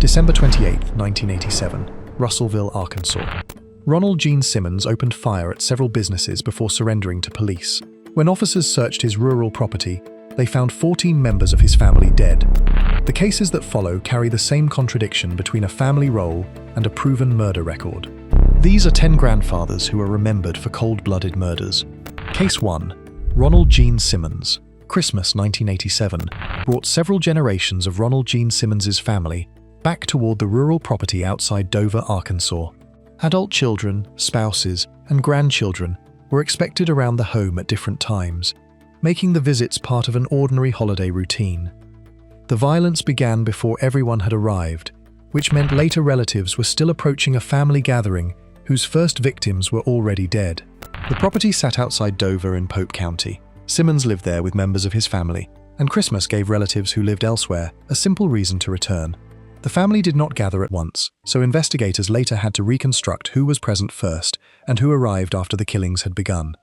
December 28, 1987, Russellville, Arkansas. Ronald Gene Simmons opened fire at several businesses before surrendering to police. When officers searched his rural property, they found 14 members of his family dead. The cases that follow carry the same contradiction between a family role and a proven murder record. These are 10 grandfathers who are remembered for cold-blooded murders. Case 1. Ronald Gene Simmons. Christmas 1987 brought several generations of Ronald Gene Simmons's family back toward the rural property outside Dover, Arkansas. Adult children, spouses, and grandchildren were expected around the home at different times, making the visits part of an ordinary holiday routine. The violence began before everyone had arrived, which meant later relatives were still approaching a family gathering whose first victims were already dead. The property sat outside Dover in Pope County. Simmons lived there with members of his family, and Christmas gave relatives who lived elsewhere a simple reason to return. The family did not gather at once, so investigators later had to reconstruct who was present first and who arrived after the killings had begun.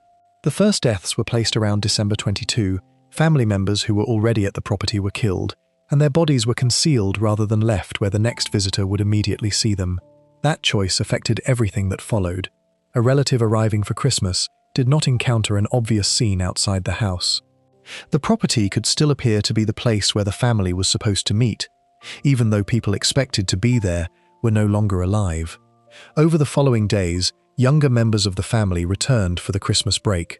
The first deaths were placed around December 22. Family members who were already at the property were killed, and their bodies were concealed rather than left where the next visitor would immediately see them. That choice affected everything that followed. A relative arriving for Christmas did not encounter an obvious scene outside the house. The property could still appear to be the place where the family was supposed to meet, even though people expected to be there were no longer alive. Over the following days, younger members of the family returned for the Christmas break.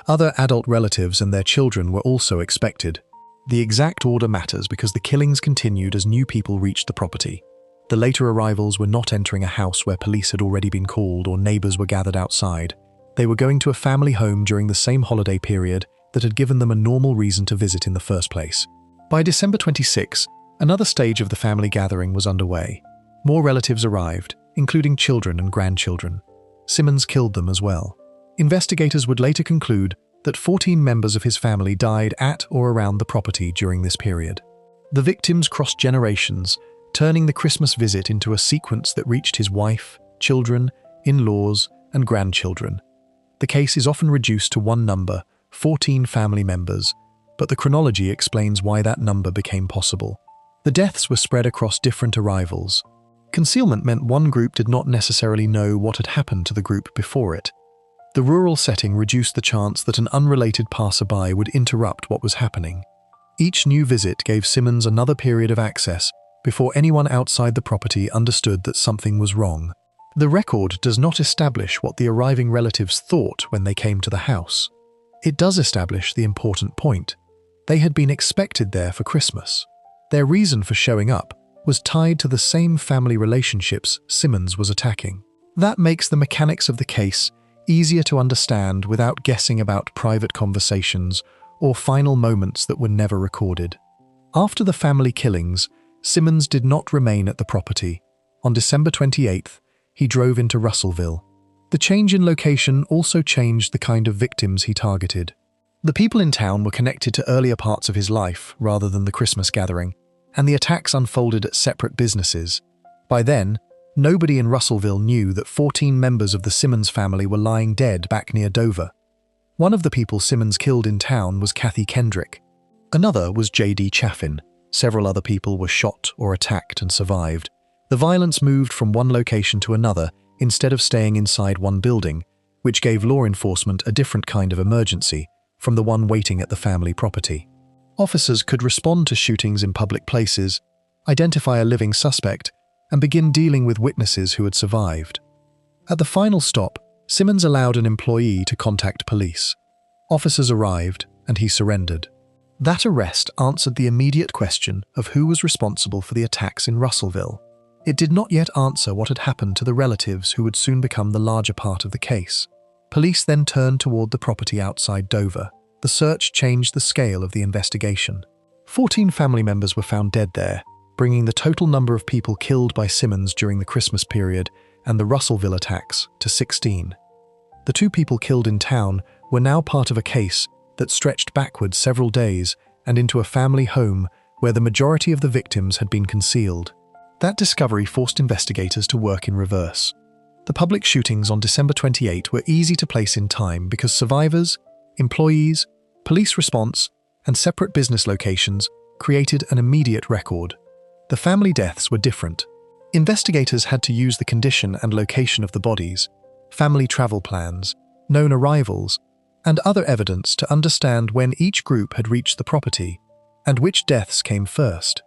Other adult relatives and their children were also expected. The exact order matters because the killings continued as new people reached the property. The later arrivals were not entering a house where police had already been called or neighbors were gathered outside. They were going to a family home during the same holiday period that had given them a normal reason to visit in the first place. By December 26, another stage of the family gathering was underway. More relatives arrived, including children and grandchildren. Simmons killed them as well. Investigators would later conclude that 14 members of his family died at or around the property during this period. The victims crossed generations, turning the Christmas visit into a sequence that reached his wife, children, in-laws, and grandchildren. The case is often reduced to one number, 14 family members, but the chronology explains why that number became possible. The deaths were spread across different arrivals. Concealment meant one group did not necessarily know what had happened to the group before it. The rural setting reduced the chance that an unrelated passerby would interrupt what was happening. Each new visit gave Simmons another period of access before anyone outside the property understood that something was wrong. The record does not establish what the arriving relatives thought when they came to the house. It does establish the important point. They had been expected there for Christmas. Their reason for showing up was tied to the same family relationships Simmons was attacking. That makes the mechanics of the case easier to understand without guessing about private conversations or final moments that were never recorded. After the family killings, Simmons did not remain at the property. On December 28th, he drove into Russellville. The change in location also changed the kind of victims he targeted. The people in town were connected to earlier parts of his life rather than the Christmas gathering, and the attacks unfolded at separate businesses. By then, nobody in Russellville knew that 14 members of the Simmons family were lying dead back near Dover. One of the people Simmons killed in town was Kathy Kendrick. Another was J.D. Chaffin. Several other people were shot or attacked and survived. The violence moved from one location to another instead of staying inside one building, which gave law enforcement a different kind of emergency from the one waiting at the family property. Officers could respond to shootings in public places, identify a living suspect, and begin dealing with witnesses who had survived. At the final stop, Simmons allowed an employee to contact police. Officers arrived, and he surrendered. That arrest answered the immediate question of who was responsible for the attacks in Russellville. It did not yet answer what had happened to the relatives who would soon become the larger part of the case. Police then turned toward the property outside Dover. The search changed the scale of the investigation. 14 family members were found dead there, bringing the total number of people killed by Simmons during the Christmas period and the Russellville attacks to 16. The 2 people killed in town were now part of a case that stretched backwards several days and into a family home where the majority of the victims had been concealed. That discovery forced investigators to work in reverse. The public shootings on December 28 were easy to place in time because survivors, employees, police response, and separate business locations created an immediate record. The family deaths were different. Investigators had to use the condition and location of the bodies, family travel plans, known arrivals, and other evidence to understand when each group had reached the property and which deaths came first.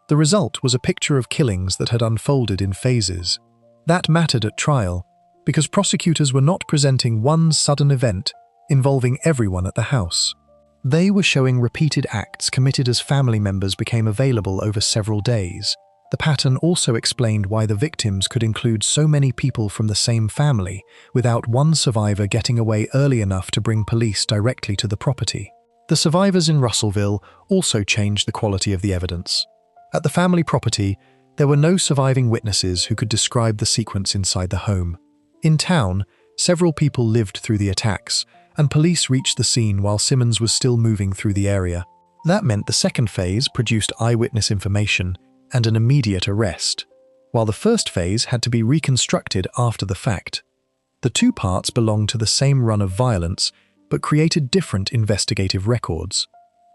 The result was a picture of killings that had unfolded in phases. That mattered at trial because prosecutors were not presenting one sudden event involving everyone at the house. They were showing repeated acts committed as family members became available over several days. The pattern also explained why the victims could include so many people from the same family without one survivor getting away early enough to bring police directly to the property. The survivors in Russellville also changed the quality of the evidence. At the family property, there were no surviving witnesses who could describe the sequence inside the home. In town, several people lived through the attacks, and police reached the scene while Simmons was still moving through the area. That meant the second phase produced eyewitness information and an immediate arrest, while the first phase had to be reconstructed after the fact. The two parts belonged to the same run of violence, but created different investigative records.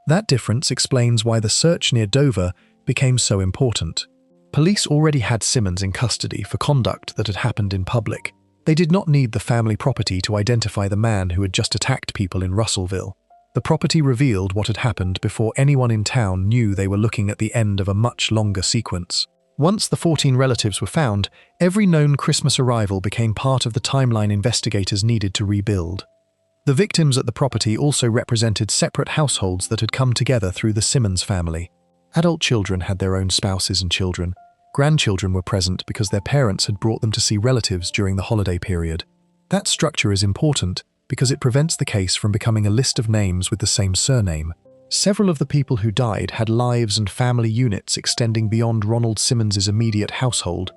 That difference explains why the search near Dover became so important. Police already had Simmons in custody for conduct that had happened in public. They did not need the family property to identify the man who had just attacked people in Russellville. The property revealed what had happened before anyone in town knew they were looking at the end of a much longer sequence. Once the 14 relatives were found, every known Christmas arrival became part of the timeline investigators needed to rebuild. The victims at the property also represented separate households that had come together through the Simmons family. Adult children had their own spouses and children. Grandchildren were present because their parents had brought them to see relatives during the holiday period. That structure is important because it prevents the case from becoming a list of names with the same surname. Several of the people who died had lives and family units extending beyond Ronald Simmons's immediate household,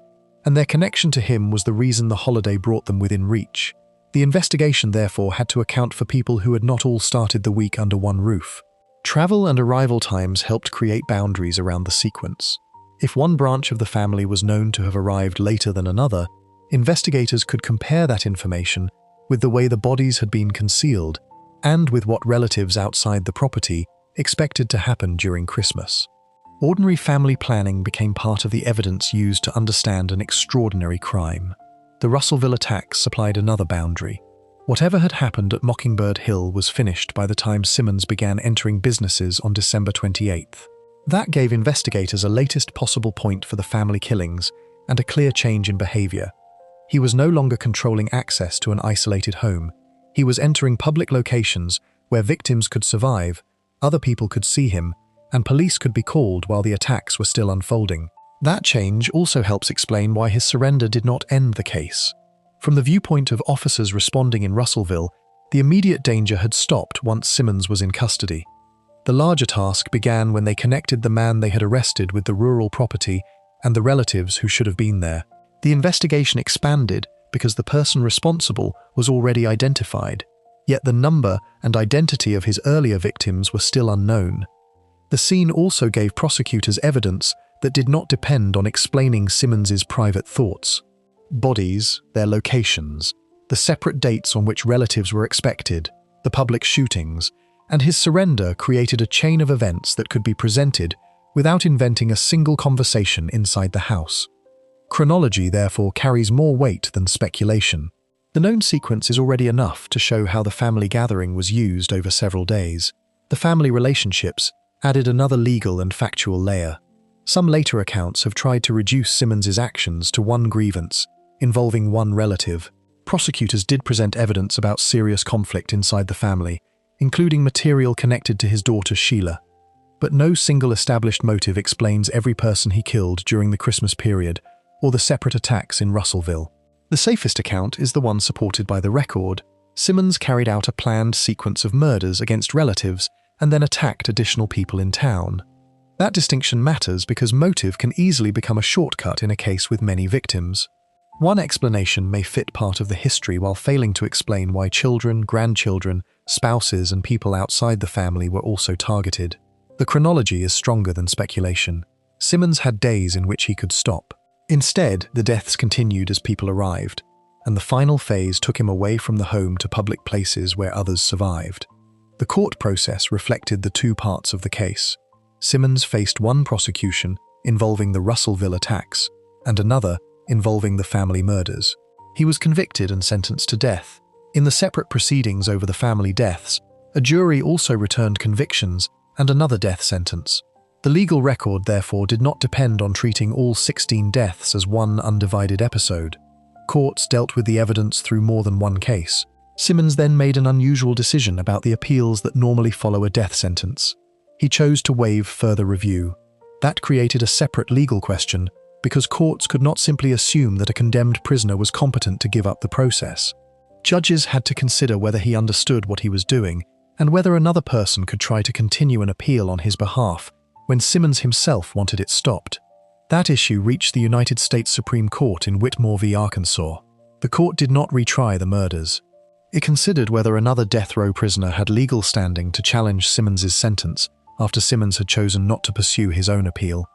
and their connection to him was the reason the holiday brought them within reach. The investigation therefore had to account for people who had not all started the week under one roof. Travel and arrival times helped create boundaries around the sequence. If one branch of the family was known to have arrived later than another, investigators could compare that information with the way the bodies had been concealed and with what relatives outside the property expected to happen during Christmas. Ordinary family planning became part of the evidence used to understand an extraordinary crime. The Russellville attacks supplied another boundary. Whatever had happened at Mockingbird Hill was finished by the time Simmons began entering businesses on December 28th. That gave investigators a latest possible point for the family killings and a clear change in behavior. He was no longer controlling access to an isolated home. He was entering public locations where victims could survive, other people could see him, and police could be called while the attacks were still unfolding. That change also helps explain why his surrender did not end the case. From the viewpoint of officers responding in Russellville, the immediate danger had stopped once Simmons was in custody. The larger task began when they connected the man they had arrested with the rural property and the relatives who should have been there. The investigation expanded because the person responsible was already identified, yet the number and identity of his earlier victims were still unknown. The scene also gave prosecutors evidence that did not depend on explaining Simmons's private thoughts. Bodies, their locations, the separate dates on which relatives were expected, the public shootings, and his surrender created a chain of events that could be presented without inventing a single conversation inside the house. Chronology, therefore, carries more weight than speculation. The known sequence is already enough to show how the family gathering was used over several days. The family relationships added another legal and factual layer. Some later accounts have tried to reduce Simmons's actions to one grievance, involving one relative. Prosecutors did present evidence about serious conflict inside the family, including material connected to his daughter Sheila. But no single established motive explains every person he killed during the Christmas period or the separate attacks in Russellville. The safest account is the one supported by the record. Simmons carried out a planned sequence of murders against relatives and then attacked additional people in town. That distinction matters because motive can easily become a shortcut in a case with many victims. One explanation may fit part of the history while failing to explain why children, grandchildren, spouses, and people outside the family were also targeted. The chronology is stronger than speculation. Simmons had days in which he could stop. Instead, the deaths continued as people arrived, and the final phase took him away from the home to public places where others survived. The court process reflected the two parts of the case. Simmons faced one prosecution involving the Russellville attacks, and another involving the family murders. He was convicted and sentenced to death. In the separate proceedings over the family deaths, a jury also returned convictions and another death sentence. The legal record, therefore, did not depend on treating all 16 deaths as one undivided episode. Courts dealt with the evidence through more than one case. Simmons then made an unusual decision about the appeals that normally follow a death sentence. He chose to waive further review. That created a separate legal question, because courts could not simply assume that a condemned prisoner was competent to give up the process. Judges had to consider whether he understood what he was doing and whether another person could try to continue an appeal on his behalf when Simmons himself wanted it stopped. That issue reached the United States Supreme Court in Whitmore v. Arkansas. The court did not retry the murders. It considered whether another death row prisoner had legal standing to challenge Simmons's sentence after Simmons had chosen not to pursue his own appeal.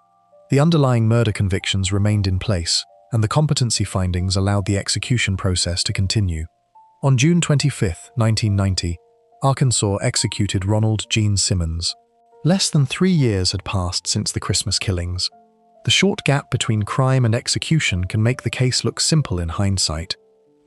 The underlying murder convictions remained in place, and the competency findings allowed the execution process to continue. On June 25, 1990, Arkansas executed Ronald Gene Simmons. Less than 3 years had passed since the Christmas killings. The short gap between crime and execution can make the case look simple in hindsight,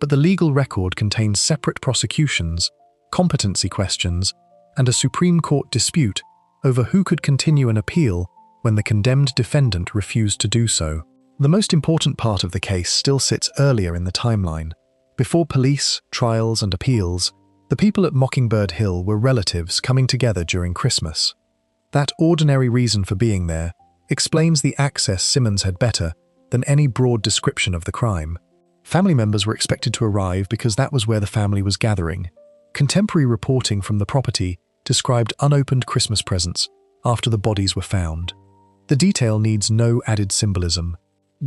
but the legal record contains separate prosecutions, competency questions, and a Supreme Court dispute over who could continue an appeal when the condemned defendant refused to do so. The most important part of the case still sits earlier in the timeline. Before police, trials, and appeals, the people at Mockingbird Hill were relatives coming together during Christmas. That ordinary reason for being there explains the access Simmons had better than any broad description of the crime. Family members were expected to arrive because that was where the family was gathering. Contemporary reporting from the property described unopened Christmas presents after the bodies were found. The detail needs no added symbolism.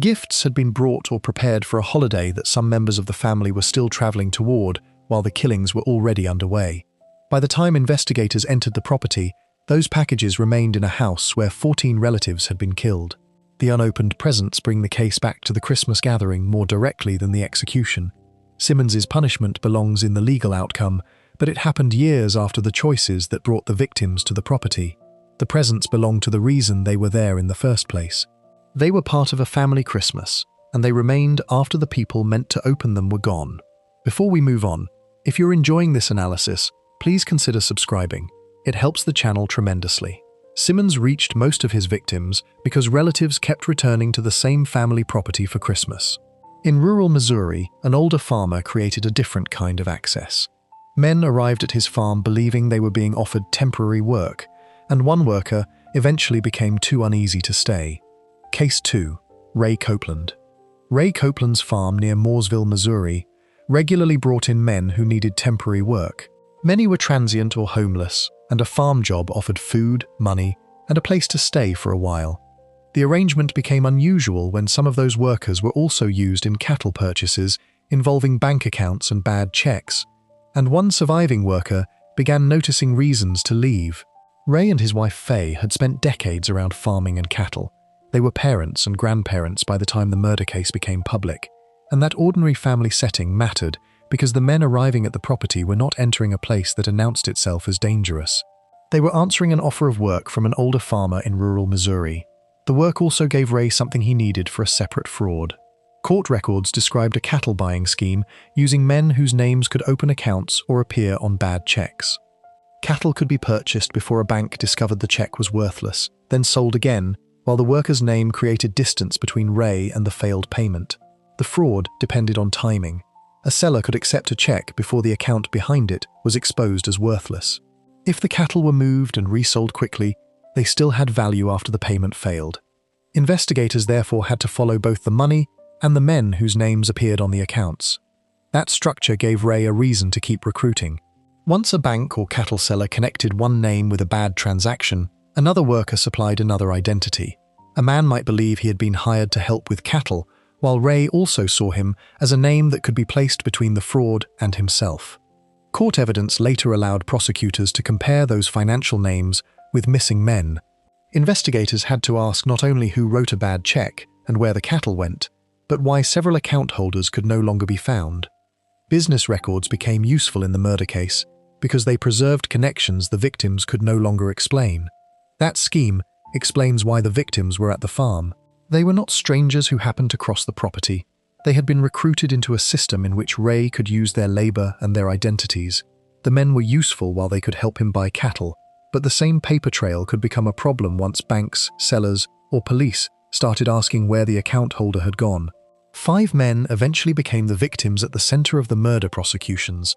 Gifts had been brought or prepared for a holiday that some members of the family were still traveling toward while the killings were already underway. By the time investigators entered the property, those packages remained in a house where 14 relatives had been killed. The unopened presents bring the case back to the Christmas gathering more directly than the execution. Simmons's punishment belongs in the legal outcome, but it happened years after the choices that brought the victims to the property. The presents belong to the reason they were there in the first place. They were part of a family Christmas, and they remained after the people meant to open them were gone. Before we move on, if you're enjoying this analysis, please consider subscribing. It helps the channel tremendously. Simmons reached most of his victims because relatives kept returning to the same family property for Christmas. In rural Missouri, an older farmer created a different kind of access. Men arrived at his farm believing they were being offered temporary work, and one worker eventually became too uneasy to stay. Case 2. Ray Copeland. Ray Copeland's farm near Mooresville, Missouri, regularly brought in men who needed temporary work. Many were transient or homeless, and a farm job offered food, money, and a place to stay for a while. The arrangement became unusual when some of those workers were also used in cattle purchases involving bank accounts and bad checks, and one surviving worker began noticing reasons to leave. Ray and his wife Faye had spent decades around farming and cattle. They were parents and grandparents by the time the murder case became public, and that ordinary family setting mattered because the men arriving at the property were not entering a place that announced itself as dangerous. They were answering an offer of work from an older farmer in rural Missouri. The work also gave Ray something he needed for a separate fraud. Court records described a cattle buying scheme using men whose names could open accounts or appear on bad checks. Cattle could be purchased before a bank discovered the check was worthless, then sold again, while the worker's name created distance between Ray and the failed payment. The fraud depended on timing. A seller could accept a check before the account behind it was exposed as worthless. If the cattle were moved and resold quickly, they still had value after the payment failed. Investigators therefore had to follow both the money and the men whose names appeared on the accounts. That structure gave Ray a reason to keep recruiting. Once a bank or cattle seller connected one name with a bad transaction, another worker supplied another identity. A man might believe he had been hired to help with cattle, while Ray also saw him as a name that could be placed between the fraud and himself. Court evidence later allowed prosecutors to compare those financial names with missing men. Investigators had to ask not only who wrote a bad check and where the cattle went, but why several account holders could no longer be found. Business records became useful in the murder case because they preserved connections the victims could no longer explain. That scheme explains why the victims were at the farm. They were not strangers who happened to cross the property. They had been recruited into a system in which Ray could use their labor and their identities. The men were useful while they could help him buy cattle, but the same paper trail could become a problem once banks, sellers, or police started asking where the account holder had gone. 5 men eventually became the victims at the center of the murder prosecutions: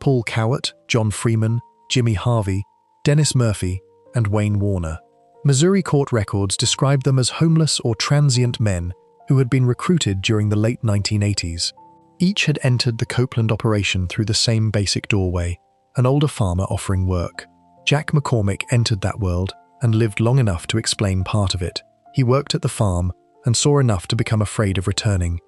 Paul Cowart, John Freeman, Jimmy Harvey, Dennis Murphy, and Wayne Warner. Missouri court records described them as homeless or transient men who had been recruited during the late 1980s. Each had entered the Copeland operation through the same basic doorway, an older farmer offering work. Jack McCormick entered that world and lived long enough to explain part of it. He worked at the farm and saw enough to become afraid of returning.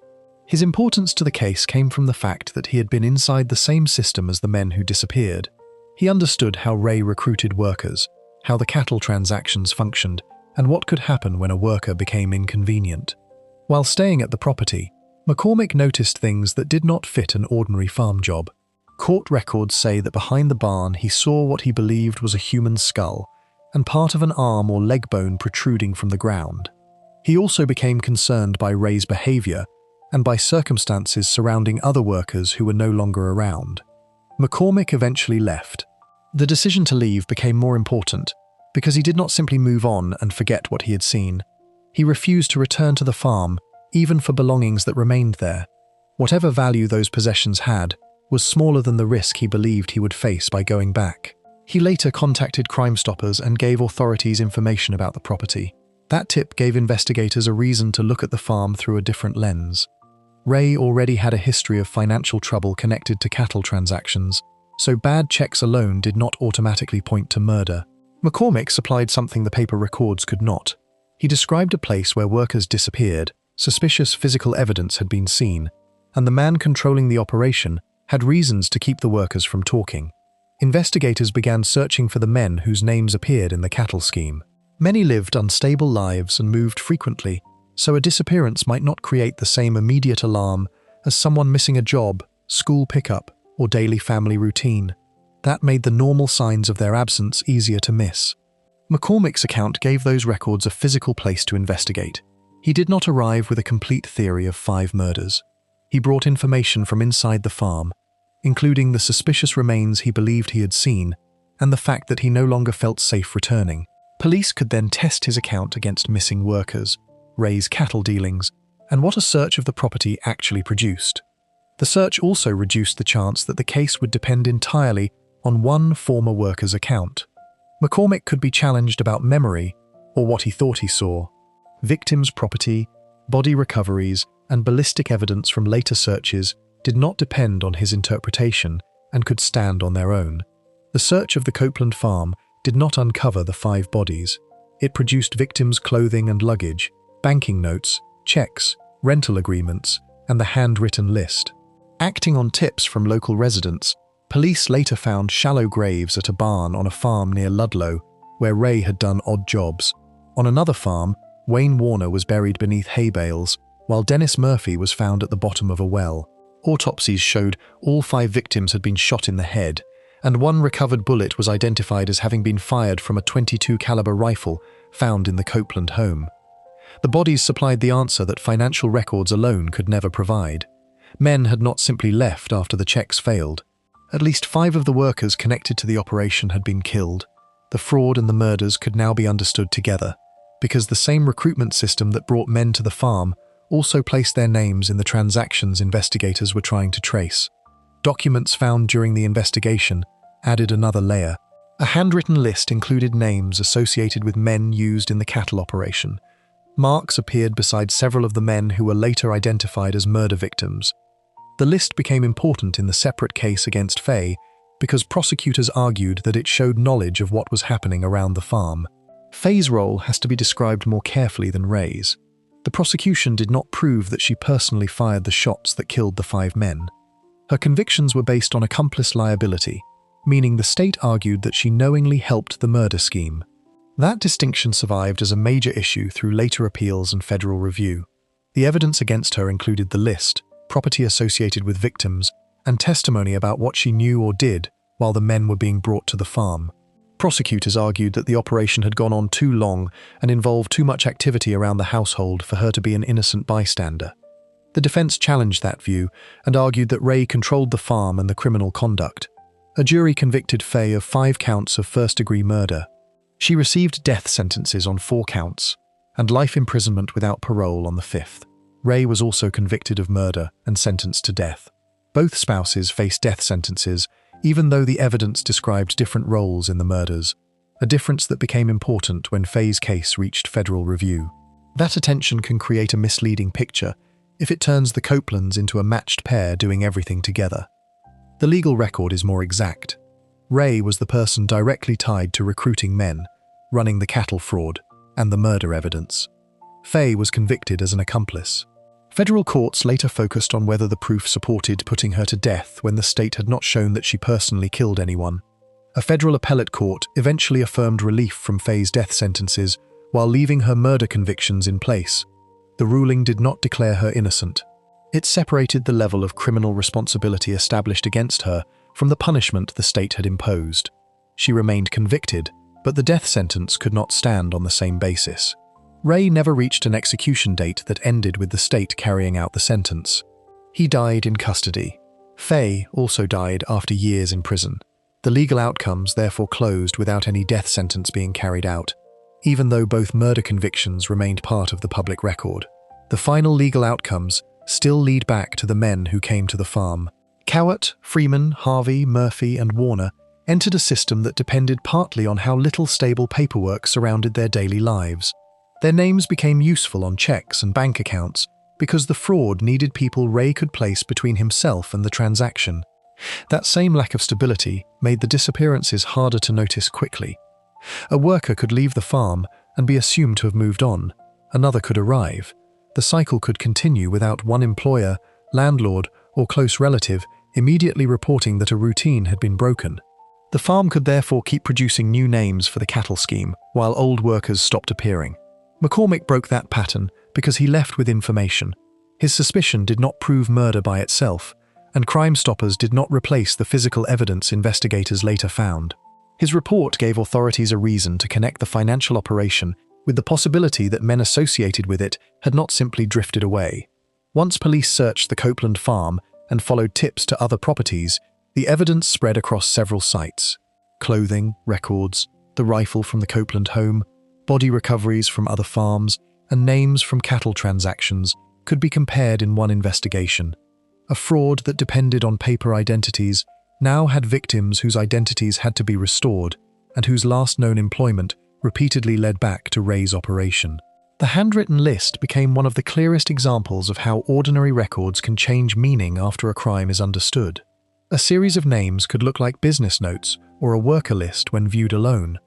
His importance to the case came from the fact that he had been inside the same system as the men who disappeared. He understood how Ray recruited workers, how the cattle transactions functioned, and what could happen when a worker became inconvenient. While staying at the property, McCormick noticed things that did not fit an ordinary farm job. Court records say that behind the barn he saw what he believed was a human skull and part of an arm or leg bone protruding from the ground. He also became concerned by Ray's behavior and by circumstances surrounding other workers who were no longer around. McCormick eventually left. The decision to leave became more important because he did not simply move on and forget what he had seen. He refused to return to the farm, even for belongings that remained there. Whatever value those possessions had was smaller than the risk he believed he would face by going back. He later contacted Crime Stoppers and gave authorities information about the property. That tip gave investigators a reason to look at the farm through a different lens. Ray already had a history of financial trouble connected to cattle transactions, so bad checks alone did not automatically point to murder. McCormick supplied something the paper records could not. He described a place where workers disappeared, suspicious physical evidence had been seen, and the man controlling the operation had reasons to keep the workers from talking. Investigators began searching for the men whose names appeared in the cattle scheme. Many lived unstable lives and moved frequently, so a disappearance might not create the same immediate alarm as someone missing a job, school pickup, or daily family routine. That made the normal signs of their absence easier to miss. McCormick's account gave those records a physical place to investigate. He did not arrive with a complete theory of 5 murders. He brought information from inside the farm, including the suspicious remains he believed he had seen and the fact that he no longer felt safe returning. Police could then test his account against missing workers, Ray's cattle dealings, and what a search of the property actually produced. The search also reduced the chance that the case would depend entirely on one former worker's account. McCormick could be challenged about memory or what he thought he saw. Victims' property, body recoveries, and ballistic evidence from later searches did not depend on his interpretation and could stand on their own. The search of the Copeland farm did not uncover the 5 bodies. It produced victims' clothing and luggage, banking notes, checks, rental agreements, and the handwritten list. Acting on tips from local residents, police later found shallow graves at a barn on a farm near Ludlow, where Ray had done odd jobs. On another farm, Wayne Warner was buried beneath hay bales, while Dennis Murphy was found at the bottom of a well. Autopsies showed all 5 victims had been shot in the head, and one recovered bullet was identified as having been fired from a .22 caliber rifle found in the Copeland home. The bodies supplied the answer that financial records alone could never provide. Men had not simply left after the checks failed. At least 5 of the workers connected to the operation had been killed. The fraud and the murders could now be understood together, because the same recruitment system that brought men to the farm also placed their names in the transactions investigators were trying to trace. Documents found during the investigation added another layer. A handwritten list included names associated with men used in the cattle operation. Marks appeared beside several of the men who were later identified as murder victims. The list became important in the separate case against Fay because prosecutors argued that it showed knowledge of what was happening around the farm. Fay's role has to be described more carefully than Ray's. The prosecution did not prove that she personally fired the shots that killed the 5 men. Her convictions were based on accomplice liability, meaning the state argued that she knowingly helped the murder scheme. That distinction survived as a major issue through later appeals and federal review. The evidence against her included the list, property associated with victims, and testimony about what she knew or did while the men were being brought to the farm. Prosecutors argued that the operation had gone on too long and involved too much activity around the household for her to be an innocent bystander. The defense challenged that view and argued that Ray controlled the farm and the criminal conduct. A jury convicted Faye of 5 counts of first-degree murder. She received death sentences on 4 counts and life imprisonment without parole on the 5th. Ray was also convicted of murder and sentenced to death. Both spouses faced death sentences, even though the evidence described different roles in the murders, a difference that became important when Faye's case reached federal review. That attention can create a misleading picture if it turns the Copelands into a matched pair doing everything together. The legal record is more exact. Ray was the person directly tied to recruiting men, running the cattle fraud, and the murder evidence. Faye was convicted as an accomplice. Federal courts later focused on whether the proof supported putting her to death when the state had not shown that she personally killed anyone. A federal appellate court eventually affirmed relief from Faye's death sentences while leaving her murder convictions in place. The ruling did not declare her innocent. It separated the level of criminal responsibility established against her from the punishment the state had imposed. She remained convicted, but the death sentence could not stand on the same basis. Ray never reached an execution date that ended with the state carrying out the sentence. He died in custody. Faye also died after years in prison. The legal outcomes therefore closed without any death sentence being carried out, even though both murder convictions remained part of the public record. The final legal outcomes still lead back to the men who came to the farm. Cowart, Freeman, Harvey, Murphy, and Warner entered a system that depended partly on how little stable paperwork surrounded their daily lives. Their names became useful on checks and bank accounts because the fraud needed people Ray could place between himself and the transaction. That same lack of stability made the disappearances harder to notice quickly. A worker could leave the farm and be assumed to have moved on. Another could arrive. The cycle could continue without one employer, landlord, or close relative immediately reporting that a routine had been broken. The farm could therefore keep producing new names for the cattle scheme, while old workers stopped appearing. McCormick broke that pattern because he left with information. His suspicion did not prove murder by itself, and Crime Stoppers did not replace the physical evidence investigators later found. His report gave authorities a reason to connect the financial operation with the possibility that men associated with it had not simply drifted away. Once police searched the Copeland farm and followed tips to other properties, the evidence spread across several sites. Clothing, records, the rifle from the Copeland home, body recoveries from other farms, and names from cattle transactions could be compared in one investigation. A fraud that depended on paper identities now had victims whose identities had to be restored and whose last known employment repeatedly led back to Ray's operation. The handwritten list became one of the clearest examples of how ordinary records can change meaning after a crime is understood. A series of names could look like business notes or a worker list when viewed alone.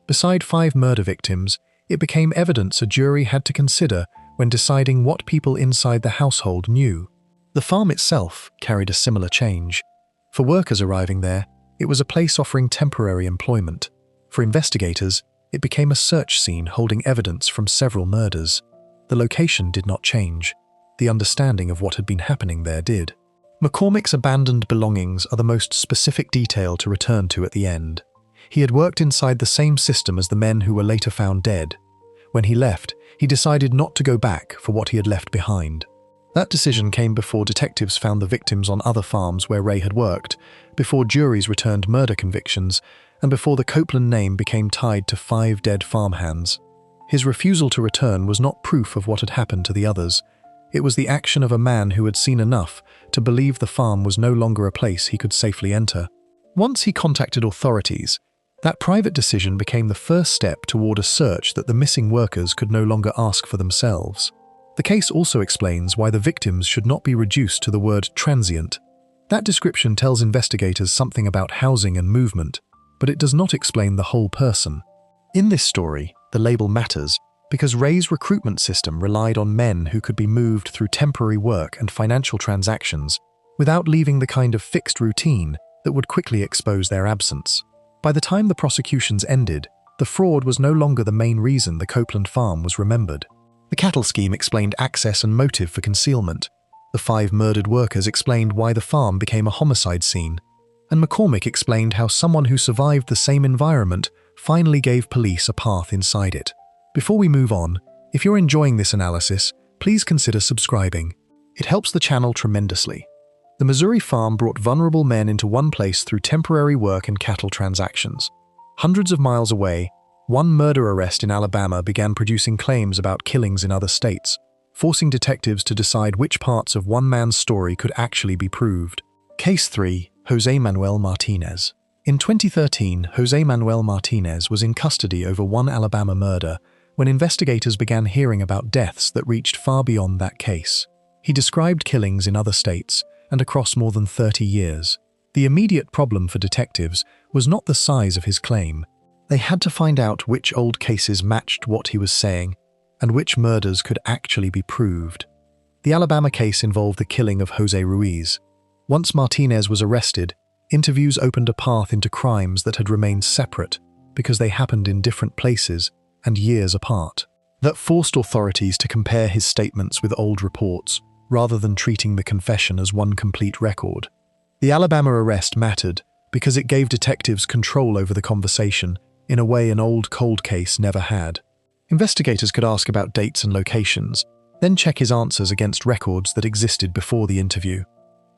Beside 5 murder victims, it became evidence a jury had to consider when deciding what people inside the household knew. The farm itself carried a similar change. For workers arriving there, it was a place offering temporary employment. For investigators, it became a search scene holding evidence from several murders. The location did not change. The understanding of what had been happening there did. McCormick's abandoned belongings are the most specific detail to return to at the end. He had worked inside the same system as the men who were later found dead. When he left, he decided not to go back for what he had left behind. That decision came before detectives found the victims on other farms where Ray had worked, before juries returned murder convictions, and before the Copeland name became tied to 5 dead farmhands. His refusal to return was not proof of what had happened to the others. It was the action of a man who had seen enough to believe the farm was no longer a place he could safely enter. Once he contacted authorities, that private decision became the first step toward a search that the missing workers could no longer ask for themselves. The case also explains why the victims should not be reduced to the word transient. That description tells investigators something about housing and movement, but it does not explain the whole person. In this story, the label matters because Ray's recruitment system relied on men who could be moved through temporary work and financial transactions without leaving the kind of fixed routine that would quickly expose their absence. By the time the prosecutions ended, the fraud was no longer the main reason the Copeland farm was remembered. The cattle scheme explained access and motive for concealment. The 5 murdered workers explained why the farm became a homicide scene. And McCormick explained how someone who survived the same environment finally gave police a path inside it. Before we move on, if you're enjoying this analysis, please consider subscribing. It helps the channel tremendously. The Missouri farm brought vulnerable men into one place through temporary work and cattle transactions. Hundreds of miles away, one murder arrest in Alabama began producing claims about killings in other states, forcing detectives to decide which parts of one man's story could actually be proved. Case 3. Jose Manuel Martinez. In 2013, Jose Manuel Martinez was in custody over one Alabama murder when investigators began hearing about deaths that reached far beyond that case. He described killings in other states and across more than 30 years. The immediate problem for detectives was not the size of his claim. They had to find out which old cases matched what he was saying and which murders could actually be proved. The Alabama case involved the killing of Jose Ruiz. Once Martinez was arrested, interviews opened a path into crimes that had remained separate because they happened in different places and years apart. That forced authorities to compare his statements with old reports, rather than treating the confession as one complete record. The Alabama arrest mattered because it gave detectives control over the conversation in a way an old cold case never had. Investigators could ask about dates and locations, then check his answers against records that existed before the interview.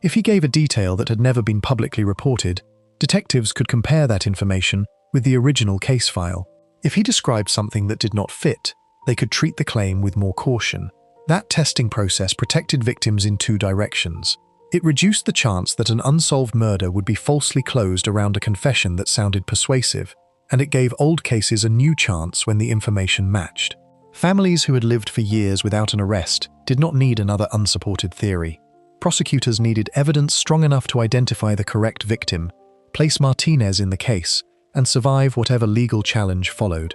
If he gave a detail that had never been publicly reported, detectives could compare that information with the original case file. If he described something that did not fit, they could treat the claim with more caution. That testing process protected victims in two directions. It reduced the chance that an unsolved murder would be falsely closed around a confession that sounded persuasive, and it gave old cases a new chance when the information matched. Families who had lived for years without an arrest did not need another unsupported theory. Prosecutors needed evidence strong enough to identify the correct victim, place Martinez in the case, and survive whatever legal challenge followed.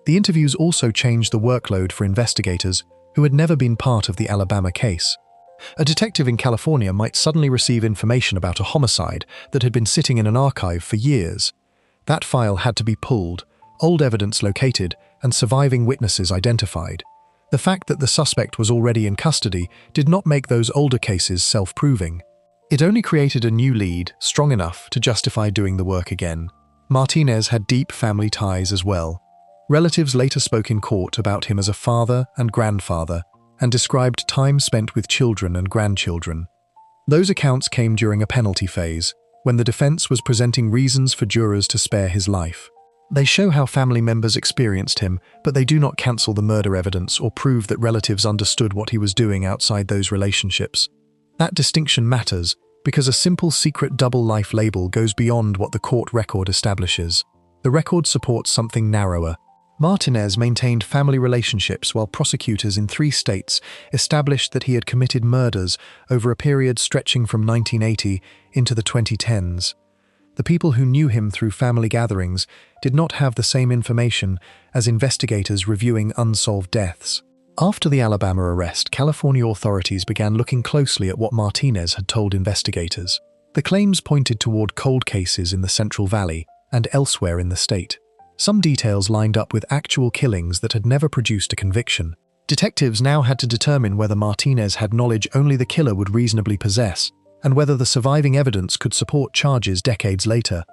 The interviews also changed the workload for investigators who had never been part of the Alabama case. A detective in California might suddenly receive information about a homicide that had been sitting in an archive for years. That file had to be pulled, old evidence located, and surviving witnesses identified. The fact that the suspect was already in custody did not make those older cases self-proving. It only created a new lead, strong enough to justify doing the work again. Martinez had deep family ties as well. Relatives later spoke in court about him as a father and grandfather and described time spent with children and grandchildren. Those accounts came during a penalty phase, when the defense was presenting reasons for jurors to spare his life. They show how family members experienced him, but they do not cancel the murder evidence or prove that relatives understood what he was doing outside those relationships. That distinction matters because a simple secret double life label goes beyond what the court record establishes. The record supports something narrower. Martinez maintained family relationships while prosecutors in 3 states established that he had committed murders over a period stretching from 1980 into the 2010s. The people who knew him through family gatherings did not have the same information as investigators reviewing unsolved deaths. After the Alabama arrest, California authorities began looking closely at what Martinez had told investigators. The claims pointed toward cold cases in the Central Valley and elsewhere in the state. Some details lined up with actual killings that had never produced a conviction. Detectives now had to determine whether Martinez had knowledge only the killer would reasonably possess, and whether the surviving evidence could support charges decades later.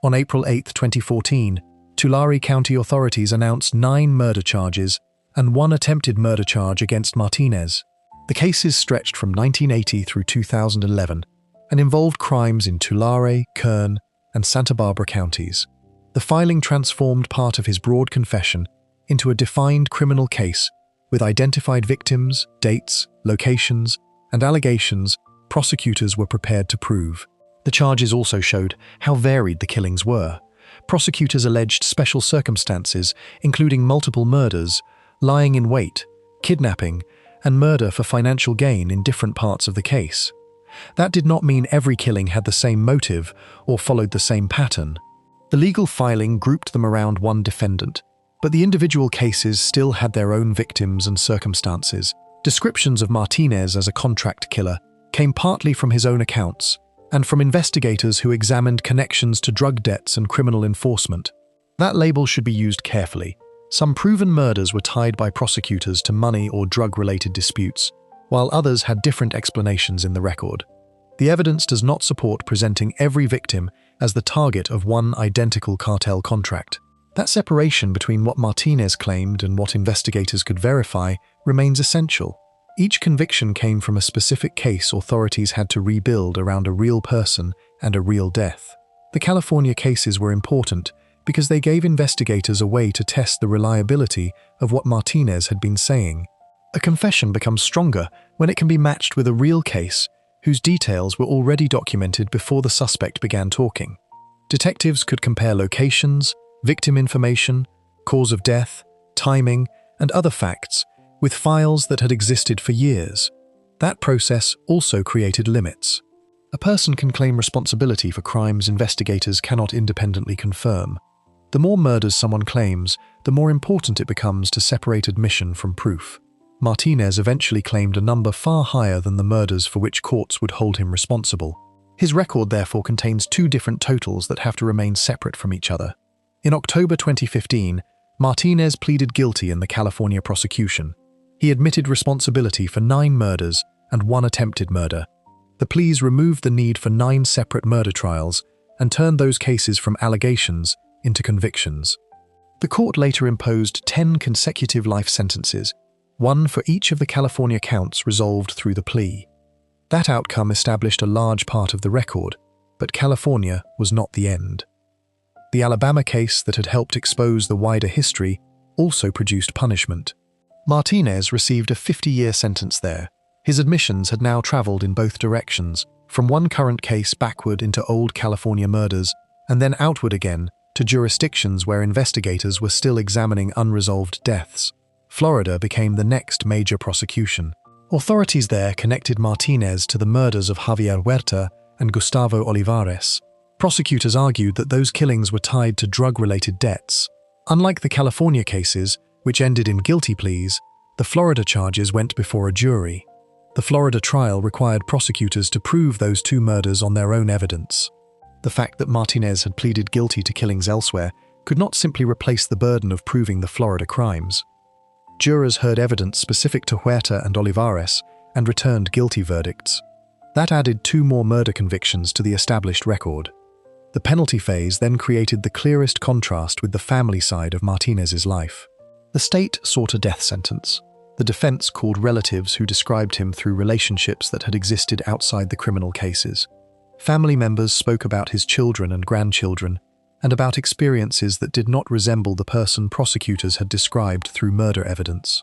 On April 8, 2014, Tulare County authorities announced 9 murder charges and 1 attempted murder charge against Martinez. The cases stretched from 1980 through 2011 and involved crimes in Tulare, Kern, and Santa Barbara counties. The filing transformed part of his broad confession into a defined criminal case with identified victims, dates, locations, and allegations prosecutors were prepared to prove. The charges also showed how varied the killings were. Prosecutors alleged special circumstances, including multiple murders, lying in wait, kidnapping, and murder for financial gain in different parts of the case. That did not mean every killing had the same motive or followed the same pattern. The legal filing grouped them around one defendant, but the individual cases still had their own victims and circumstances. Descriptions of Martinez as a contract killer came partly from his own accounts and from investigators who examined connections to drug debts and criminal enforcement. That label should be used carefully. Some proven murders were tied by prosecutors to money or drug-related disputes, while others had different explanations in the record. The evidence does not support presenting every victim as the target of one identical cartel contract. That separation between what Martinez claimed and what investigators could verify remains essential. Each conviction came from a specific case authorities had to rebuild around a real person and a real death. The California cases were important because they gave investigators a way to test the reliability of what Martinez had been saying. A confession becomes stronger when it can be matched with a real case whose details were already documented before the suspect began talking. Detectives could compare locations, victim information, cause of death, timing, and other facts with files that had existed for years. That process also created limits. A person can claim responsibility for crimes investigators cannot independently confirm. The more murders someone claims, the more important it becomes to separate admission from proof. Martinez eventually claimed a number far higher than the murders for which courts would hold him responsible. His record therefore contains two different totals that have to remain separate from each other. In October 2015, Martinez pleaded guilty in the California prosecution. He admitted responsibility for 9 murders and 1 attempted murder. The pleas removed the need for 9 separate murder trials and turned those cases from allegations into convictions. The court later imposed 10 consecutive life sentences, 1 for each of the California counts resolved through the plea. That outcome established a large part of the record, but California was not the end. The Alabama case that had helped expose the wider history also produced punishment. Martinez received a 50-year sentence there. His admissions had now traveled in both directions, from one current case backward into old California murders, and then outward again to jurisdictions where investigators were still examining unresolved deaths. Florida became the next major prosecution. Authorities there connected Martinez to the murders of Javier Huerta and Gustavo Olivares. Prosecutors argued that those killings were tied to drug-related debts. Unlike the California cases, which ended in guilty pleas, the Florida charges went before a jury. The Florida trial required prosecutors to prove those 2 murders on their own evidence. The fact that Martinez had pleaded guilty to killings elsewhere could not simply replace the burden of proving the Florida crimes. Jurors heard evidence specific to Huerta and Olivares and returned guilty verdicts. That added 2 more murder convictions to the established record. The penalty phase then created the clearest contrast with the family side of Martinez's life. The state sought a death sentence. The defense called relatives who described him through relationships that had existed outside the criminal cases. Family members spoke about his children and grandchildren, and about experiences that did not resemble the person prosecutors had described through murder evidence.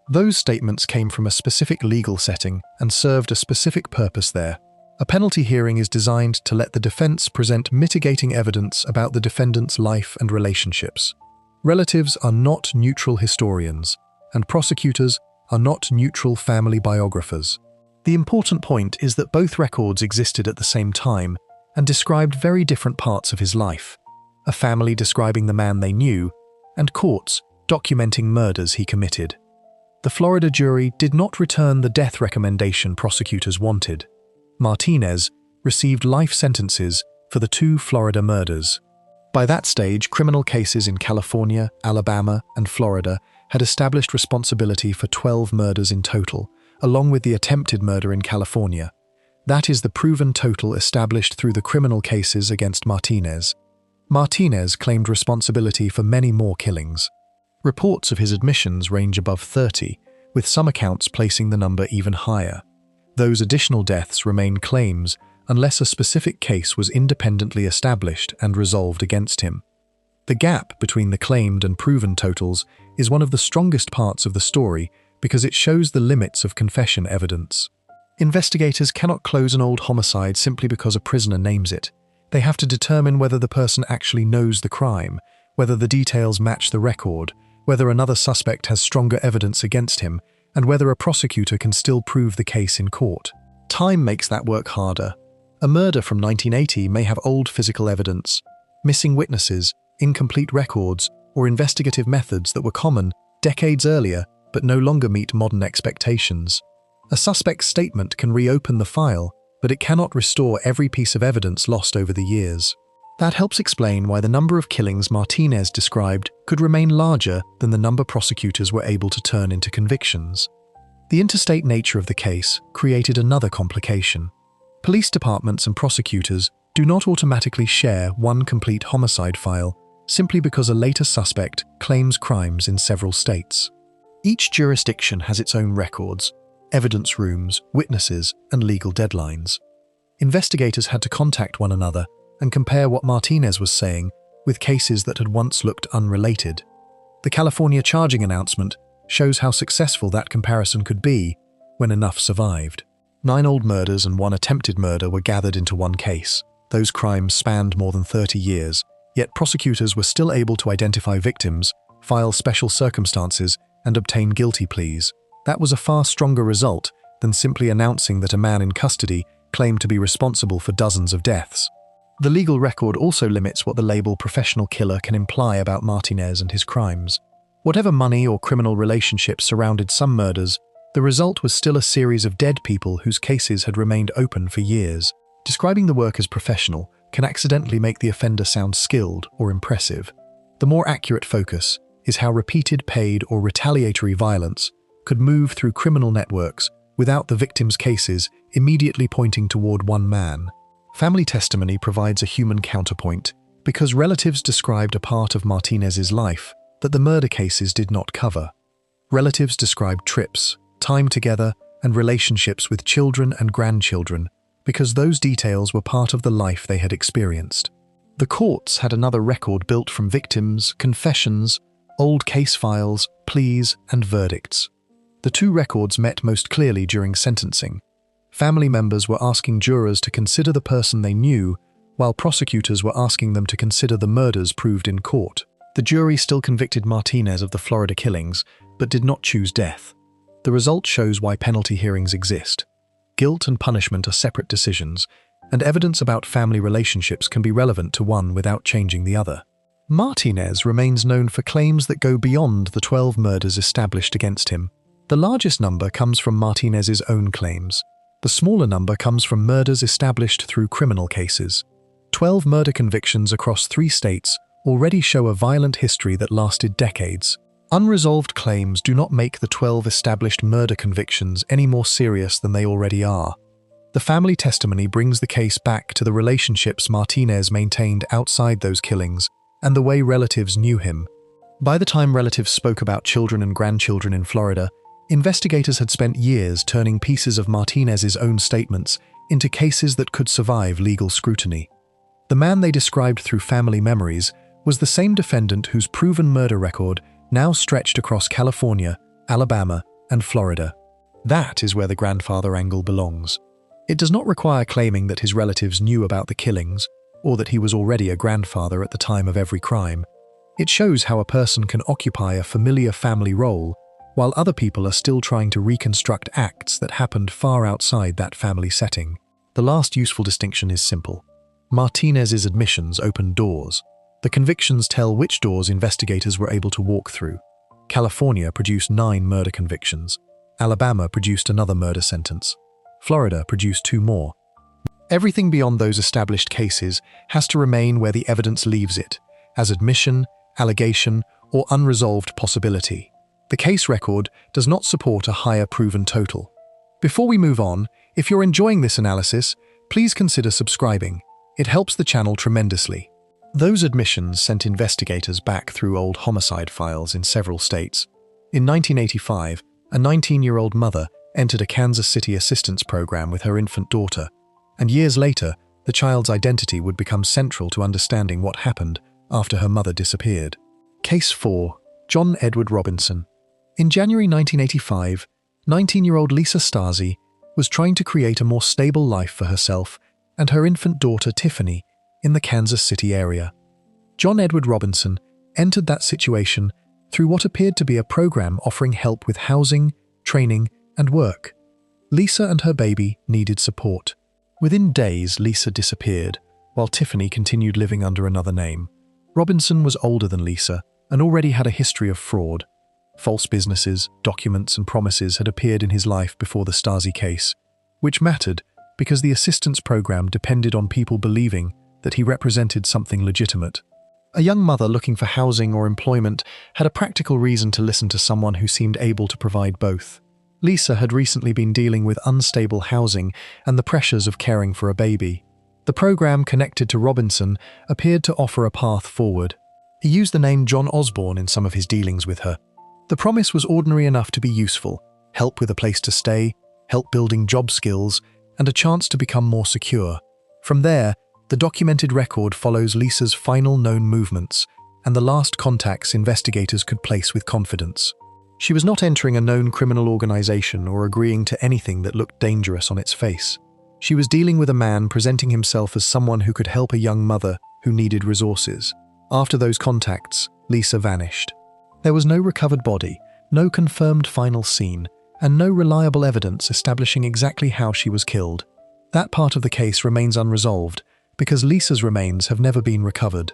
Those statements came from a specific legal setting and served a specific purpose there. A penalty hearing is designed to let the defense present mitigating evidence about the defendant's life and relationships. Relatives are not neutral historians, and prosecutors are not neutral family biographers. The important point is that both records existed at the same time and described very different parts of his life. A family describing the man they knew, and courts documenting murders he committed. The Florida jury did not return the death recommendation prosecutors wanted. Martinez received life sentences for the 2 Florida murders. By that stage, criminal cases in California, Alabama, and Florida had established responsibility for 12 murders in total, along with the attempted murder in California. That is the proven total established through the criminal cases against Martinez. Martinez claimed responsibility for many more killings. Reports of his admissions range above 30, with some accounts placing the number even higher. Those additional deaths remain claims unless a specific case was independently established and resolved against him. The gap between the claimed and proven totals is one of the strongest parts of the story because it shows the limits of confession evidence. Investigators cannot close an old homicide simply because a prisoner names it. They have to determine whether the person actually knows the crime, whether the details match the record, whether another suspect has stronger evidence against him, and whether a prosecutor can still prove the case in court. Time makes that work harder. A murder from 1980 may have old physical evidence, missing witnesses, incomplete records, or investigative methods that were common decades earlier but no longer meet modern expectations. A suspect's statement can reopen the file, but it cannot restore every piece of evidence lost over the years. That helps explain why the number of killings Martinez described could remain larger than the number prosecutors were able to turn into convictions. The interstate nature of the case created another complication. Police departments and prosecutors do not automatically share one complete homicide file, simply because a later suspect claims crimes in several states. Each jurisdiction has its own records, evidence rooms, witnesses, and legal deadlines. Investigators had to contact one another and compare what Martinez was saying with cases that had once looked unrelated. The California charging announcement shows how successful that comparison could be when enough survived. 9 old murders and 1 attempted murder were gathered into one case. Those crimes spanned more than 30 years, yet prosecutors were still able to identify victims, file special circumstances, and obtain guilty pleas. That was a far stronger result than simply announcing that a man in custody claimed to be responsible for dozens of deaths. The legal record also limits what the label professional killer can imply about Martinez and his crimes. Whatever money or criminal relationships surrounded some murders, the result was still a series of dead people whose cases had remained open for years. Describing the work as professional can accidentally make the offender sound skilled or impressive. The more accurate focus is how repeated paid or retaliatory violence could move through criminal networks without the victim's cases immediately pointing toward one man. Family testimony provides a human counterpoint because relatives described a part of Martinez's life that the murder cases did not cover. Relatives described trips, time together, and relationships with children and grandchildren because those details were part of the life they had experienced. The courts had another record built from victims, confessions, old case files, pleas, and verdicts. The two records met most clearly during sentencing. Family members were asking jurors to consider the person they knew, while prosecutors were asking them to consider the murders proved in court. The jury still convicted Martinez of the Florida killings, but did not choose death. The result shows why penalty hearings exist. Guilt and punishment are separate decisions, and evidence about family relationships can be relevant to one without changing the other. Martinez remains known for claims that go beyond the 12 murders established against him. The largest number comes from Martinez's own claims. The smaller number comes from murders established through criminal cases. 12 murder convictions across 3 states already show a violent history that lasted decades. Unresolved claims do not make the 12 established murder convictions any more serious than they already are. The family testimony brings the case back to the relationships Martinez maintained outside those killings and the way relatives knew him. By the time relatives spoke about children and grandchildren in Florida, investigators had spent years turning pieces of Martinez's own statements into cases that could survive legal scrutiny. The man they described through family memories was the same defendant whose proven murder record now stretched across California, Alabama, and Florida. That is where the grandfather angle belongs. It does not require claiming that his relatives knew about the killings, or that he was already a grandfather at the time of every crime. It shows how a person can occupy a familiar family role while other people are still trying to reconstruct acts that happened far outside that family setting. The last useful distinction is simple. Martinez's admissions opened doors. The convictions tell which doors investigators were able to walk through. California produced 9 murder convictions. Alabama produced another murder sentence. Florida produced 2 more. Everything beyond those established cases has to remain where the evidence leaves it, as admission, allegation, or unresolved possibility. The case record does not support a higher proven total. Before we move on, if you're enjoying this analysis, please consider subscribing. It helps the channel tremendously. Those admissions sent investigators back through old homicide files in several states. In 1985, a 19-year-old mother entered a Kansas City assistance program with her infant daughter, and years later, the child's identity would become central to understanding what happened after her mother disappeared. Case 4. John Edward Robinson. In January 1985, 19-year-old Lisa Stasi was trying to create a more stable life for herself and her infant daughter Tiffany in the Kansas City area. John Edward Robinson entered that situation through what appeared to be a program offering help with housing, training, and work. Lisa and her baby needed support. Within days, Lisa disappeared, while Tiffany continued living under another name. Robinson was older than Lisa and already had a history of fraud. False businesses, documents, and promises had appeared in his life before the Stasi case, which mattered because the assistance program depended on people believing that he represented something legitimate. A young mother looking for housing or employment had a practical reason to listen to someone who seemed able to provide both. Lisa had recently been dealing with unstable housing and the pressures of caring for a baby. The program connected to Robinson appeared to offer a path forward. He used the name John Osborne in some of his dealings with her. The promise was ordinary enough to be useful: help with a place to stay, help building job skills, and a chance to become more secure. From there, the documented record follows Lisa's final known movements and the last contacts investigators could place with confidence. She was not entering a known criminal organization or agreeing to anything that looked dangerous on its face. She was dealing with a man presenting himself as someone who could help a young mother who needed resources. After those contacts, Lisa vanished. There was no recovered body, no confirmed final scene, and no reliable evidence establishing exactly how she was killed. That part of the case remains unresolved because Lisa's remains have never been recovered.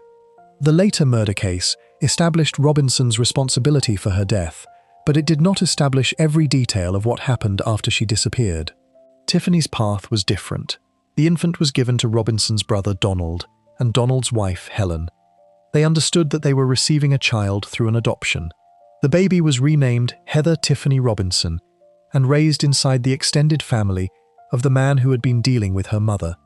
The later murder case established Robinson's responsibility for her death, but it did not establish every detail of what happened after she disappeared. Tiffany's path was different. The infant was given to Robinson's brother Donald and Donald's wife Helen. They understood that they were receiving a child through an adoption. The baby was renamed Heather Tiffany Robinson and raised inside the extended family of the man who had been dealing with her mother.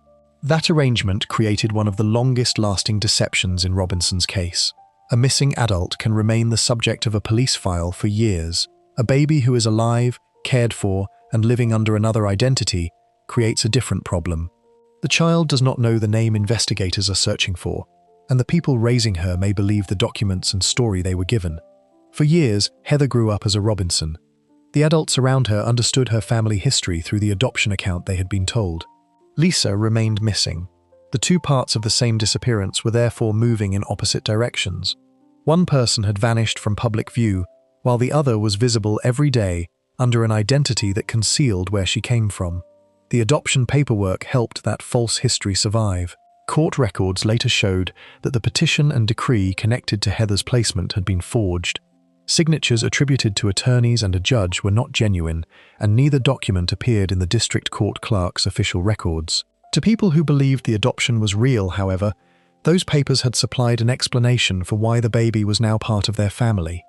That arrangement created one of the longest-lasting deceptions in Robinson's case. A missing adult can remain the subject of a police file for years. A baby who is alive, cared for, and living under another identity creates a different problem. The child does not know the name investigators are searching for, and the people raising her may believe the documents and story they were given. For years, Heather grew up as a Robinson. The adults around her understood her family history through the adoption account they had been told. Lisa remained missing. The two parts of the same disappearance were therefore moving in opposite directions. One person had vanished from public view, while the other was visible every day under an identity that concealed where she came from. The adoption paperwork helped that false history survive. Court records later showed that the petition and decree connected to Heather's placement had been forged. Signatures attributed to attorneys and a judge were not genuine, and neither document appeared in the district court clerk's official records. To people who believed the adoption was real, however, those papers had supplied an explanation for why the baby was now part of their family.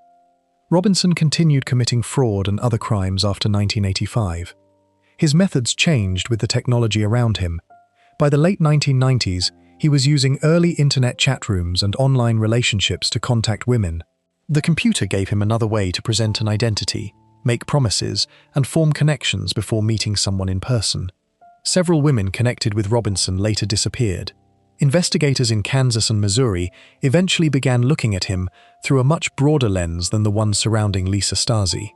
Robinson continued committing fraud and other crimes after 1985. His methods changed with the technology around him. By the late 1990s, he was using early internet chat rooms and online relationships to contact women. The computer gave him another way to present an identity, make promises, and form connections before meeting someone in person. Several women connected with Robinson later disappeared. Investigators in Kansas and Missouri eventually began looking at him through a much broader lens than the one surrounding Lisa Stasi.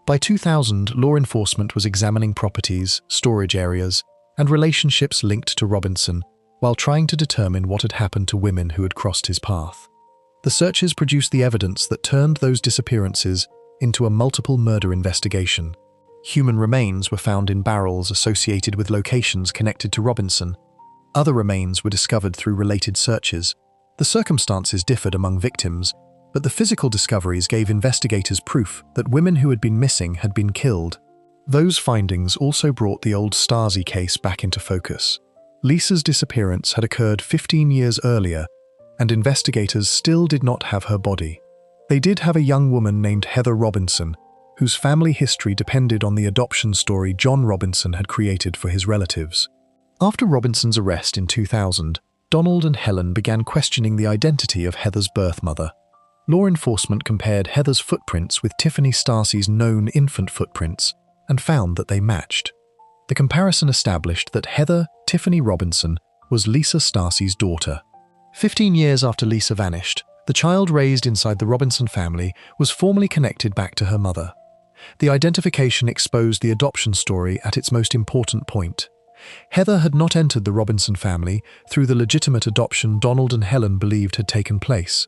By 2000, law enforcement was examining properties, storage areas, and relationships linked to Robinson, while trying to determine what had happened to women who had crossed his path. The searches produced the evidence that turned those disappearances into a multiple murder investigation. Human remains were found in barrels associated with locations connected to Robinson. Other remains were discovered through related searches. The circumstances differed among victims, but the physical discoveries gave investigators proof that women who had been missing had been killed. Those findings also brought the old Stasi case back into focus. Lisa's disappearance had occurred 15 years earlier, and investigators still did not have her body. They did have a young woman named Heather Robinson, whose family history depended on the adoption story John Robinson had created for his relatives. After Robinson's arrest in 2000, Donald and Helen began questioning the identity of Heather's birth mother. Law enforcement compared Heather's footprints with Tiffany Stasi's known infant footprints and found that they matched. The comparison established that Heather Tiffany Robinson was Lisa Stasi's daughter. 15 years after Lisa vanished, the child raised inside the Robinson family was formally connected back to her mother. The identification exposed the adoption story at its most important point. Heather had not entered the Robinson family through the legitimate adoption Donald and Helen believed had taken place.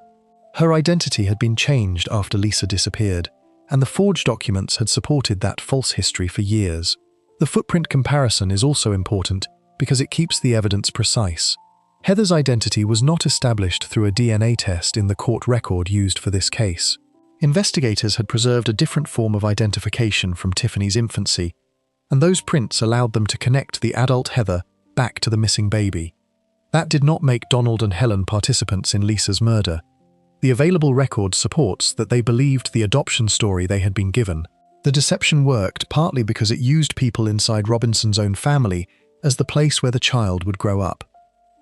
Her identity had been changed after Lisa disappeared, and the forged documents had supported that false history for years. The footprint comparison is also important because it keeps the evidence precise. Heather's identity was not established through a DNA test in the court record used for this case. Investigators had preserved a different form of identification from Tiffany's infancy, and those prints allowed them to connect the adult Heather back to the missing baby. That did not make Donald and Helen participants in Lisa's murder. The available record supports that they believed the adoption story they had been given. The deception worked partly because it used people inside Robinson's own family as the place where the child would grow up.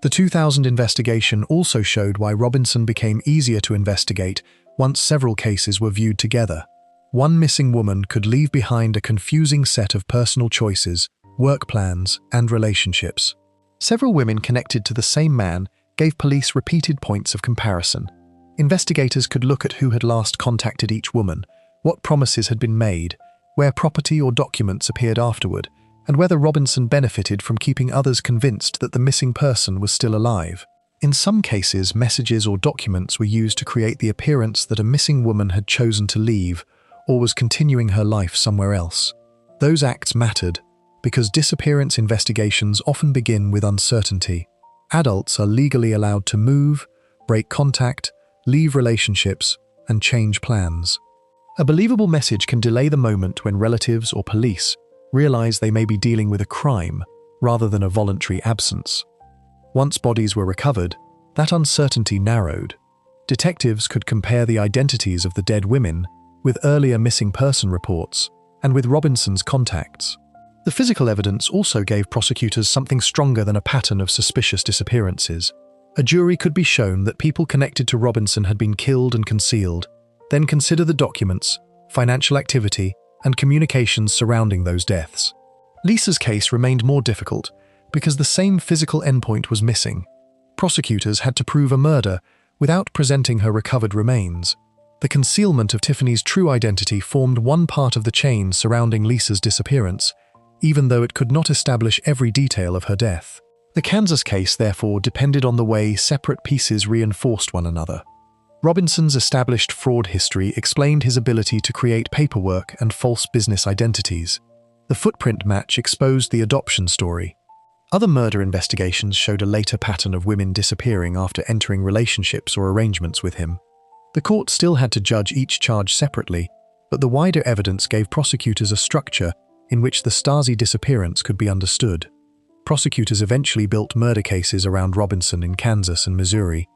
The The 2000 investigation also showed why Robinson became easier to investigate once several cases were viewed together. One missing woman could leave behind a confusing set of personal choices, work plans, and relationships. Several women connected to the same man gave police repeated points of comparison. Investigators could look at who had last contacted each woman, what promises had been made, where property or documents appeared afterward, and whether Robinson benefited from keeping others convinced that the missing person was still alive. In some cases, messages or documents were used to create the appearance that a missing woman had chosen to leave or was continuing her life somewhere else. Those acts mattered because disappearance investigations often begin with uncertainty. Adults are legally allowed to move, break contact, leave relationships, and change plans. A believable message can delay the moment when relatives or police realize they may be dealing with a crime rather than a voluntary absence. Once bodies were recovered, that uncertainty narrowed. Detectives could compare the identities of the dead women with earlier missing person reports and with Robinson's contacts. The physical evidence also gave prosecutors something stronger than a pattern of suspicious disappearances. A jury could be shown that people connected to Robinson had been killed and concealed, then consider the documents, financial activity, and communications surrounding those deaths. Lisa's case remained more difficult because the same physical endpoint was missing. Prosecutors had to prove a murder without presenting her recovered remains. The concealment of Tiffany's true identity formed one part of the chain surrounding Lisa's disappearance, even though it could not establish every detail of her death. The Kansas case, therefore, depended on the way separate pieces reinforced one another. Robinson's established fraud history explained his ability to create paperwork and false business identities. The footprint match exposed the adoption story. Other murder investigations showed a later pattern of women disappearing after entering relationships or arrangements with him. The court still had to judge each charge separately, but the wider evidence gave prosecutors a structure in which the Stasi disappearance could be understood. Prosecutors eventually built murder cases around Robinson in Kansas and Missouri.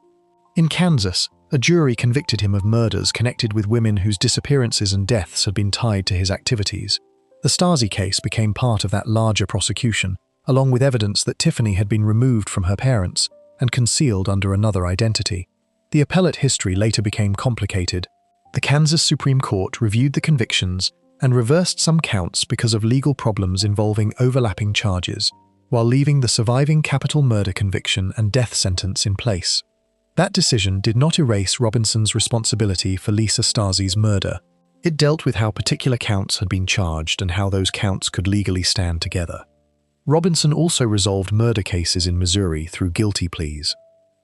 In Kansas, a jury convicted him of murders connected with women whose disappearances and deaths had been tied to his activities. The Stasi case became part of that larger prosecution, along with evidence that Tiffany had been removed from her parents and concealed under another identity. The appellate history later became complicated. The Kansas Supreme Court reviewed the convictions and reversed some counts because of legal problems involving overlapping charges, while leaving the surviving capital murder conviction and death sentence in place. That decision did not erase Robinson's responsibility for Lisa Stasi's murder. It dealt with how particular counts had been charged and how those counts could legally stand together. Robinson also resolved murder cases in Missouri through guilty pleas.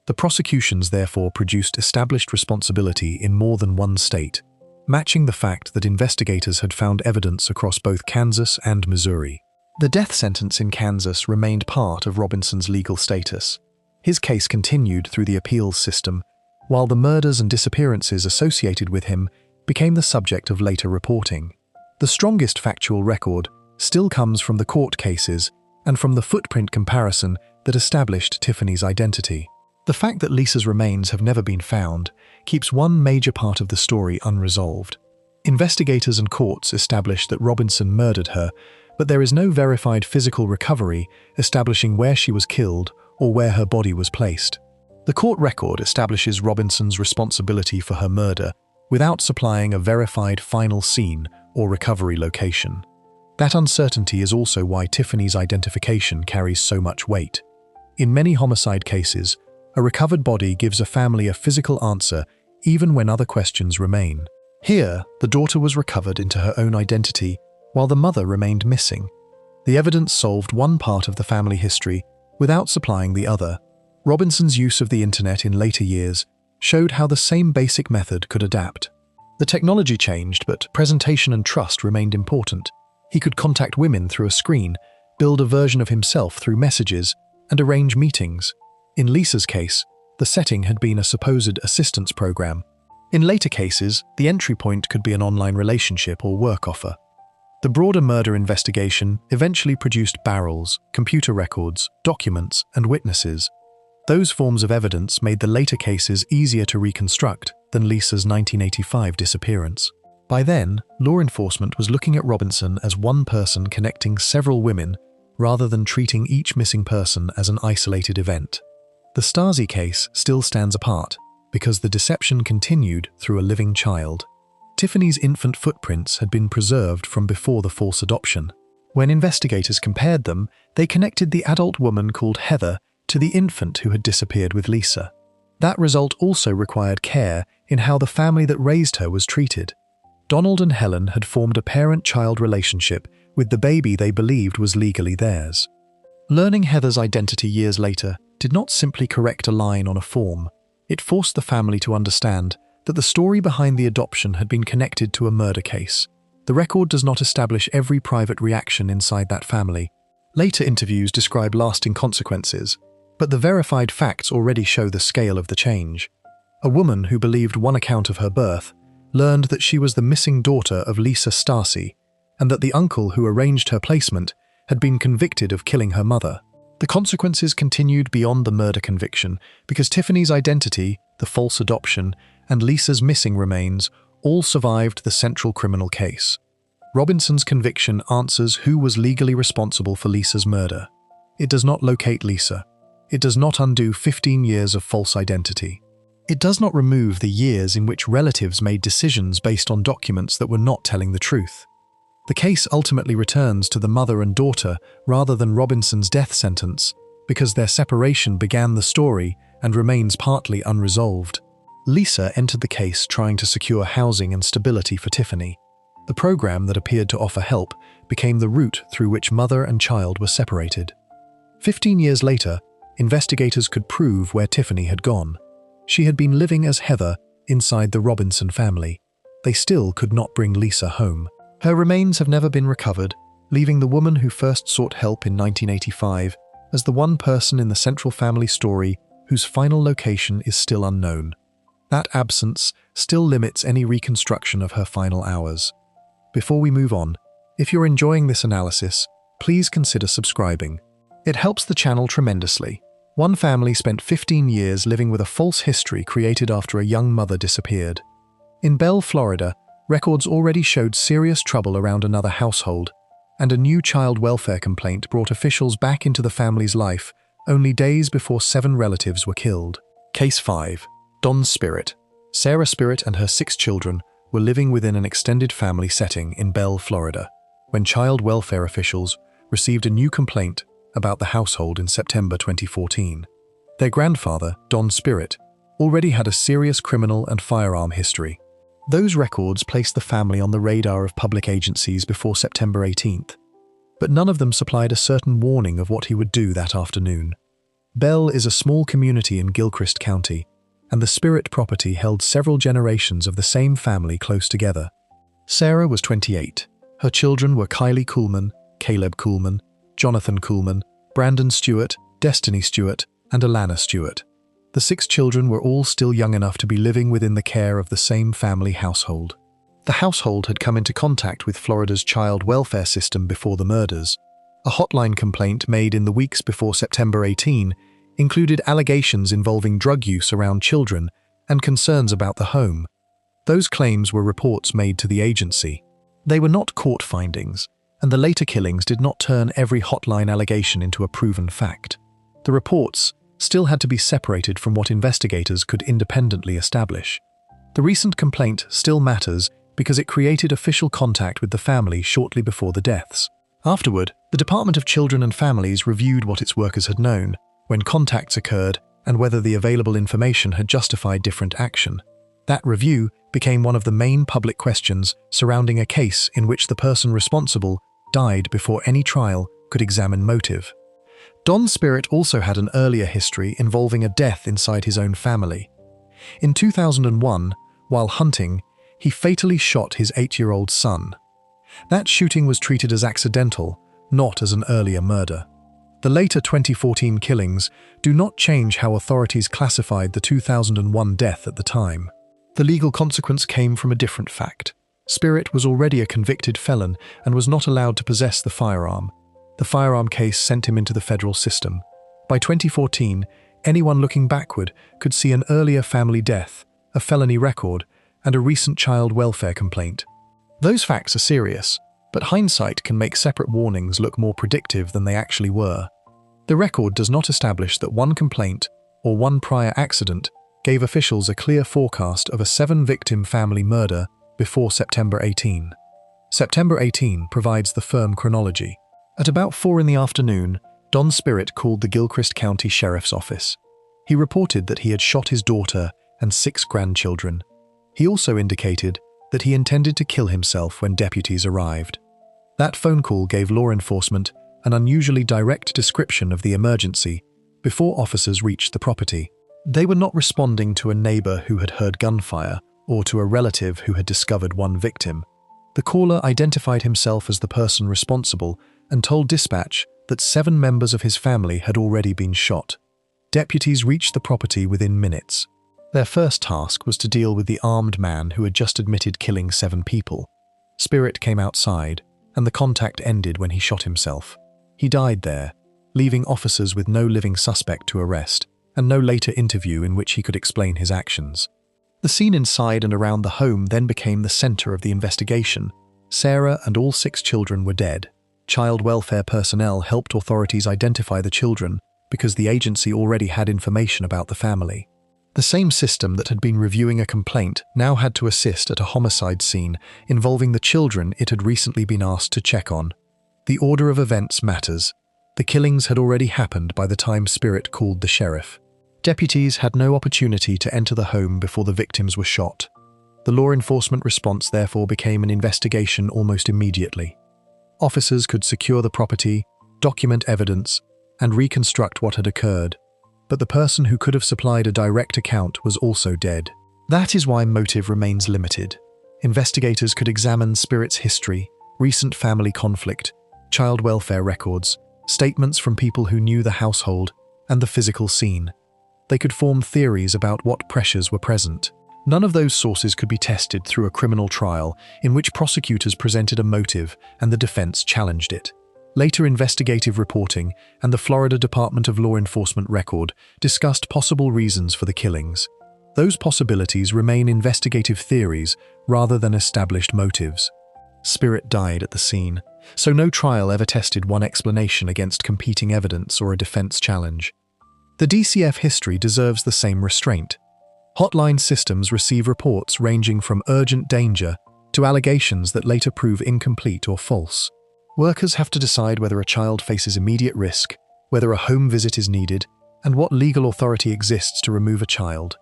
The prosecutions therefore produced established responsibility in more than one state, matching the fact that investigators had found evidence across both Kansas and Missouri. The death sentence in Kansas remained part of Robinson's legal status. His case continued through the appeals system, while the murders and disappearances associated with him became the subject of later reporting. The strongest factual record still comes from the court cases and from the footprint comparison that established Tiffany's identity. The fact that Lisa's remains have never been found keeps one major part of the story unresolved. Investigators and courts established that Robinson murdered her, but there is no verified physical recovery establishing where she was killed or where her body was placed. The court record establishes Robinson's responsibility for her murder without supplying a verified final scene or recovery location. That uncertainty is also why Tiffany's identification carries so much weight. In many homicide cases, a recovered body gives a family a physical answer even when other questions remain. Here, the daughter was recovered into her own identity while the mother remained missing. The evidence solved one part of the family history without supplying the other. Robinson's use of the internet in later years showed how the same basic method could adapt. The technology changed, but presentation and trust remained important. He could contact women through a screen, build a version of himself through messages, and arrange meetings. In Lisa's case, the setting had been a supposed assistance program. In later cases, the entry point could be an online relationship or work offer. The broader murder investigation eventually produced barrels, computer records, documents, and witnesses. Those forms of evidence made the later cases easier to reconstruct than Lisa's 1985 disappearance. By then, law enforcement was looking at Robinson as one person connecting several women rather than treating each missing person as an isolated event. The Stasi case still stands apart because the deception continued through a living child. Tiffany's infant footprints had been preserved from before the false adoption. When investigators compared them, they connected the adult woman called Heather to the infant who had disappeared with Lisa. That result also required care in how the family that raised her was treated. Donald and Helen had formed a parent-child relationship with the baby they believed was legally theirs. Learning Heather's identity years later did not simply correct a line on a form. It forced the family to understand that the story behind the adoption had been connected to a murder case. The record does not establish every private reaction inside that family. Later interviews describe lasting consequences, but the verified facts already show the scale of the change. A woman who believed one account of her birth learned that she was the missing daughter of Lisa Stasi, and that the uncle who arranged her placement had been convicted of killing her mother. The consequences continued beyond the murder conviction because Tiffany's identity, the false adoption, and Lisa's missing remains all survived the central criminal case. Robinson's conviction answers who was legally responsible for Lisa's murder. It does not locate Lisa. It does not undo 15 years of false identity. It does not remove the years in which relatives made decisions based on documents that were not telling the truth. The case ultimately returns to the mother and daughter rather than Robinson's death sentence, because their separation began the story and remains partly unresolved. Lisa entered the case trying to secure housing and stability for Tiffany. The program that appeared to offer help became the route through which mother and child were separated. 15 years later, investigators could prove where Tiffany had gone. She had been living as Heather inside the Robinson family. They still could not bring Lisa home. Her remains have never been recovered, leaving the woman who first sought help in 1985 as the one person in the central family story whose final location is still unknown. That absence still limits any reconstruction of her final hours. Before we move on, if you're enjoying this analysis, please consider subscribing. It helps the channel tremendously. One family spent 15 years living with a false history created after a young mother disappeared. In Bell, Florida, records already showed serious trouble around another household, and a new child welfare complaint brought officials back into the family's life only days before 7 relatives were killed. Case 5. Don Spirit. Sarah Spirit and her 6 children were living within an extended family setting in Bell, Florida, when child welfare officials received a new complaint about the household in September 2014. Their grandfather, Don Spirit, already had a serious criminal and firearm history. Those records placed the family on the radar of public agencies before September 18th, but none of them supplied a certain warning of what he would do that afternoon. Bell is a small community in Gilchrist County, and the Spirit property held several generations of the same family close together. Sarah was 28. Her children were Kylie Kuhlman, Caleb Kuhlman, Jonathan Kuhlman, Brandon Stewart, Destiny Stewart, and Alana Stewart. The 6 children were all still young enough to be living within the care of the same family household. The household had come into contact with Florida's child welfare system before the murders. A hotline complaint made in the weeks before September 18 included allegations involving drug use around children and concerns about the home. Those claims were reports made to the agency. They were not court findings, and the later killings did not turn every hotline allegation into a proven fact. The reports still had to be separated from what investigators could independently establish. The recent complaint still matters because it created official contact with the family shortly before the deaths. Afterward, the Department of Children and Families reviewed what its workers had known, when contacts occurred, and whether the available information had justified different action. That review became one of the main public questions surrounding a case in which the person responsible died before any trial could examine motive. Don Spirit also had an earlier history involving a death inside his own family. In 2001, while hunting, he fatally shot his 8-year-old son. That shooting was treated as accidental, not as an earlier murder. The later 2014 killings do not change how authorities classified the 2001 death at the time. The legal consequence came from a different fact. Spirit was already a convicted felon and was not allowed to possess the firearm. The firearm case sent him into the federal system. By 2014, anyone looking backward could see an earlier family death, a felony record, and a recent child welfare complaint. Those facts are serious, but hindsight can make separate warnings look more predictive than they actually were. The record does not establish that one complaint or one prior accident, gave officials a clear forecast of a 7-victim family murder before September 18. September 18 provides the firm chronology. At about 4 in the afternoon, Don Spirit called the Gilchrist County Sheriff's Office. He reported that he had shot his daughter and 6 grandchildren. He also indicated that he intended to kill himself when deputies arrived. That phone call gave law enforcement an unusually direct description of the emergency before officers reached the property. They were not responding to a neighbor who had heard gunfire or to a relative who had discovered one victim. The caller identified himself as the person responsible and told dispatch that 7 members of his family had already been shot. Deputies reached the property within minutes. Their first task was to deal with the armed man who had just admitted killing 7 people. Spirit came outside, and the contact ended when he shot himself. He died there, leaving officers with no living suspect to arrest, and no later interview in which he could explain his actions. The scene inside and around the home then became the center of the investigation. Sarah and all 6 children were dead. Child welfare personnel helped authorities identify the children because the agency already had information about the family. The same system that had been reviewing a complaint now had to assist at a homicide scene involving the children it had recently been asked to check on. The order of events matters. The killings had already happened by the time Spirit called the sheriff. Deputies had no opportunity to enter the home before the victims were shot. The law enforcement response therefore became an investigation almost immediately. Officers could secure the property, document evidence, and reconstruct what had occurred. But the person who could have supplied a direct account was also dead. That is why motive remains limited. Investigators could examine Spirit's history, recent family conflict, child welfare records, statements from people who knew the household, and the physical scene. They could form theories about what pressures were present. None of those sources could be tested through a criminal trial in which prosecutors presented a motive and the defense challenged it. Later investigative reporting and the Florida Department of Law Enforcement record discussed possible reasons for the killings. Those possibilities remain investigative theories rather than established motives. Spirit died at the scene, so no trial ever tested one explanation against competing evidence or a defense challenge. The DCF history deserves the same restraint. Hotline systems receive reports ranging from urgent danger to allegations that later prove incomplete or false. Workers have to decide whether a child faces immediate risk, whether a home visit is needed, and what legal authority exists to remove a child.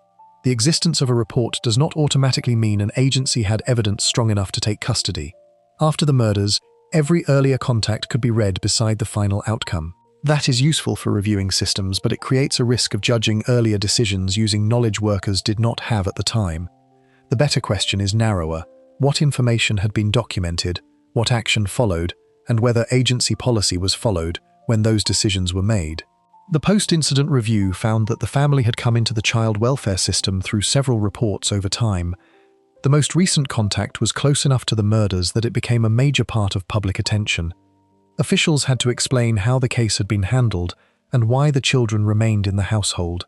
The existence of a report does not automatically mean an agency had evidence strong enough to take custody. After the murders, every earlier contact could be read beside the final outcome. That is useful for reviewing systems, but it creates a risk of judging earlier decisions using knowledge workers did not have at the time. The better question is narrower: what information had been documented, what action followed, and whether agency policy was followed when those decisions were made. The post-incident review found that the family had come into the child welfare system through several reports over time. The most recent contact was close enough to the murders that it became a major part of public attention. Officials had to explain how the case had been handled and why the children remained in the household.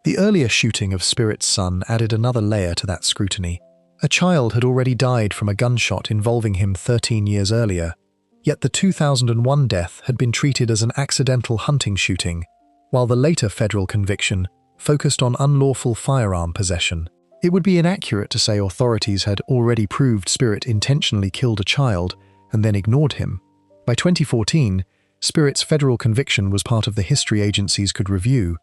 The earlier shooting of Spirit's son added another layer to that scrutiny. A child had already died from a gunshot involving him 13 years earlier. Yet the 2001 death had been treated as an accidental hunting shooting, while the later federal conviction focused on unlawful firearm possession. It would be inaccurate to say authorities had already proved Spirit intentionally killed a child and then ignored him. By 2014, Spirit's federal conviction was part of the history agencies could review.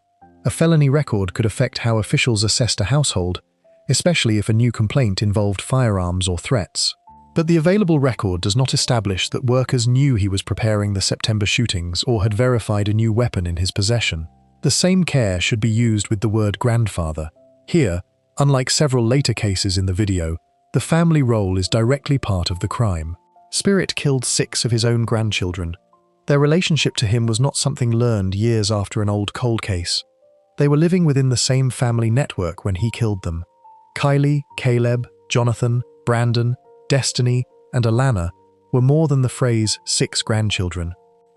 A felony record could affect how officials assessed a household, especially if a new complaint involved firearms or threats. But the available record does not establish that workers knew he was preparing the September shootings or had verified a new weapon in his possession. The same care should be used with the word grandfather. Here, unlike several later cases in the video, the family role is directly part of the crime. Spirit killed 6 of his own grandchildren. Their relationship to him was not something learned years after an old cold case. They were living within the same family network when he killed them. Kylie, Caleb, Jonathan, Brandon, Destiny, and Alana were more than the phrase 6 grandchildren.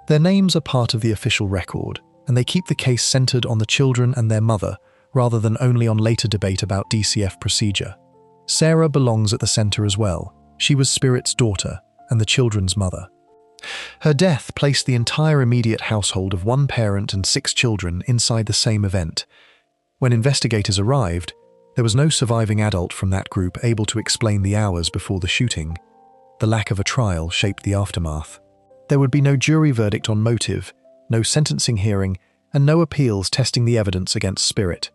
Their names are part of the official record, and they keep the case centered on the children and their mother, rather than only on later debate about DCF procedure. Sarah belongs at the center as well. She was Spirit's daughter and the children's mother. Her death placed the entire immediate household of 1 parent and 6 children inside the same event. When investigators arrived, there was no surviving adult from that group able to explain the hours before the shooting. The lack of a trial shaped the aftermath. There would be no jury verdict on motive, no sentencing hearing, and no appeals testing the evidence against Spirit.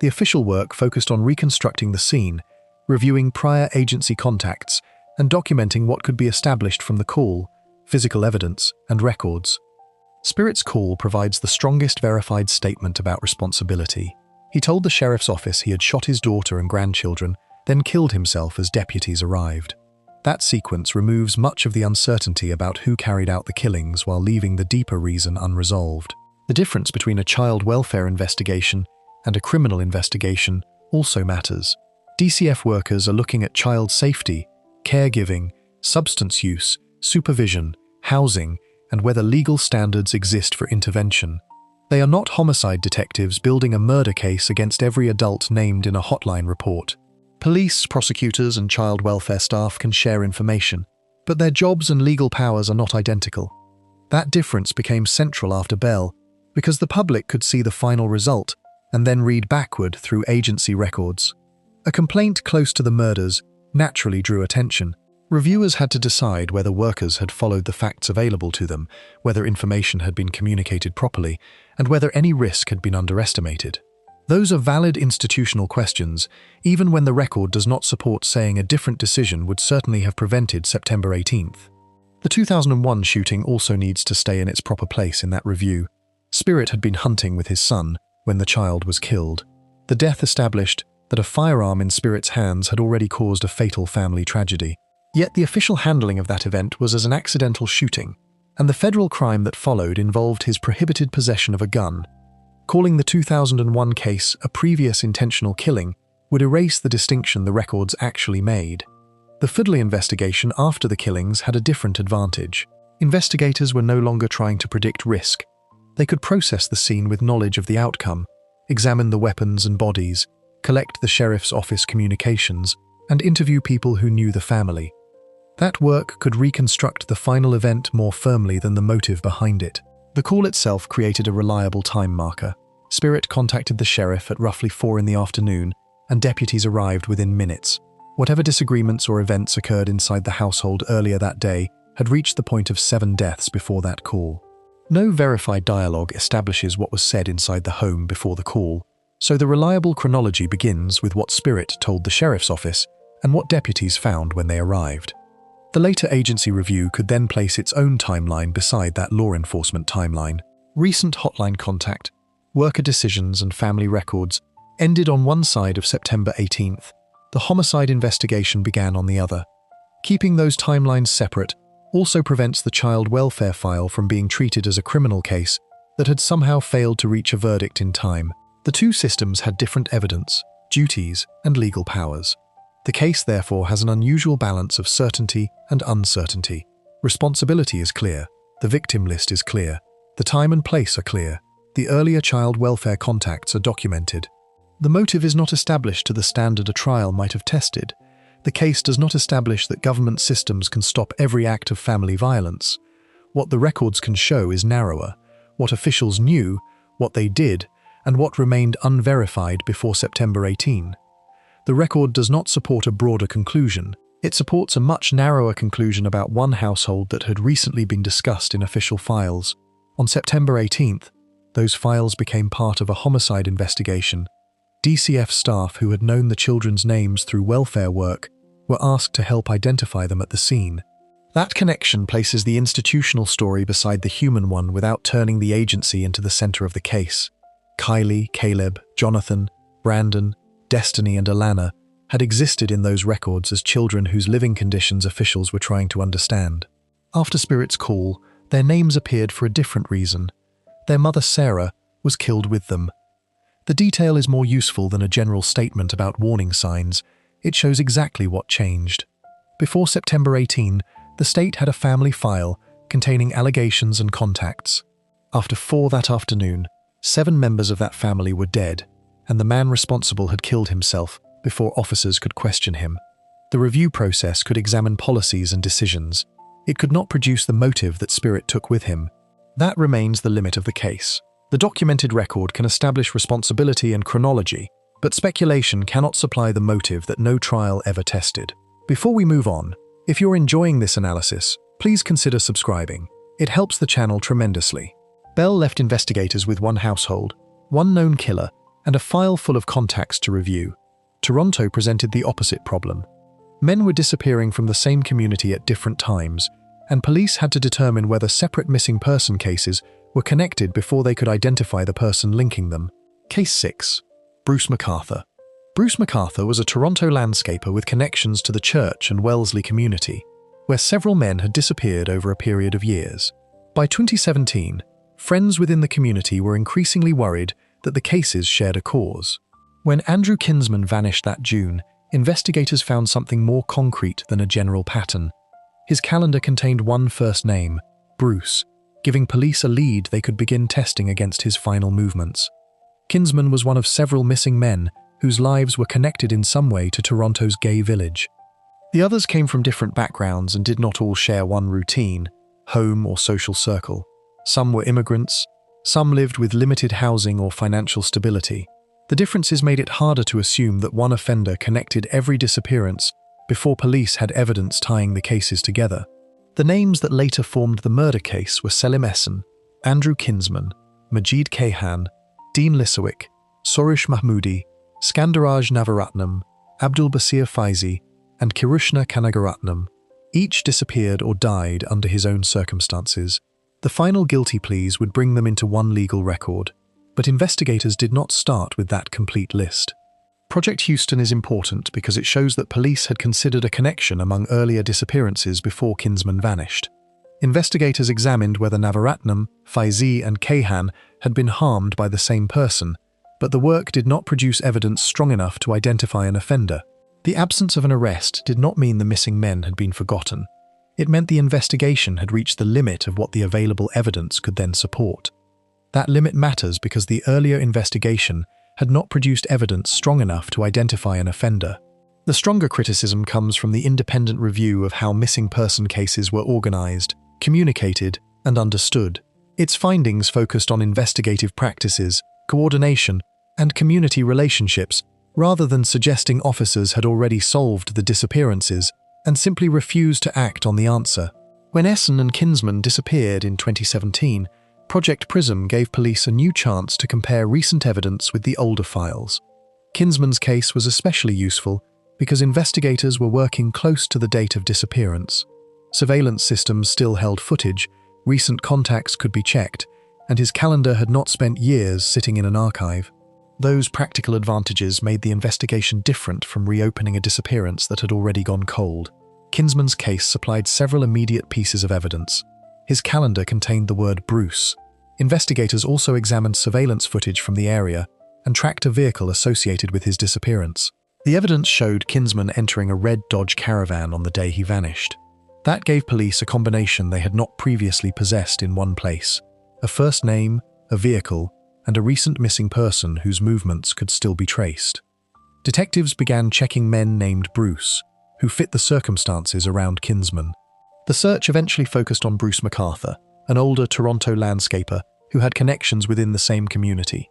The official work focused on reconstructing the scene, reviewing prior agency contacts, and documenting what could be established from the call, physical evidence, and records. Spirit's call provides the strongest verified statement about responsibility. He told the sheriff's office he had shot his daughter and grandchildren, then killed himself as deputies arrived. That sequence removes much of the uncertainty about who carried out the killings while leaving the deeper reason unresolved. The difference between a child welfare investigation and a criminal investigation also matters. DCF workers are looking at child safety, caregiving, substance use, supervision, housing, and whether legal standards exist for intervention. They are not homicide detectives building a murder case against every adult named in a hotline report. Police, prosecutors, and child welfare staff can share information, but their jobs and legal powers are not identical. That difference became central after Bell, because the public could see the final result and then read backward through agency records. A complaint close to the murders naturally drew attention. Reviewers had to decide whether workers had followed the facts available to them, whether information had been communicated properly, and whether any risk had been underestimated. Those are valid institutional questions, even when the record does not support saying a different decision would certainly have prevented September 18th. The 2001 shooting also needs to stay in its proper place in that review. Spirit had been hunting with his son when the child was killed. The death established that a firearm in Spirit's hands had already caused a fatal family tragedy. Yet the official handling of that event was as an accidental shooting, and the federal crime that followed involved his prohibited possession of a gun. Calling the 2001 case a previous intentional killing would erase the distinction the records actually made. The Fidley investigation after the killings had a different advantage. Investigators were no longer trying to predict risk. They could process the scene with knowledge of the outcome, examine the weapons and bodies, collect the sheriff's office communications, and interview people who knew the family. That work could reconstruct the final event more firmly than the motive behind it. The call itself created a reliable time marker. Spirit contacted the sheriff at roughly 4 in the afternoon, and deputies arrived within minutes. Whatever disagreements or events occurred inside the household earlier that day had reached the point of 7 deaths before that call. No verified dialogue establishes what was said inside the home before the call, so the reliable chronology begins with what Spirit told the sheriff's office and what deputies found when they arrived. The later agency review could then place its own timeline beside that law enforcement timeline. Recent hotline contact, worker decisions, and family records ended on one side of September 18th. The homicide investigation began on the other. Keeping those timelines separate also prevents the child welfare file from being treated as a criminal case that had somehow failed to reach a verdict in time. The two systems had different evidence, duties, and legal powers. The case, therefore, has an unusual balance of certainty and uncertainty. Responsibility is clear, the victim list is clear, the time and place are clear, the earlier child welfare contacts are documented. The motive is not established to the standard a trial might have tested. The case does not establish that government systems can stop every act of family violence. What the records can show is narrower, what officials knew, what they did, and what remained unverified before September 18. The record does not support a broader conclusion. It supports a much narrower conclusion about one household that had recently been discussed in official files. On September 18th, those files became part of a homicide investigation. DCF staff who had known the children's names through welfare work were asked to help identify them at the scene. That connection places the institutional story beside the human one without turning the agency into the center of the case. Kylie, Caleb, Jonathan, Brandon, Destiny, and Alana had existed in those records as children whose living conditions officials were trying to understand. After Spirit's call, their names appeared for a different reason. Their mother, Sarah, was killed with them. The detail is more useful than a general statement about warning signs. It shows exactly what changed. Before September 18, the state had a family file containing allegations and contacts. After 4 that afternoon, 7 members of that family were dead, and the man responsible had killed himself before officers could question him. The review process could examine policies and decisions. It could not produce the motive that Spirit took with him. That remains the limit of the case. The documented record can establish responsibility and chronology, but speculation cannot supply the motive that no trial ever tested. Before we move on, if you're enjoying this analysis, please consider subscribing. It helps the channel tremendously. Bell left investigators with one household, one known killer, and a file full of contacts to review. Toronto presented the opposite problem. Men were disappearing from the same community at different times, and police had to determine whether separate missing person cases were connected before they could identify the person linking them. Case 6. Bruce McArthur. Bruce McArthur was a Toronto landscaper with connections to the church and Wellesley community, where several men had disappeared over a period of years. By 2017, friends within the community were increasingly worried that the cases shared a cause. When Andrew Kinsman vanished that June, investigators found something more concrete than a general pattern. His calendar contained one first name, Bruce, giving police a lead they could begin testing against his final movements. Kinsman was one of several missing men whose lives were connected in some way to Toronto's gay village. The others came from different backgrounds and did not all share one routine, home or social circle. Some were immigrants, some lived with limited housing or financial stability. The differences made it harder to assume that one offender connected every disappearance before police had evidence tying the cases together. The names that later formed the murder case were Selim Essen, Andrew Kinsman, Majid Kayhan, Dean Lisowick, Sorush Mahmoodi, Skandaraj Navaratnam, Abdul Basir Faizi, and Kirushna Kanagaratnam. Each disappeared or died under his own circumstances. The final guilty pleas would bring them into one legal record, but investigators did not start with that complete list. Project Houston is important because it shows that police had considered a connection among earlier disappearances before Kinsman vanished. Investigators examined whether Navaratnam, Faizi, and Kayhan had been harmed by the same person, but the work did not produce evidence strong enough to identify an offender. The absence of an arrest did not mean the missing men had been forgotten. It meant the investigation had reached the limit of what the available evidence could then support. That limit matters because the earlier investigation had not produced evidence strong enough to identify an offender. The stronger criticism comes from the independent review of how missing person cases were organized, communicated, and understood. Its findings focused on investigative practices, coordination, and community relationships, rather than suggesting officers had already solved the disappearances and simply refused to act on the answer. When Essen and Kinsman disappeared in 2017, Project Prism gave police a new chance to compare recent evidence with the older files. Kinsman's case was especially useful because investigators were working close to the date of disappearance. Surveillance systems still held footage, recent contacts could be checked, and his calendar had not spent years sitting in an archive. Those practical advantages made the investigation different from reopening a disappearance that had already gone cold. Kinsman's case supplied several immediate pieces of evidence. His calendar contained the word Bruce. Investigators also examined surveillance footage from the area and tracked a vehicle associated with his disappearance. The evidence showed Kinsman entering a red Dodge Caravan on the day he vanished. That gave police a combination they had not previously possessed in one place: a first name, a vehicle, and a recent missing person whose movements could still be traced. Detectives began checking men named Bruce, who fit the circumstances around Kinsman. The search eventually focused on Bruce McArthur, an older Toronto landscaper who had connections within the same community.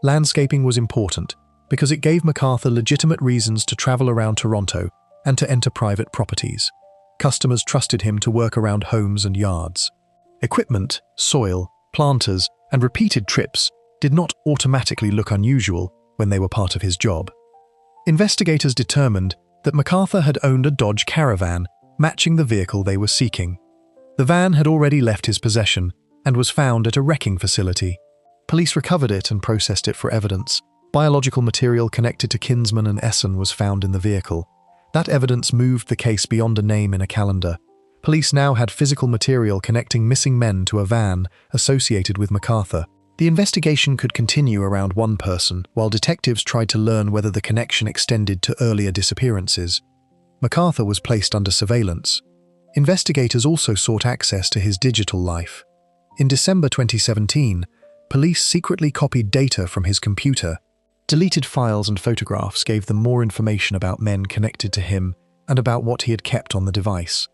Landscaping was important because it gave McArthur legitimate reasons to travel around Toronto and to enter private properties. Customers trusted him to work around homes and yards. Equipment, soil, planters, and repeated trips did not automatically look unusual when they were part of his job. Investigators determined that McArthur had owned a Dodge Caravan, matching the vehicle they were seeking. The van had already left his possession and was found at a wrecking facility. Police recovered it and processed it for evidence. Biological material connected to Kinsman and Essen was found in the vehicle. That evidence moved the case beyond a name in a calendar. Police now had physical material connecting missing men to a van associated with McArthur. The investigation could continue around one person, while detectives tried to learn whether the connection extended to earlier disappearances. McArthur was placed under surveillance. Investigators also sought access to his digital life. In December 2017, police secretly copied data from his computer. Deleted files and photographs gave them more information about men connected to him and about what he had kept on the device.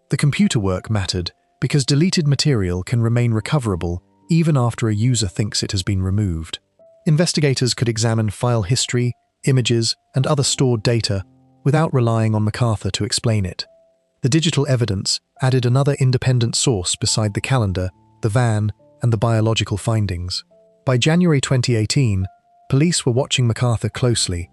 The computer work mattered because deleted material can remain recoverable even after a user thinks it has been removed. Investigators could examine file history, images, and other stored data without relying on MacArthur to explain it. The digital evidence added another independent source beside the calendar, the van, and the biological findings. By January 2018, police were watching MacArthur closely.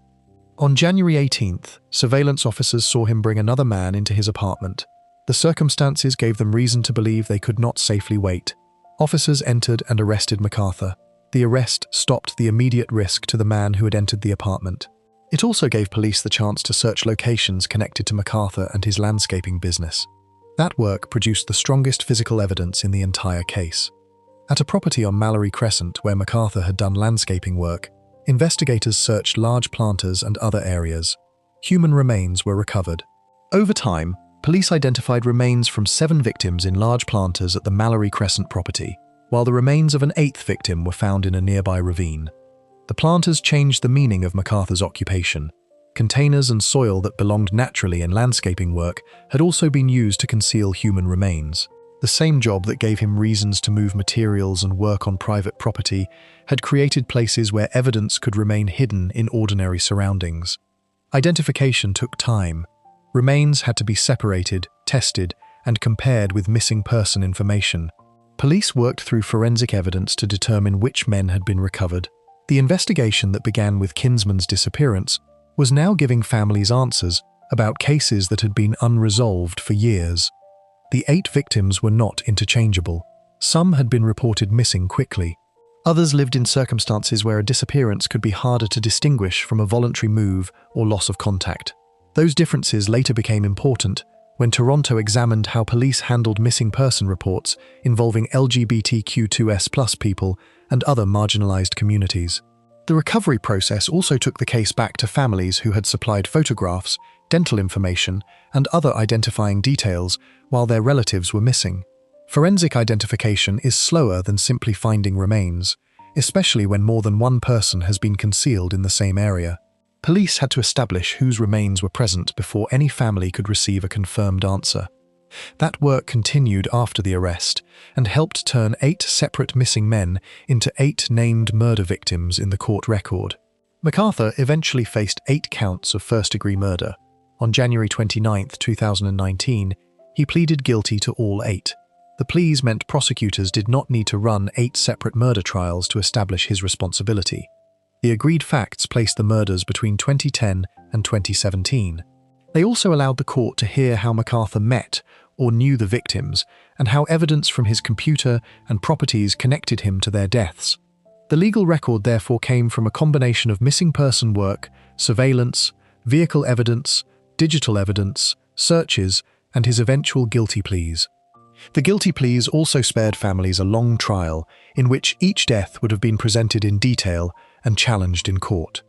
On January 18th, surveillance officers saw him bring another man into his apartment. The circumstances gave them reason to believe they could not safely wait. Officers entered and arrested MacArthur. The arrest stopped the immediate risk to the man who had entered the apartment. It also gave police the chance to search locations connected to MacArthur and his landscaping business. That work produced the strongest physical evidence in the entire case. At a property on Mallory Crescent where MacArthur had done landscaping work, investigators searched large planters and other areas. Human remains were recovered. Over time, police identified remains from 7 victims in large planters at the Mallory Crescent property, while the remains of an 8th victim were found in a nearby ravine. The planters changed the meaning of MacArthur's occupation. Containers and soil that belonged naturally in landscaping work had also been used to conceal human remains. The same job that gave him reasons to move materials and work on private property had created places where evidence could remain hidden in ordinary surroundings. Identification took time. Remains had to be separated, tested, and compared with missing person information. Police worked through forensic evidence to determine which men had been recovered. The investigation that began with Kinsman's disappearance was now giving families answers about cases that had been unresolved for years. The 8 victims were not interchangeable. Some had been reported missing quickly. Others lived in circumstances where a disappearance could be harder to distinguish from a voluntary move or loss of contact. Those differences later became important when Toronto examined how police handled missing person reports involving LGBTQ2S+ people and other marginalized communities. The recovery process also took the case back to families who had supplied photographs, dental information, and other identifying details while their relatives were missing. Forensic identification is slower than simply finding remains, especially when more than one person has been concealed in the same area. Police had to establish whose remains were present before any family could receive a confirmed answer. That work continued after the arrest and helped turn 8 separate missing men into 8 named murder victims in the court record. MacArthur eventually faced 8 counts of first-degree murder. On January 29, 2019, he pleaded guilty to all 8. The pleas meant prosecutors did not need to run 8 separate murder trials to establish his responsibility. The agreed facts placed the murders between 2010 and 2017. They also allowed the court to hear how MacArthur met or knew the victims and how evidence from his computer and properties connected him to their deaths. The legal record therefore came from a combination of missing person work, surveillance, vehicle evidence, digital evidence, searches, and his eventual guilty pleas. The guilty pleas also spared families a long trial in which each death would have been presented in detail and challenged in court.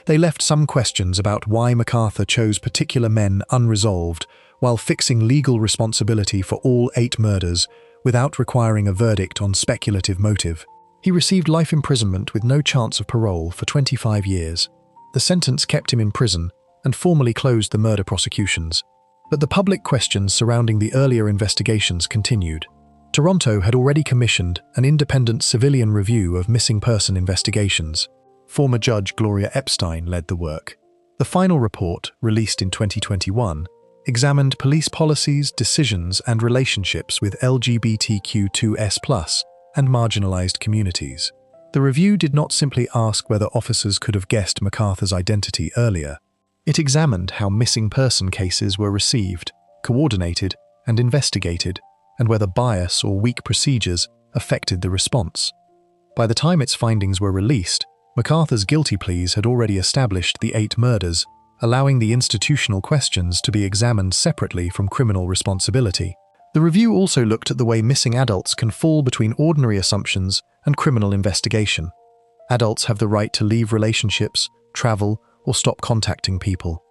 They left some questions about why MacArthur chose particular men unresolved while fixing legal responsibility for all 8 murders without requiring a verdict on speculative motive. He received life imprisonment with no chance of parole for 25 years. The sentence kept him in prison and formally closed the murder prosecutions. But the public questions surrounding the earlier investigations continued. Toronto had already commissioned an independent civilian review of missing person investigations. Former Judge Gloria Epstein led the work. The final report, released in 2021, examined police policies, decisions, and relationships with LGBTQ2S+ and marginalized communities. The review did not simply ask whether officers could have guessed MacArthur's identity earlier. It examined how missing person cases were received, coordinated, and investigated, and whether bias or weak procedures affected the response. By the time its findings were released, MacArthur's guilty pleas had already established the 8 murders, allowing the institutional questions to be examined separately from criminal responsibility. The review also looked at the way missing adults can fall between ordinary assumptions and criminal investigation. Adults have the right to leave relationships, travel, or stop contacting people.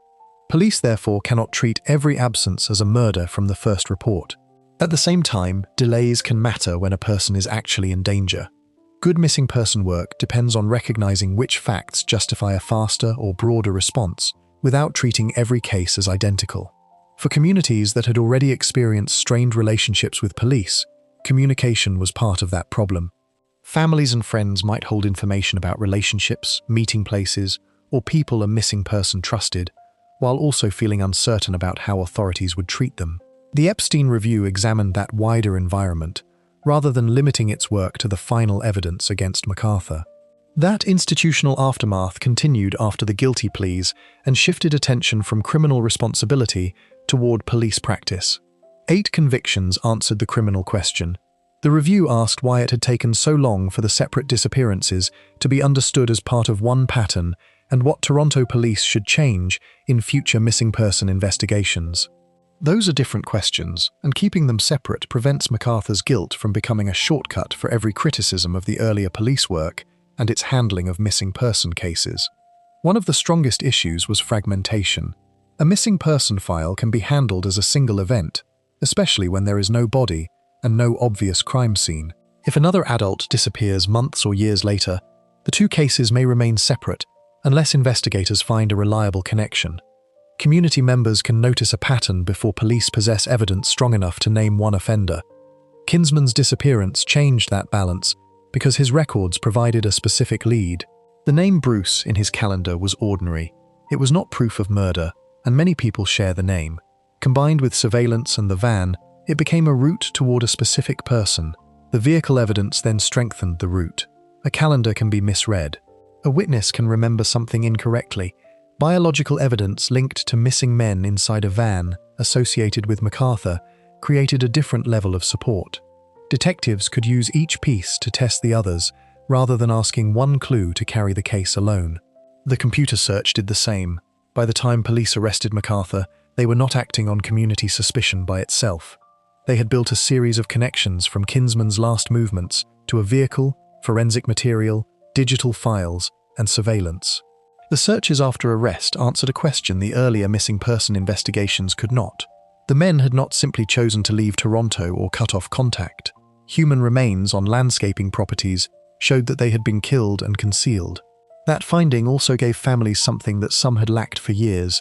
Police therefore cannot treat every absence as a murder from the first report. At the same time, delays can matter when a person is actually in danger. Good missing person work depends on recognizing which facts justify a faster or broader response, without treating every case as identical. For communities that had already experienced strained relationships with police, communication was part of that problem. Families and friends might hold information about relationships, meeting places, or people a missing person trusted, while also feeling uncertain about how authorities would treat them. The Epstein Review examined that wider environment, rather than limiting its work to the final evidence against MacArthur. That institutional aftermath continued after the guilty pleas and shifted attention from criminal responsibility toward police practice. 8 convictions answered the criminal question. The review asked why it had taken so long for the separate disappearances to be understood as part of one pattern and what Toronto police should change in future missing person investigations. Those are different questions, and keeping them separate prevents MacArthur's guilt from becoming a shortcut for every criticism of the earlier police work and its handling of missing person cases. One of the strongest issues was fragmentation. A missing person file can be handled as a single event, especially when there is no body and no obvious crime scene. If another adult disappears months or years later, the 2 cases may remain separate unless investigators find a reliable connection. Community members can notice a pattern before police possess evidence strong enough to name one offender. Kinsman's disappearance changed that balance because his records provided a specific lead. The name Bruce in his calendar was ordinary. It was not proof of murder, and many people share the name. Combined with surveillance and the van, it became a route toward a specific person. The vehicle evidence then strengthened the route. A calendar can be misread. A witness can remember something incorrectly. Biological evidence linked to missing men inside a van associated with MacArthur created a different level of support. Detectives could use each piece to test the others, rather than asking one clue to carry the case alone. The computer search did the same. By the time police arrested MacArthur, they were not acting on community suspicion by itself. They had built a series of connections from Kinsman's last movements to a vehicle, forensic material, digital files, and surveillance. The searches after arrest answered a question the earlier missing person investigations could not. The men had not simply chosen to leave Toronto or cut off contact. Human remains on landscaping properties showed that they had been killed and concealed. That finding also gave families something that some had lacked for years: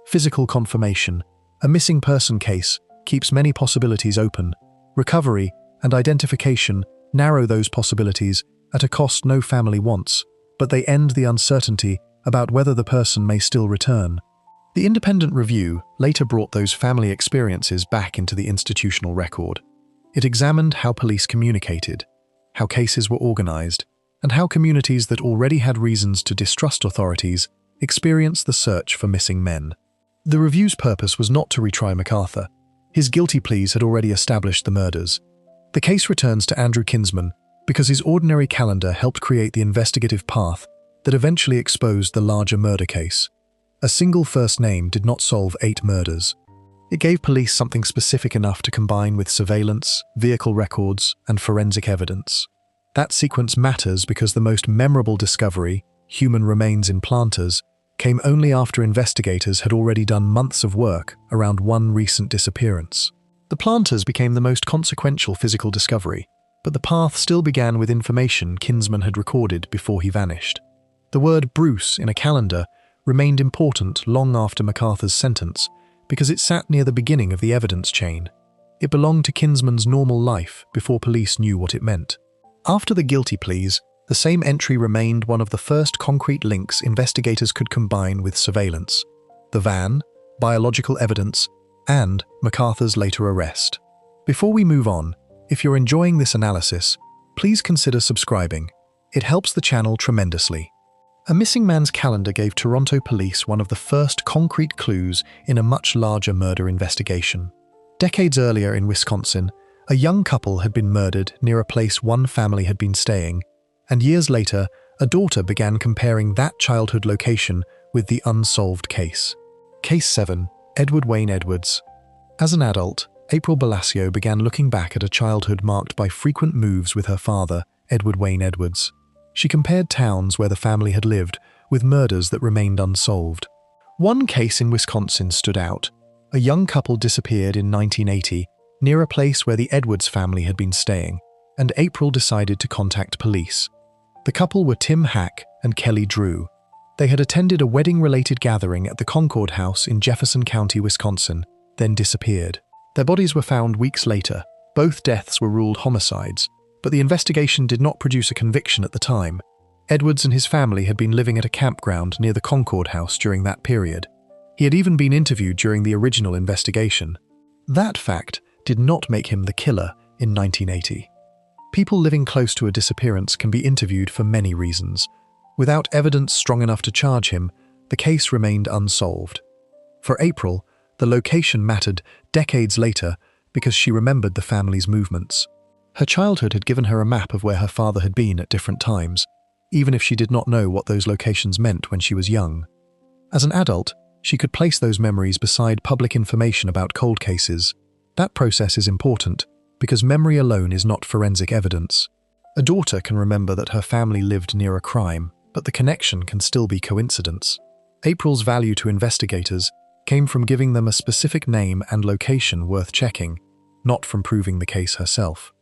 physical confirmation. A missing person case keeps many possibilities open. Recovery and identification narrow those possibilities at a cost no family wants, but they end the uncertainty about whether the person may still return. The independent review later brought those family experiences back into the institutional record. It examined how police communicated, how cases were organized, and how communities that already had reasons to distrust authorities experienced the search for missing men. The review's purpose was not to retry MacArthur. His guilty pleas had already established the murders. The case returns to Andrew Kinsman because his ordinary calendar helped create the investigative path that eventually exposed the larger murder case. A single first name did not solve 8 murders. It gave police something specific enough to combine with surveillance, vehicle records, and forensic evidence. That sequence matters because the most memorable discovery, human remains in planters, came only after investigators had already done months of work around one recent disappearance. The planters became the most consequential physical discovery, but the path still began with information Kinsman had recorded before he vanished. The word Bruce in a calendar remained important long after MacArthur's sentence because it sat near the beginning of the evidence chain. It belonged to Kinsman's normal life before police knew what it meant. After the guilty pleas, the same entry remained one of the first concrete links investigators could combine with surveillance: the van, biological evidence, and MacArthur's later arrest. Before we move on, if you're enjoying this analysis, please consider subscribing. It helps the channel tremendously. A missing man's calendar gave Toronto police one of the first concrete clues in a much larger murder investigation. Decades earlier in Wisconsin, a young couple had been murdered near a place one family had been staying, and years later, a daughter began comparing that childhood location with the unsolved case. Case 7. Edward Wayne Edwards. As an adult, April Balacio began looking back at a childhood marked by frequent moves with her father, Edward Wayne Edwards. She compared towns where the family had lived with murders that remained unsolved. One case in Wisconsin stood out. A young couple disappeared in 1980 near a place where the Edwards family had been staying, and April decided to contact police. The couple were Tim Hack and Kelly Drew. They had attended a wedding-related gathering at the Concord House in Jefferson County, Wisconsin, then disappeared. Their bodies were found weeks later. Both deaths were ruled homicides, but the investigation did not produce a conviction at the time. Edwards and his family had been living at a campground near the Concord house during that period. He had even been interviewed during the original investigation. That fact did not make him the killer in 1980. People living close to a disappearance can be interviewed for many reasons. Without evidence strong enough to charge him, the case remained unsolved. For April, the location mattered decades later because she remembered the family's movements. Her childhood had given her a map of where her father had been at different times, even if she did not know what those locations meant when she was young. As an adult, she could place those memories beside public information about cold cases. That process is important because memory alone is not forensic evidence. A daughter can remember that her family lived near a crime, but the connection can still be coincidence. April's value to investigators came from giving them a specific name and location worth checking, not from proving the case herself.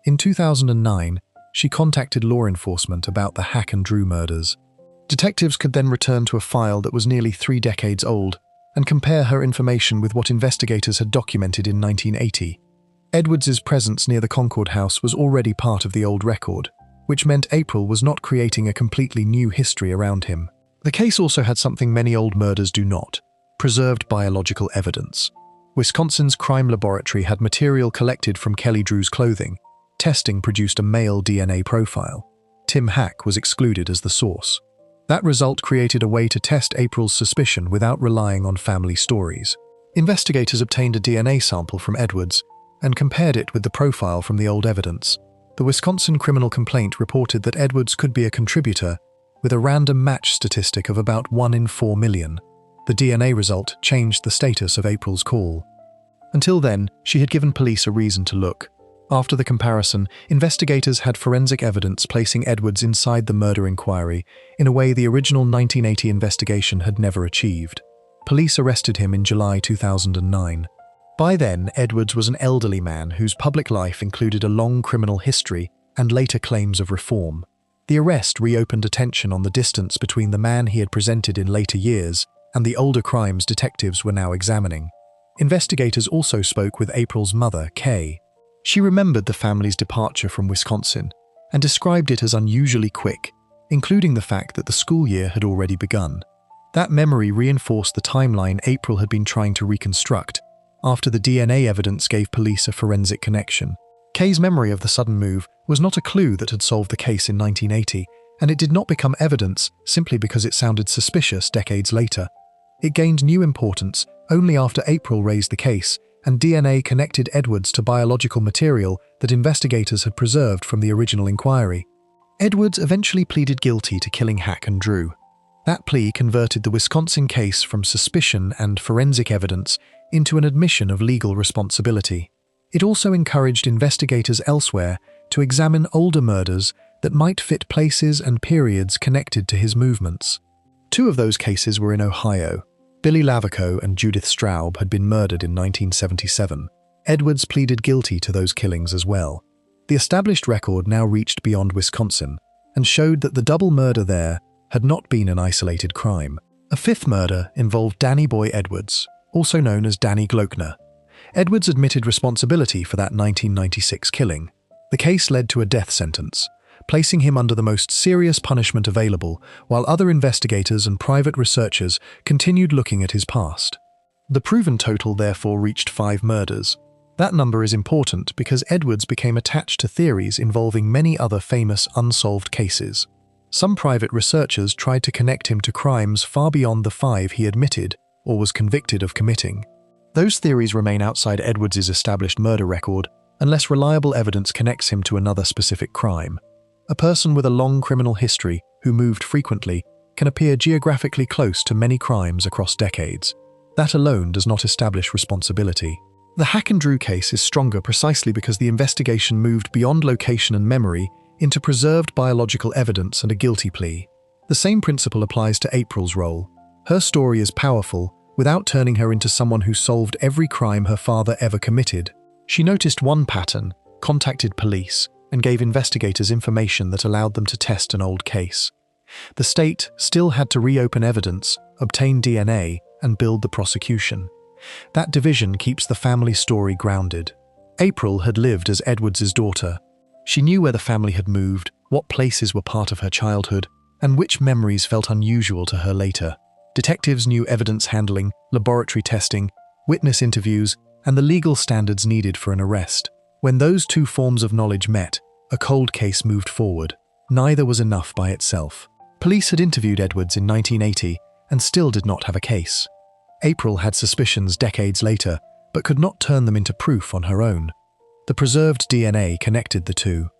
In 2009, she contacted law enforcement about the Hack and Drew murders. Detectives could then return to a file that was nearly 3 decades old and compare her information with what investigators had documented in 1980. Edwards's presence near the Concord house was already part of the old record, which meant April was not creating a completely new history around him. The case also had something many old murders do not: preserved biological evidence. Wisconsin's crime laboratory had material collected from Kelly Drew's clothing. Testing produced a male DNA profile. Tim Hack was excluded as the source. That result created a way to test April's suspicion without relying on family stories. Investigators obtained a DNA sample from Edwards and compared it with the profile from the old evidence. The Wisconsin criminal complaint reported that Edwards could be a contributor with a random match statistic of about 1 in 4 million. The DNA result changed the status of April's call. Until then, she had given police a reason to look. After the comparison, investigators had forensic evidence placing Edwards inside the murder inquiry in a way the original 1980 investigation had never achieved. Police arrested him in July 2009. By then, Edwards was an elderly man whose public life included a long criminal history and later claims of reform. The arrest reopened attention on the distance between the man he had presented in later years and the older crimes detectives were now examining. Investigators also spoke with April's mother, Kay. She remembered the family's departure from Wisconsin and described it as unusually quick, including the fact that the school year had already begun. That memory reinforced the timeline April had been trying to reconstruct after the DNA evidence gave police a forensic connection. Kay's memory of the sudden move was not a clue that had solved the case in 1980, and it did not become evidence simply because it sounded suspicious decades later. It gained new importance only after April raised the case and DNA connected Edwards to biological material that investigators had preserved from the original inquiry. Edwards eventually pleaded guilty to killing Hack and Drew. That plea converted the Wisconsin case from suspicion and forensic evidence into an admission of legal responsibility. It also encouraged investigators elsewhere to examine older murders that might fit places and periods connected to his movements. 2 of those cases were in Ohio. Billy Lavaco and Judith Straub had been murdered in 1977. Edwards pleaded guilty to those killings as well. The established record now reached beyond Wisconsin and showed that the double murder there had not been an isolated crime. A 5th murder involved Danny Boy Edwards, also known as Danny Glockner. Edwards admitted responsibility for that 1996 killing. The case led to a death sentence, placing him under the most serious punishment available, while other investigators and private researchers continued looking at his past. The proven total therefore reached 5 murders. That number is important because Edwards became attached to theories involving many other famous unsolved cases. Some private researchers tried to connect him to crimes far beyond the 5 he admitted or was convicted of committing. Those theories remain outside Edwards's established murder record unless reliable evidence connects him to another specific crime. A person with a long criminal history who moved frequently can appear geographically close to many crimes across decades. That alone does not establish responsibility. The Hack and Drew case is stronger precisely because the investigation moved beyond location and memory into preserved biological evidence and a guilty plea. The same principle applies to April's role. Her story is powerful without turning her into someone who solved every crime her father ever committed. She noticed one pattern, contacted police, and gave investigators information that allowed them to test an old case. The state still had to reopen evidence, obtain DNA, and build the prosecution. That division keeps the family story grounded. April had lived as Edwards's daughter. She knew where the family had moved, what places were part of her childhood, and which memories felt unusual to her later. Detectives knew evidence handling, laboratory testing, witness interviews, and the legal standards needed for an arrest. When those two forms of knowledge met, a cold case moved forward. Neither was enough by itself. Police had interviewed Edwards in 1980 and still did not have a case. April had suspicions decades later, but could not turn them into proof on her own. The preserved DNA connected the two.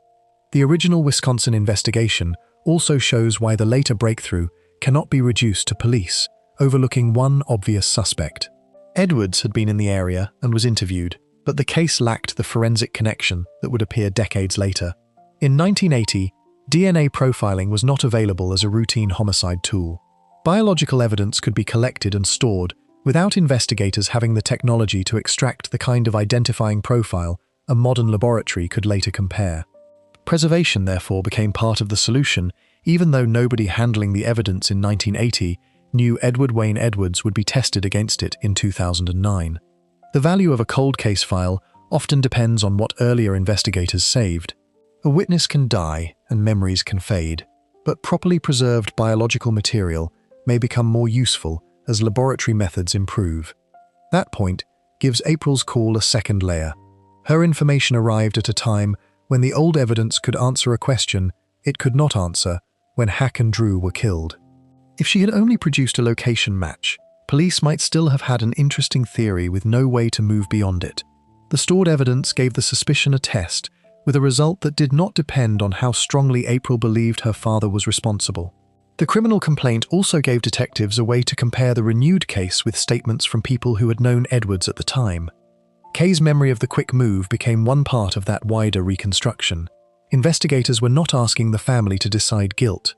The original Wisconsin investigation also shows why the later breakthrough cannot be reduced to police, overlooking one obvious suspect. Edwards had been in the area and was interviewed, but the case lacked the forensic connection that would appear decades later. In 1980, DNA profiling was not available as a routine homicide tool. Biological evidence could be collected and stored without investigators having the technology to extract the kind of identifying profile a modern laboratory could later compare. Preservation, therefore, became part of the solution, even though nobody handling the evidence in 1980 knew Edward Wayne Edwards would be tested against it in 2009. The value of a cold case file often depends on what earlier investigators saved. A witness can die and memories can fade, but properly preserved biological material may become more useful as laboratory methods improve. That point gives April's call a second layer. Her information arrived at a time when the old evidence could answer a question it could not answer when Hack and Drew were killed. If she had only produced a location match, police might still have had an interesting theory with no way to move beyond it. The stored evidence gave the suspicion a test, with a result that did not depend on how strongly April believed her father was responsible. The criminal complaint also gave detectives a way to compare the renewed case with statements from people who had known Edwards at the time. Kay's memory of the quick move became one part of that wider reconstruction. Investigators were not asking the family to decide guilt.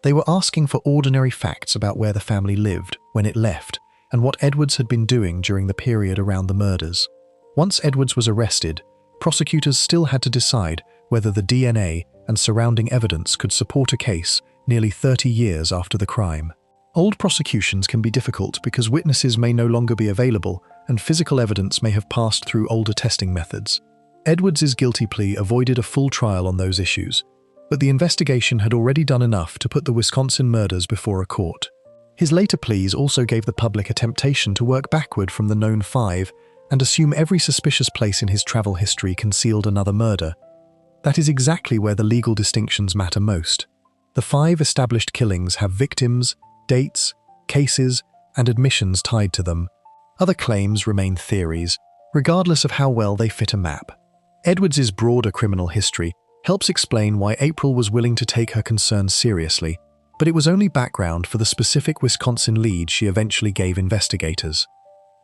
They were asking for ordinary facts about where the family lived when it left and what Edwards had been doing during the period around the murders. Once Edwards was arrested, prosecutors still had to decide whether the DNA and surrounding evidence could support a case nearly 30 years after the crime. Old prosecutions can be difficult because witnesses may no longer be available and physical evidence may have passed through older testing methods. Edwards's guilty plea avoided a full trial on those issues, but the investigation had already done enough to put the Wisconsin murders before a court. His later pleas also gave the public a temptation to work backward from the known five and assume every suspicious place in his travel history concealed another murder. That is exactly where the legal distinctions matter most. The 5 established killings have victims, dates, cases, and admissions tied to them. Other claims remain theories, regardless of how well they fit a map. Edwards's broader criminal history helps explain why April was willing to take her concerns seriously, but it was only background for the specific Wisconsin lead she eventually gave investigators.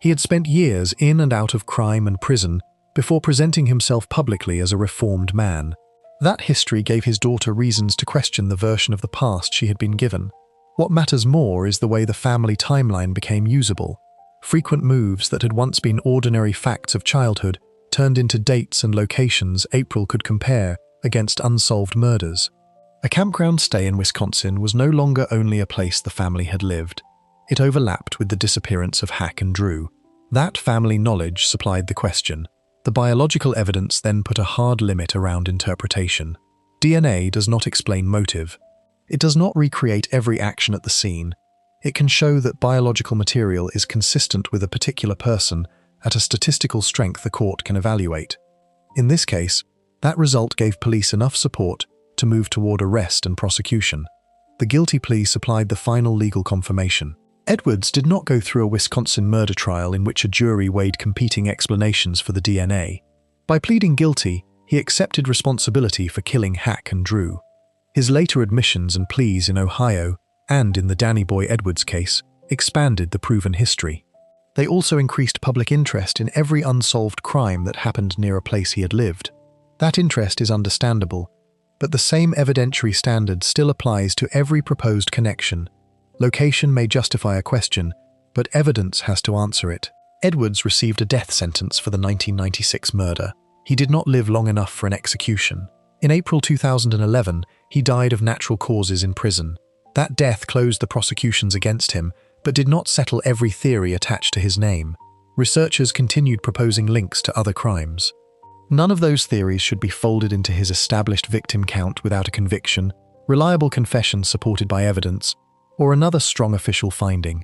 He had spent years in and out of crime and prison before presenting himself publicly as a reformed man. That history gave his daughter reasons to question the version of the past she had been given. What matters more is the way the family timeline became usable. Frequent moves that had once been ordinary facts of childhood turned into dates and locations April could compare against unsolved murders. A campground stay in Wisconsin was no longer only a place the family had lived. It overlapped with the disappearance of Hack and Drew. That family knowledge supplied the question. The biological evidence then put a hard limit around interpretation. DNA does not explain motive. It does not recreate every action at the scene. It can show that biological material is consistent with a particular person at a statistical strength the court can evaluate. In this case, that result gave police enough support to move toward arrest and prosecution. The guilty plea supplied the final legal confirmation. Edwards did not go through a Wisconsin murder trial in which a jury weighed competing explanations for the DNA. By pleading guilty, he accepted responsibility for killing Hack and Drew. His later admissions and pleas in Ohio, and in the Danny Boy Edwards case, expanded the proven history. They also increased public interest in every unsolved crime that happened near a place he had lived. That interest is understandable, but the same evidentiary standard still applies to every proposed connection. Location may justify a question, but evidence has to answer it. Edwards received a death sentence for the 1996 murder. He did not live long enough for an execution. In April 2011, he died of natural causes in prison. That death closed the prosecutions against him, but did not settle every theory attached to his name. Researchers continued proposing links to other crimes. None of those theories should be folded into his established victim count without a conviction, reliable confession supported by evidence, or another strong official finding.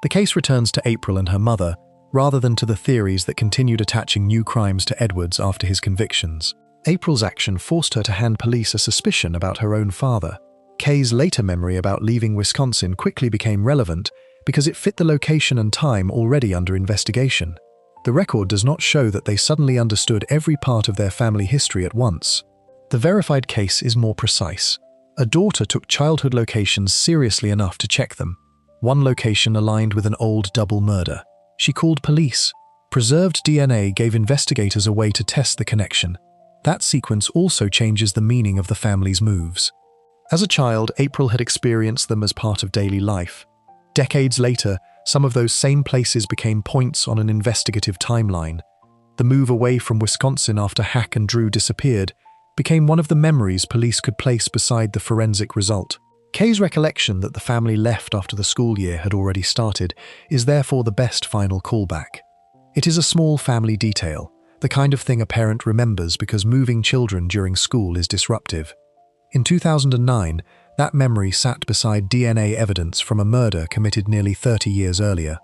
The case returns to April and her mother, rather than to the theories that continued attaching new crimes to Edwards after his convictions. April's action forced her to hand police a suspicion about her own father. Kay's later memory about leaving Wisconsin quickly became relevant because it fit the location and time already under investigation. The record does not show that they suddenly understood every part of their family history at once. The verified case is more precise. A daughter took childhood locations seriously enough to check them. One location aligned with an old double murder. She called police. Preserved DNA gave investigators a way to test the connection. That sequence also changes the meaning of the family's moves. As a child, April had experienced them as part of daily life. Decades later, some of those same places became points on an investigative timeline. The move away from Wisconsin after Hack and Drew disappeared became one of the memories police could place beside the forensic result. Kay's recollection that the family left after the school year had already started is therefore the best final callback. It is a small family detail, the kind of thing a parent remembers because moving children during school is disruptive. In 2009, that memory sat beside DNA evidence from a murder committed nearly 30 years earlier.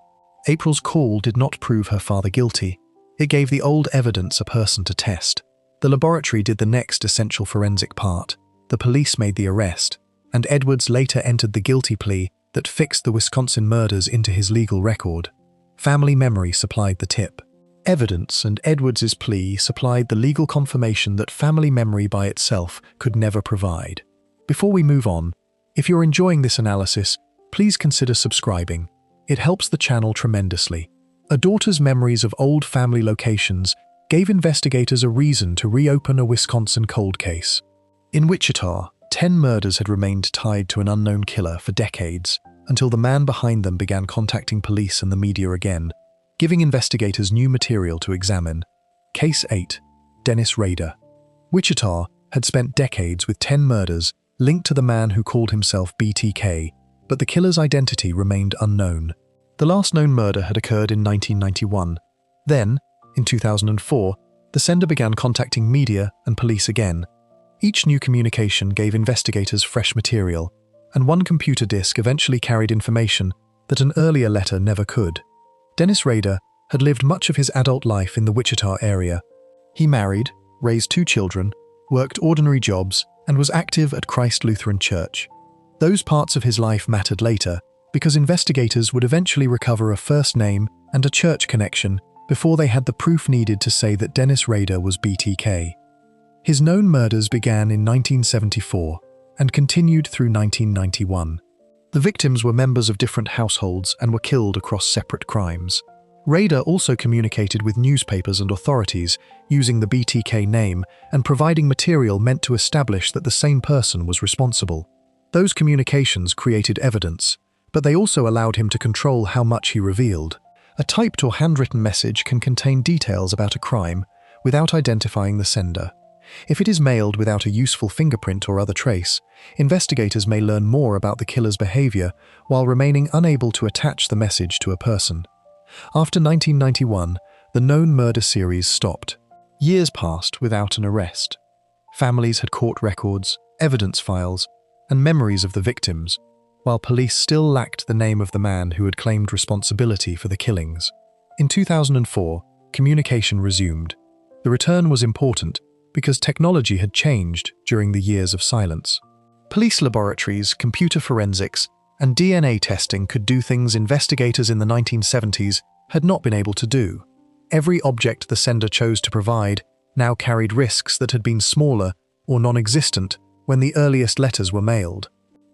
April's call did not prove her father guilty. It gave the old evidence a person to test. The laboratory did the next essential forensic part. The police made the arrest, and Edwards later entered the guilty plea that fixed the Wisconsin murders into his legal record. Family memory supplied the tip. Evidence and Edwards's plea supplied the legal confirmation that family memory by itself could never provide. Before we move on, if you're enjoying this analysis, please consider subscribing. It helps the channel tremendously. A daughter's memories of old family locations gave investigators a reason to reopen a Wisconsin cold case. In Wichita, 10 murders had remained tied to an unknown killer for decades, until the man behind them began contacting police and the media again, giving investigators new material to examine. Case 8. Dennis Rader. Wichita had spent decades with 10 murders linked to the man who called himself BTK, but the killer's identity remained unknown. The last known murder had occurred in 1991. Then, in 2004, the sender began contacting media and police again. Each new communication gave investigators fresh material, and one computer disk eventually carried information that an earlier letter never could. Dennis Rader had lived much of his adult life in the Wichita area. He married, raised 2 children, worked ordinary jobs, and was active at Christ Lutheran Church. Those parts of his life mattered later because investigators would eventually recover a first name and a church connection before they had the proof needed to say that Dennis Rader was BTK. His known murders began in 1974 and continued through 1991. The victims were members of different households and were killed across separate crimes. Rader also communicated with newspapers and authorities using the BTK name and providing material meant to establish that the same person was responsible. Those communications created evidence, but they also allowed him to control how much he revealed. A typed or handwritten message can contain details about a crime without identifying the sender. If it is mailed without a useful fingerprint or other trace, investigators may learn more about the killer's behavior while remaining unable to attach the message to a person. After 1991, the known murder series stopped. Years passed without an arrest. Families had court records, evidence files, and memories of the victims, while police still lacked the name of the man who had claimed responsibility for the killings. In 2004, communication resumed. The return was important because technology had changed during the years of silence. Police laboratories, computer forensics, and DNA testing could do things investigators in the 1970s had not been able to do. Every object the sender chose to provide now carried risks that had been smaller or non-existent when the earliest letters were mailed.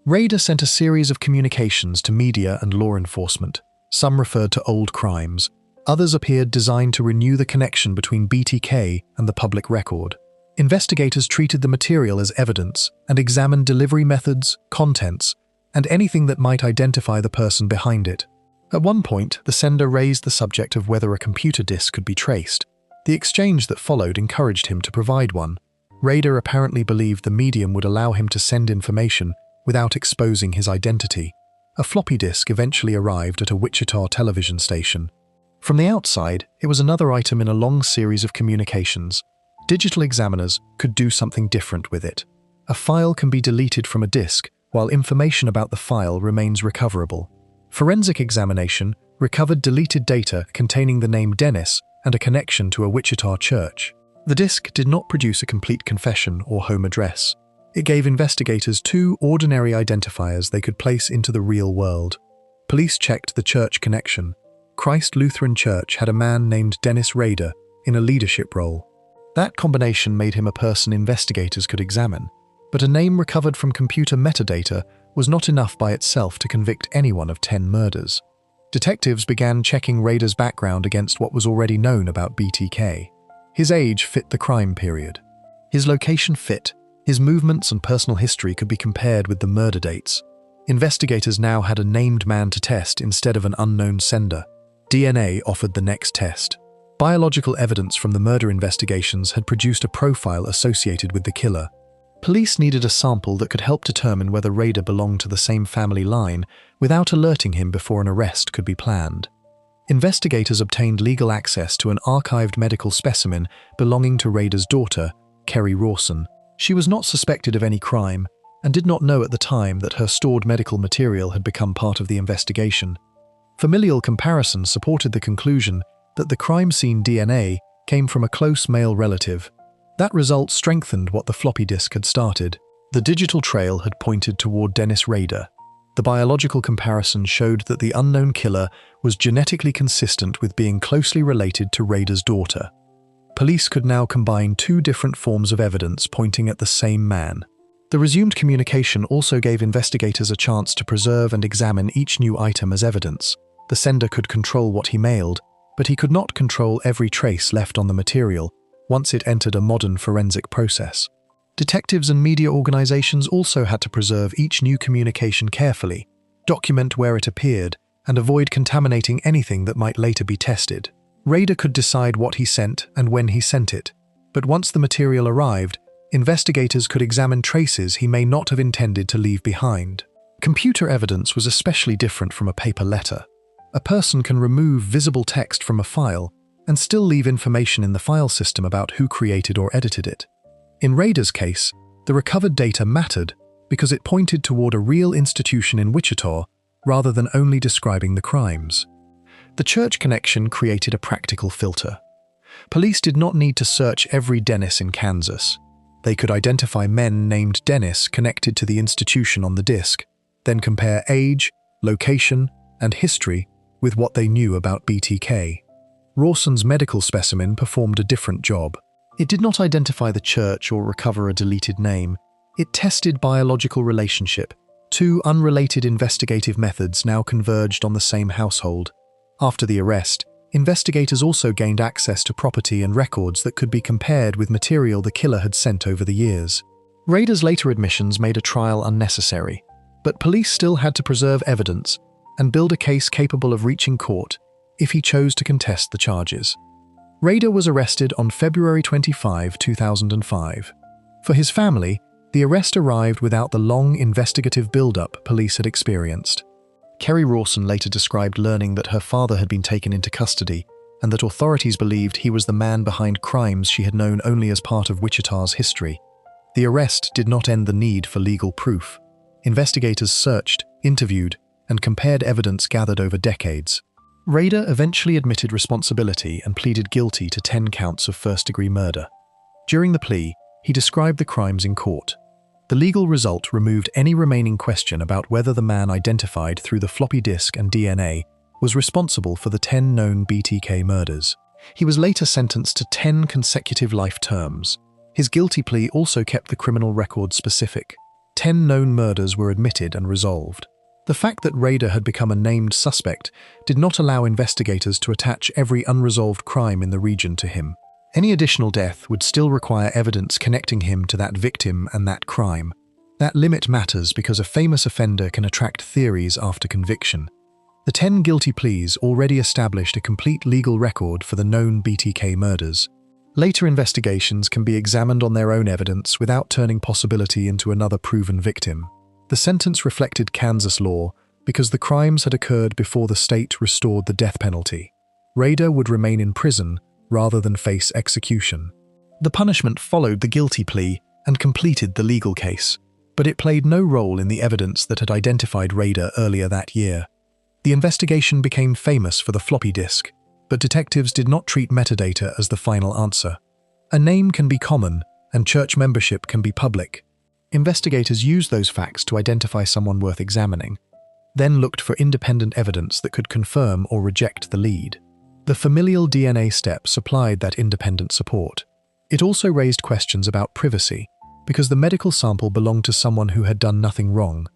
Rader sent a series of communications to media and law enforcement. Some referred to old crimes. Others appeared designed to renew the connection between BTK and the public record. Investigators treated the material as evidence and examined delivery methods, contents, and anything that might identify the person behind it. At one point, the sender raised the subject of whether a computer disk could be traced. The exchange that followed encouraged him to provide one. Rader apparently believed the medium would allow him to send information without exposing his identity. A floppy disk eventually arrived at a Wichita television station. From the outside, it was another item in a long series of communications. digital examiners could do something different with it. A file can be deleted from a disk, while information about the file remains recoverable. Forensic examination recovered deleted data containing the name Dennis and a connection to a Wichita church. The disk did not produce a complete confession or home address. It gave investigators two ordinary identifiers they could place into the real world. Police checked the church connection. Christ Lutheran Church had a man named Dennis Rader in a leadership role. That combination made him a person investigators could examine, but a name recovered from computer metadata was not enough by itself to convict anyone of 10 murders. Detectives began checking Rader's background against what was already known about BTK. His age fit the crime period. His location fit. His movements and personal history could be compared with the murder dates. Investigators now had a named man to test instead of an unknown sender. DNA offered the next test. Biological evidence from the murder investigations had produced a profile associated with the killer. Police needed a sample that could help determine whether Rader belonged to the same family line without alerting him before an arrest could be planned. Investigators obtained legal access to an archived medical specimen belonging to Rader's daughter, Kerry Rawson. She was not suspected of any crime and did not know at the time that her stored medical material had become part of the investigation. Familial comparison supported the conclusion that the crime scene DNA came from a close male relative. That result strengthened what the floppy disk had started. The digital trail had pointed toward Dennis Rader. The biological comparison showed that the unknown killer was genetically consistent with being closely related to Rader's daughter. Police could now combine two different forms of evidence pointing at the same man. The resumed communication also gave investigators a chance to preserve and examine each new item as evidence. The sender could control what he mailed, but he could not control every trace left on the material once it entered a modern forensic process. Detectives and media organizations also had to preserve each new communication carefully, document where it appeared, and avoid contaminating anything that might later be tested. Rader could decide what he sent and when he sent it, but once the material arrived, investigators could examine traces he may not have intended to leave behind. Computer evidence was especially different from a paper letter. A person can remove visible text from a file and still leave information in the file system about who created or edited it. In Rader's case, the recovered data mattered because it pointed toward a real institution in Wichita rather than only describing the crimes. The church connection created a practical filter. Police did not need to search every Dennis in Kansas. They could identify men named Dennis connected to the institution on the disk, then compare age, location, and history with what they knew about BTK. Rawson's medical specimen performed a different job. It did not identify the church or recover a deleted name. It tested biological relationship. Two unrelated investigative methods now converged on the same household. After the arrest, investigators also gained access to property and records that could be compared with material the killer had sent over the years. Rader's later admissions made a trial unnecessary, but police still had to preserve evidence and build a case capable of reaching court if he chose to contest the charges. Rader was arrested on February 25, 2005. For his family, the arrest arrived without the long investigative build-up police had experienced. Kerry Rawson later described learning that her father had been taken into custody and that authorities believed he was the man behind crimes she had known only as part of Wichita's history. The arrest did not end the need for legal proof. Investigators searched, interviewed, and compared evidence gathered over decades. Rader eventually admitted responsibility and pleaded guilty to 10 counts of first-degree murder. During the plea, he described the crimes in court. The legal result removed any remaining question about whether the man identified through the floppy disk and DNA was responsible for the 10 known BTK murders. He was later sentenced to 10 consecutive life terms. His guilty plea also kept the criminal record specific. 10 known murders were admitted and resolved. The fact that Rader had become a named suspect did not allow investigators to attach every unresolved crime in the region to him. Any additional death would still require evidence connecting him to that victim and that crime. That limit matters because a famous offender can attract theories after conviction. The 10 guilty pleas already established a complete legal record for the known BTK murders. Later investigations can be examined on their own evidence without turning possibility into another proven victim. The sentence reflected Kansas law because the crimes had occurred before the state restored the death penalty. Rader would remain in prison rather than face execution. The punishment followed the guilty plea and completed the legal case, but it played no role in the evidence that had identified Rader earlier that year. The investigation became famous for the floppy disk, but detectives did not treat metadata as the final answer. A name can be common, and church membership can be public. Investigators used those facts to identify someone worth examining, then looked for independent evidence that could confirm or reject the lead. The familial DNA step supplied that independent support. It also raised questions about privacy, because the medical sample belonged to someone who had done nothing wrong.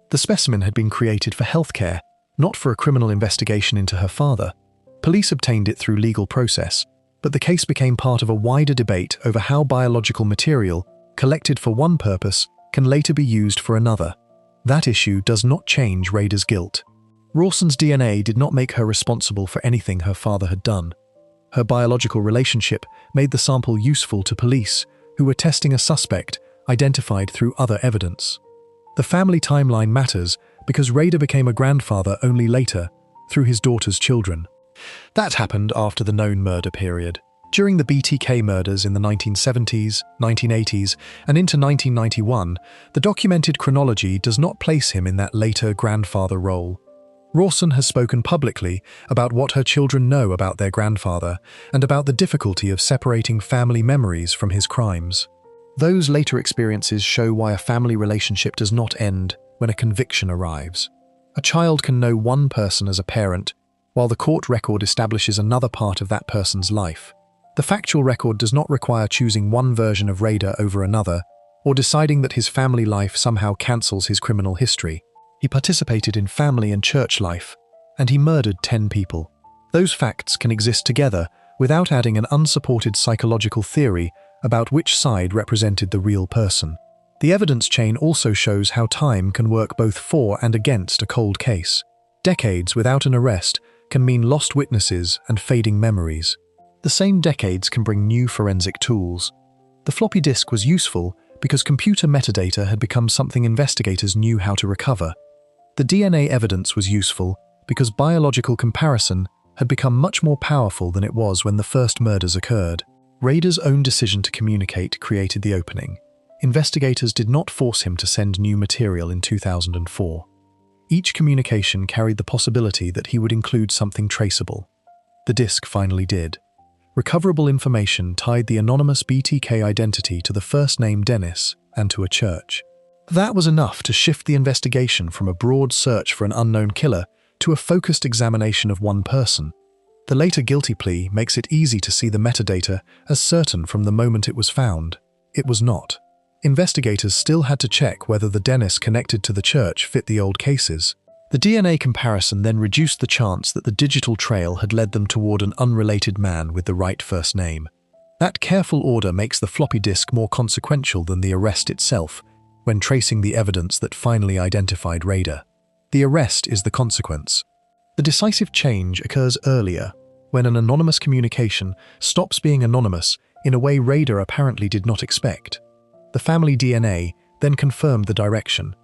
The specimen had been created for healthcare, not for a criminal investigation into her father. Police obtained it through legal process, but the case became part of a wider debate over how biological material, collected for one purpose, can later be used for another. That issue does not change Rader's guilt. Rawson's DNA did not make her responsible for anything her father had done. Her biological relationship made the sample useful to police, who were testing a suspect identified through other evidence. The family timeline matters because Rader became a grandfather only later, through his daughter's children. That happened after the known murder period. During the BTK murders in the 1970s, 1980s, and into 1991, the documented chronology does not place him in that later grandfather role. Rawson has spoken publicly about what her children know about their grandfather and about the difficulty of separating family memories from his crimes. Those later experiences show why a family relationship does not end when a conviction arrives. A child can know one person as a parent, while the court record establishes another part of that person's life. The factual record does not require choosing one version of Rader over another, or deciding that his family life somehow cancels his criminal history. He participated in family and church life, and he murdered 10 people. Those facts can exist together without adding an unsupported psychological theory about which side represented the real person. The evidence chain also shows how time can work both for and against a cold case. Decades without an arrest can mean lost witnesses and fading memories. The same decades can bring new forensic tools. The floppy disk was useful because computer metadata had become something investigators knew how to recover. The DNA evidence was useful because biological comparison had become much more powerful than it was when the first murders occurred. Rader's own decision to communicate created the opening. Investigators did not force him to send new material in 2004. Each communication carried the possibility that he would include something traceable. The disk finally did. Recoverable information tied the anonymous BTK identity to the first name Dennis and to a church. That was enough to shift the investigation from a broad search for an unknown killer to a focused examination of one person. The later guilty plea makes it easy to see the metadata as certain from the moment it was found. It was not. Investigators still had to check whether the Dennis connected to the church fit the old cases. The DNA comparison then reduced the chance that the digital trail had led them toward an unrelated man with the right first name. That careful order makes the floppy disk more consequential than the arrest itself when tracing the evidence that finally identified Rader. The arrest is the consequence. The decisive change occurs earlier, when an anonymous communication stops being anonymous in a way Rader apparently did not expect. The family DNA then confirmed the direction.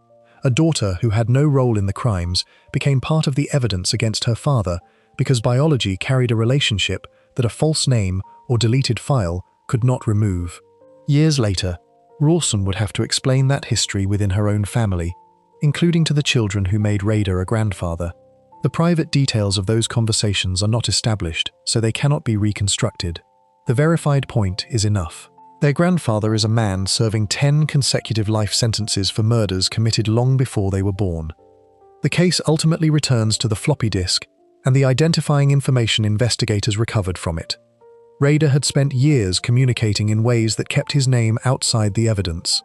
A daughter who had no role in the crimes became part of the evidence against her father because biology carried a relationship that a false name or deleted file could not remove. Years later, Rawson would have to explain that history within her own family, including to the children who made Rader a grandfather. The private details of those conversations are not established, so they cannot be reconstructed. The verified point is enough. Their grandfather is a man serving 10 consecutive life sentences for murders committed long before they were born. The case ultimately returns to the floppy disk and the identifying information investigators recovered from it. Rader had spent years communicating in ways that kept his name outside the evidence.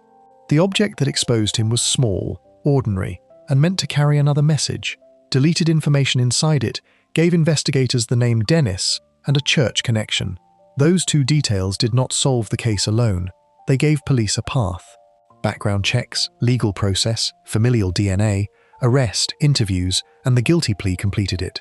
The object that exposed him was small, ordinary, and meant to carry another message. Deleted information inside it gave investigators the name Dennis and a church connection. Those two details did not solve the case alone. They gave police a path. Background checks, legal process, familial DNA, arrest, interviews, and the guilty plea completed it.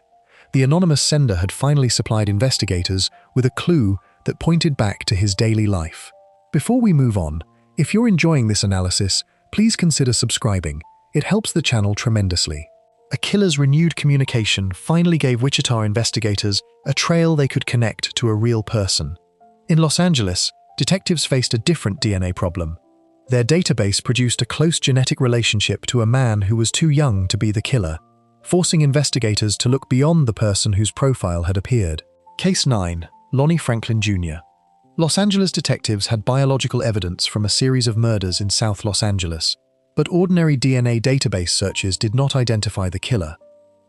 The anonymous sender had finally supplied investigators with a clue that pointed back to his daily life. Before we move on, if you're enjoying this analysis, please consider subscribing. It helps the channel tremendously. A killer's renewed communication finally gave Wichita investigators a trail they could connect to a real person. In Los Angeles, detectives faced a different DNA problem. Their database produced a close genetic relationship to a man who was too young to be the killer, forcing investigators to look beyond the person whose profile had appeared. Case 9. Lonnie Franklin Jr. Los Angeles detectives had biological evidence from a series of murders in South Los Angeles, but ordinary DNA database searches did not identify the killer.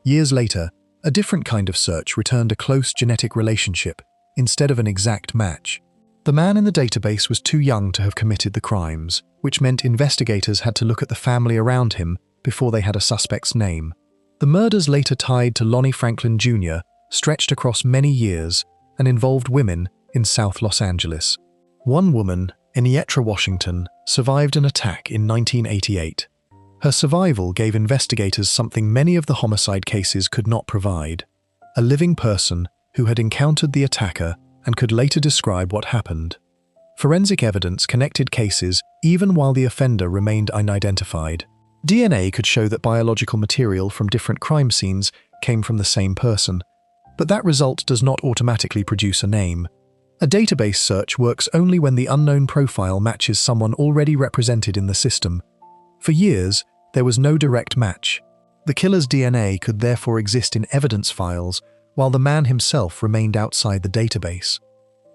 Years later, a different kind of search returned a close genetic relationship instead of an exact match. The man in the database was too young to have committed the crimes, which meant investigators had to look at the family around him before they had a suspect's name. The murders later tied to Lonnie Franklin Jr. stretched across many years and involved women in South Los Angeles. One woman, Enietra Washington, survived an attack in 1988. Her survival gave investigators something many of the homicide cases could not provide: a living person who had encountered the attacker and could later describe what happened. Forensic evidence connected cases even while the offender remained unidentified. DNA could show that biological material from different crime scenes came from the same person, but that result does not automatically produce a name. A database search works only when the unknown profile matches someone already represented in the system. For years, there was no direct match. The killer's DNA could therefore exist in evidence files, while the man himself remained outside the database.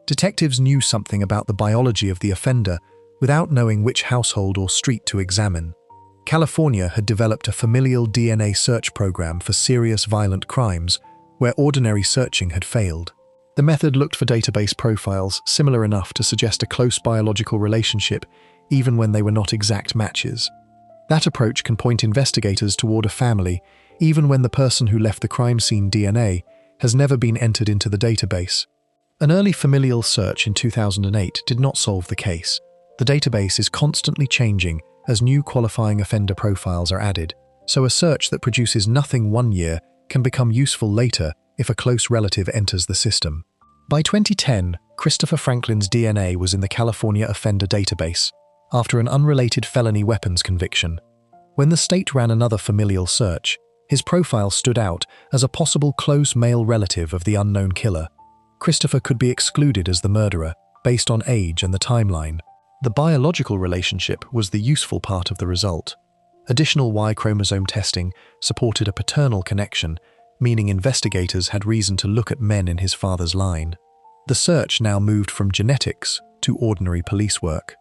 Detectives knew something about the biology of the offender without knowing which household or street to examine. California had developed a familial DNA search program for serious violent crimes where ordinary searching had failed. The method looked for database profiles similar enough to suggest a close biological relationship even when they were not exact matches. That approach can point investigators toward a family even when the person who left the crime scene DNA has never been entered into the database. An early familial search in 2008 did not solve the case. The database is constantly changing as new qualifying offender profiles are added, so a search that produces nothing one year can become useful later if a close relative enters the system. By 2010, Christopher Franklin's DNA was in the California offender database after an unrelated felony weapons conviction. When the state ran another familial search, his profile stood out as a possible close male relative of the unknown killer. Christopher could be excluded as the murderer based on age and the timeline. The biological relationship was the useful part of the result. Additional Y chromosome testing supported a paternal connection, meaning investigators had reason to look at men in his father's line. The search now moved from genetics to ordinary police work.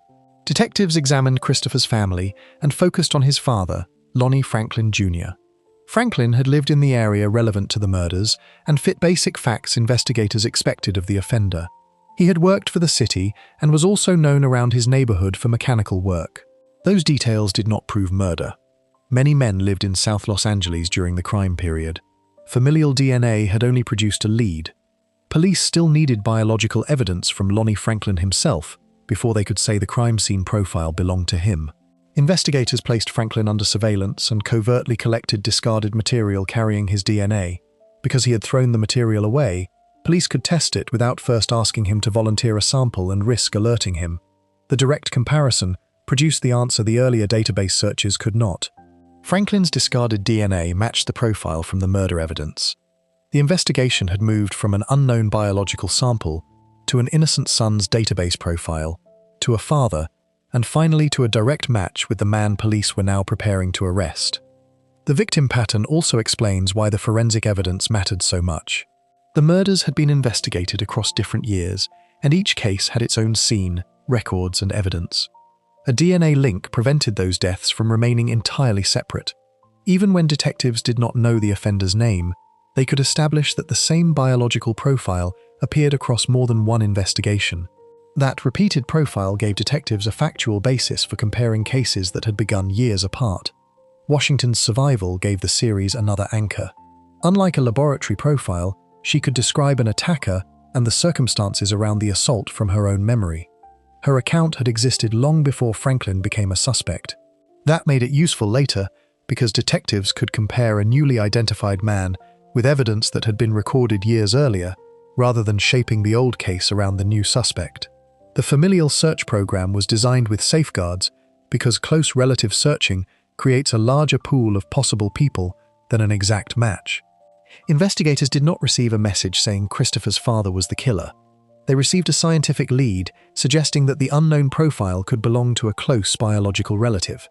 Detectives examined Christopher's family and focused on his father, Lonnie Franklin Jr. Franklin had lived in the area relevant to the murders and fit basic facts investigators expected of the offender. He had worked for the city and was also known around his neighborhood for mechanical work. Those details did not prove murder. Many men lived in South Los Angeles during the crime period. Familial DNA had only produced a lead. Police still needed biological evidence from Lonnie Franklin himself before they could say the crime scene profile belonged to him. Investigators placed Franklin under surveillance and covertly collected discarded material carrying his DNA. Because he had thrown the material away, police could test it without first asking him to volunteer a sample and risk alerting him. The direct comparison produced the answer the earlier database searches could not. Franklin's discarded DNA matched the profile from the murder evidence. The investigation had moved from an unknown biological sample to an innocent son's database profile, to a father, and finally to a direct match with the man police were now preparing to arrest. The victim pattern also explains why the forensic evidence mattered so much. The murders had been investigated across different years, and each case had its own scene, records, and evidence. A DNA link prevented those deaths from remaining entirely separate. Even when detectives did not know the offender's name, they could establish that the same biological profile appeared across more than one investigation. That repeated profile gave detectives a factual basis for comparing cases that had begun years apart. Washington's survival gave the series another anchor. Unlike a laboratory profile, she could describe an attacker and the circumstances around the assault from her own memory. Her account had existed long before Franklin became a suspect. That made it useful later because detectives could compare a newly identified man with evidence that had been recorded years earlier, rather than shaping the old case around the new suspect. The familial search program was designed with safeguards because close relative searching creates a larger pool of possible people than an exact match. Investigators did not receive a message saying Christopher's father was the killer. They received a scientific lead, suggesting that the unknown profile could belong to a close biological relative.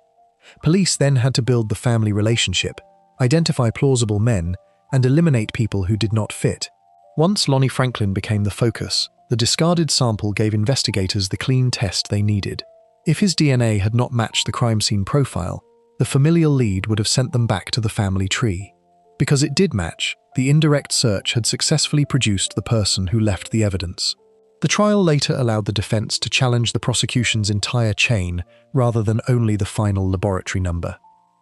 Police then had to build the family relationship, identify plausible men, and eliminate people who did not fit. Once Lonnie Franklin became the focus, the discarded sample gave investigators the clean test they needed. If his DNA had not matched the crime scene profile, the familial lead would have sent them back to the family tree. Because it did match, the indirect search had successfully produced the person who left the evidence. The trial later allowed the defense to challenge the prosecution's entire chain rather than only the final laboratory number.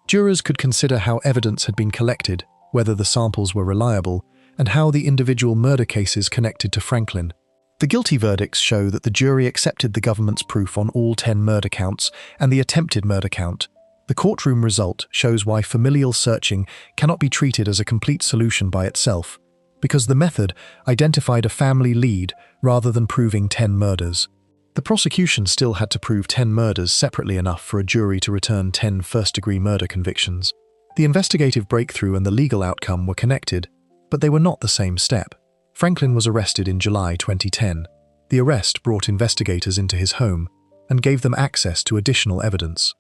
Jurors could consider how evidence had been collected, whether the samples were reliable, and how the individual murder cases connected to Franklin. The guilty verdicts show that the jury accepted the government's proof on all 10 murder counts and the attempted murder count. The courtroom result shows why familial searching cannot be treated as a complete solution by itself, because the method identified a family lead rather than proving 10 murders. The prosecution still had to prove 10 murders separately enough for a jury to return 10 first-degree murder convictions. The investigative breakthrough and the legal outcome were connected, but they were not the same step. Franklin was arrested in July 2010. The arrest brought investigators into his home and gave them access to additional evidence.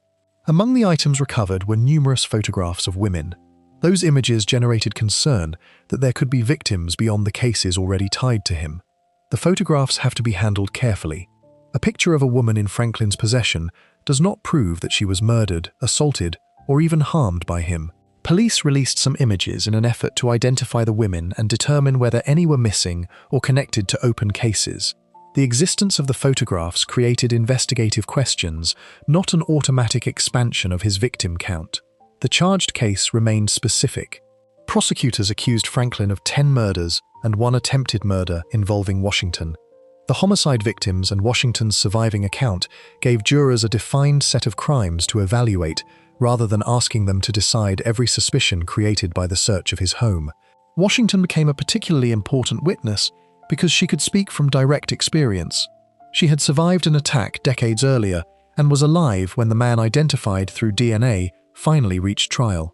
Among the items recovered were numerous photographs of women. Those images generated concern that there could be victims beyond the cases already tied to him. The photographs have to be handled carefully. A picture of a woman in Franklin's possession does not prove that she was murdered, assaulted, or even harmed by him. Police released some images in an effort to identify the women and determine whether any were missing or connected to open cases. The existence of the photographs created investigative questions, not an automatic expansion of his victim count. The charged case remained specific. Prosecutors accused Franklin of 10 murders and 1 attempted murder involving Washington. The homicide victims and Washington's surviving account gave jurors a defined set of crimes to evaluate, rather than asking them to decide every suspicion created by the search of his home. Washington became a particularly important witness because she could speak from direct experience. She had survived an attack decades earlier and was alive when the man identified through DNA finally reached trial.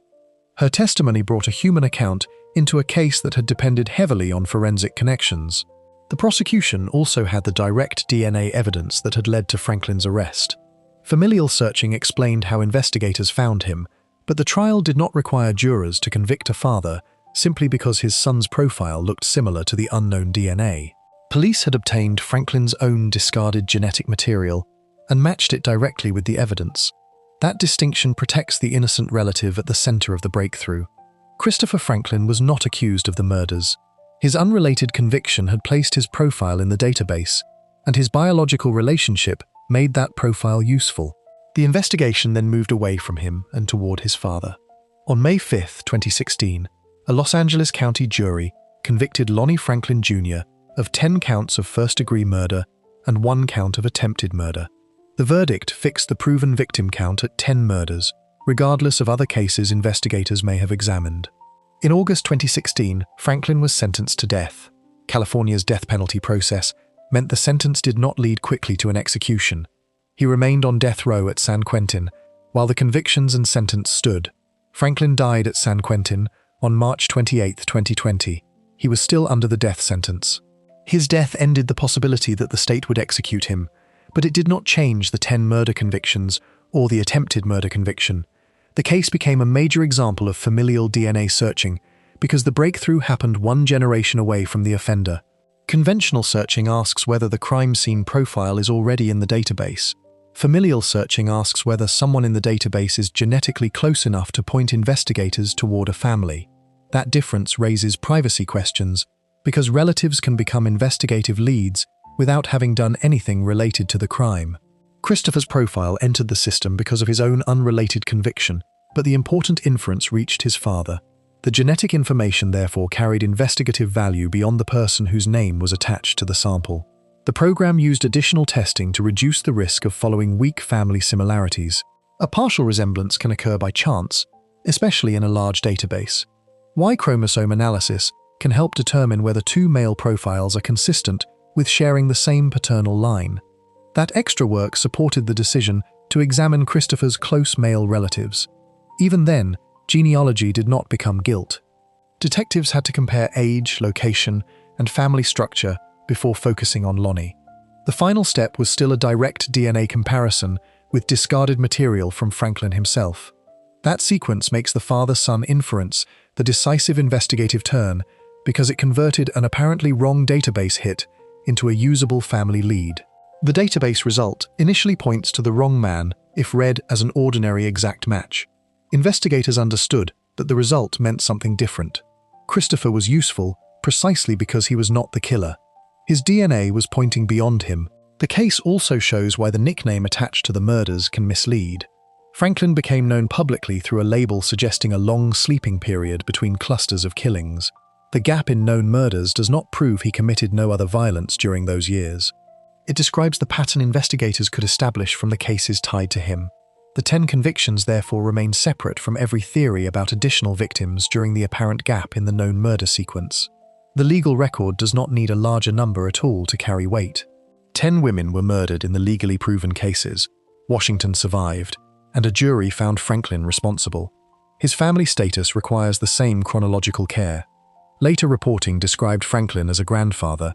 Her testimony brought a human account into a case that had depended heavily on forensic connections. The prosecution also had the direct DNA evidence that had led to Franklin's arrest. Familial searching explained how investigators found him, but the trial did not require jurors to convict a father simply because his son's profile looked similar to the unknown DNA. Police had obtained Franklin's own discarded genetic material and matched it directly with the evidence. That distinction protects the innocent relative at the center of the breakthrough. Christopher Franklin was not accused of the murders. His unrelated conviction had placed his profile in the database, and his biological relationship made that profile useful. The investigation then moved away from him and toward his father. On May 5, 2016, a Los Angeles County jury convicted Lonnie Franklin Jr. of 10 counts of first-degree murder and 1 count of attempted murder. The verdict fixed the proven victim count at 10 murders, regardless of other cases investigators may have examined. In August 2016, Franklin was sentenced to death. California's death penalty process meant the sentence did not lead quickly to an execution. He remained on death row at San Quentin, while the convictions and sentence stood. Franklin died at San Quentin on March 28, 2020. He was still under the death sentence. His death ended the possibility that the state would execute him, but it did not change the 10 murder convictions or the attempted murder conviction. The case became a major example of familial DNA searching because the breakthrough happened 1 generation away from the offender. Conventional searching asks whether the crime scene profile is already in the database. Familial searching asks whether someone in the database is genetically close enough to point investigators toward a family. That difference raises privacy questions because relatives can become investigative leads without having done anything related to the crime. Christopher's profile entered the system because of his own unrelated conviction, but the important inference reached his father. The genetic information therefore carried investigative value beyond the person whose name was attached to the sample. The program used additional testing to reduce the risk of following weak family similarities. A partial resemblance can occur by chance, especially in a large database. Y chromosome analysis can help determine whether 2 male profiles are consistent with sharing the same paternal line. That extra work supported the decision to examine Christopher's close male relatives. Even then, genealogy did not become guilt. Detectives had to compare age, location, and family structure before focusing on Lonnie. The final step was still a direct DNA comparison with discarded material from Franklin himself. That sequence makes the father-son inference the decisive investigative turn because it converted an apparently wrong database hit into a usable family lead. The database result initially points to the wrong man if read as an ordinary exact match. Investigators understood that the result meant something different. Christopher was useful precisely because he was not the killer. His DNA was pointing beyond him. The case also shows why the nickname attached to the murders can mislead. Franklin became known publicly through a label suggesting a long sleeping period between clusters of killings. The gap in known murders does not prove he committed no other violence during those years. It describes the pattern investigators could establish from the cases tied to him. The 10 convictions therefore remain separate from every theory about additional victims during the apparent gap in the known murder sequence. The legal record does not need a larger number at all to carry weight. 10 women were murdered in the legally proven cases. Washington survived, and a jury found Franklin responsible. His family status requires the same chronological care. Later reporting described Franklin as a grandfather,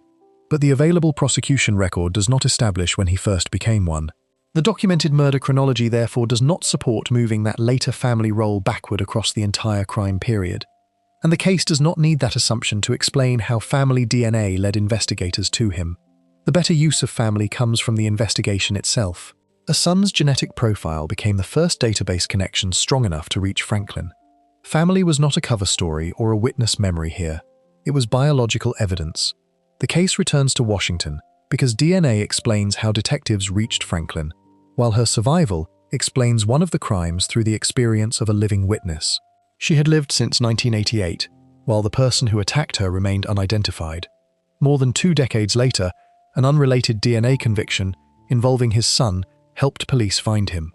but the available prosecution record does not establish when he first became one. The documented murder chronology therefore does not support moving that later family role backward across the entire crime period. And the case does not need that assumption to explain how family DNA led investigators to him. The better use of family comes from the investigation itself. A son's genetic profile became the first database connection strong enough to reach Franklin. Family was not a cover story or a witness memory here. It was biological evidence. The case returns to Washington because DNA explains how detectives reached Franklin, while her survival explains one of the crimes through the experience of a living witness. She had lived since 1988, while the person who attacked her remained unidentified. More than 2 decades later, an unrelated DNA conviction involving his son helped police find him.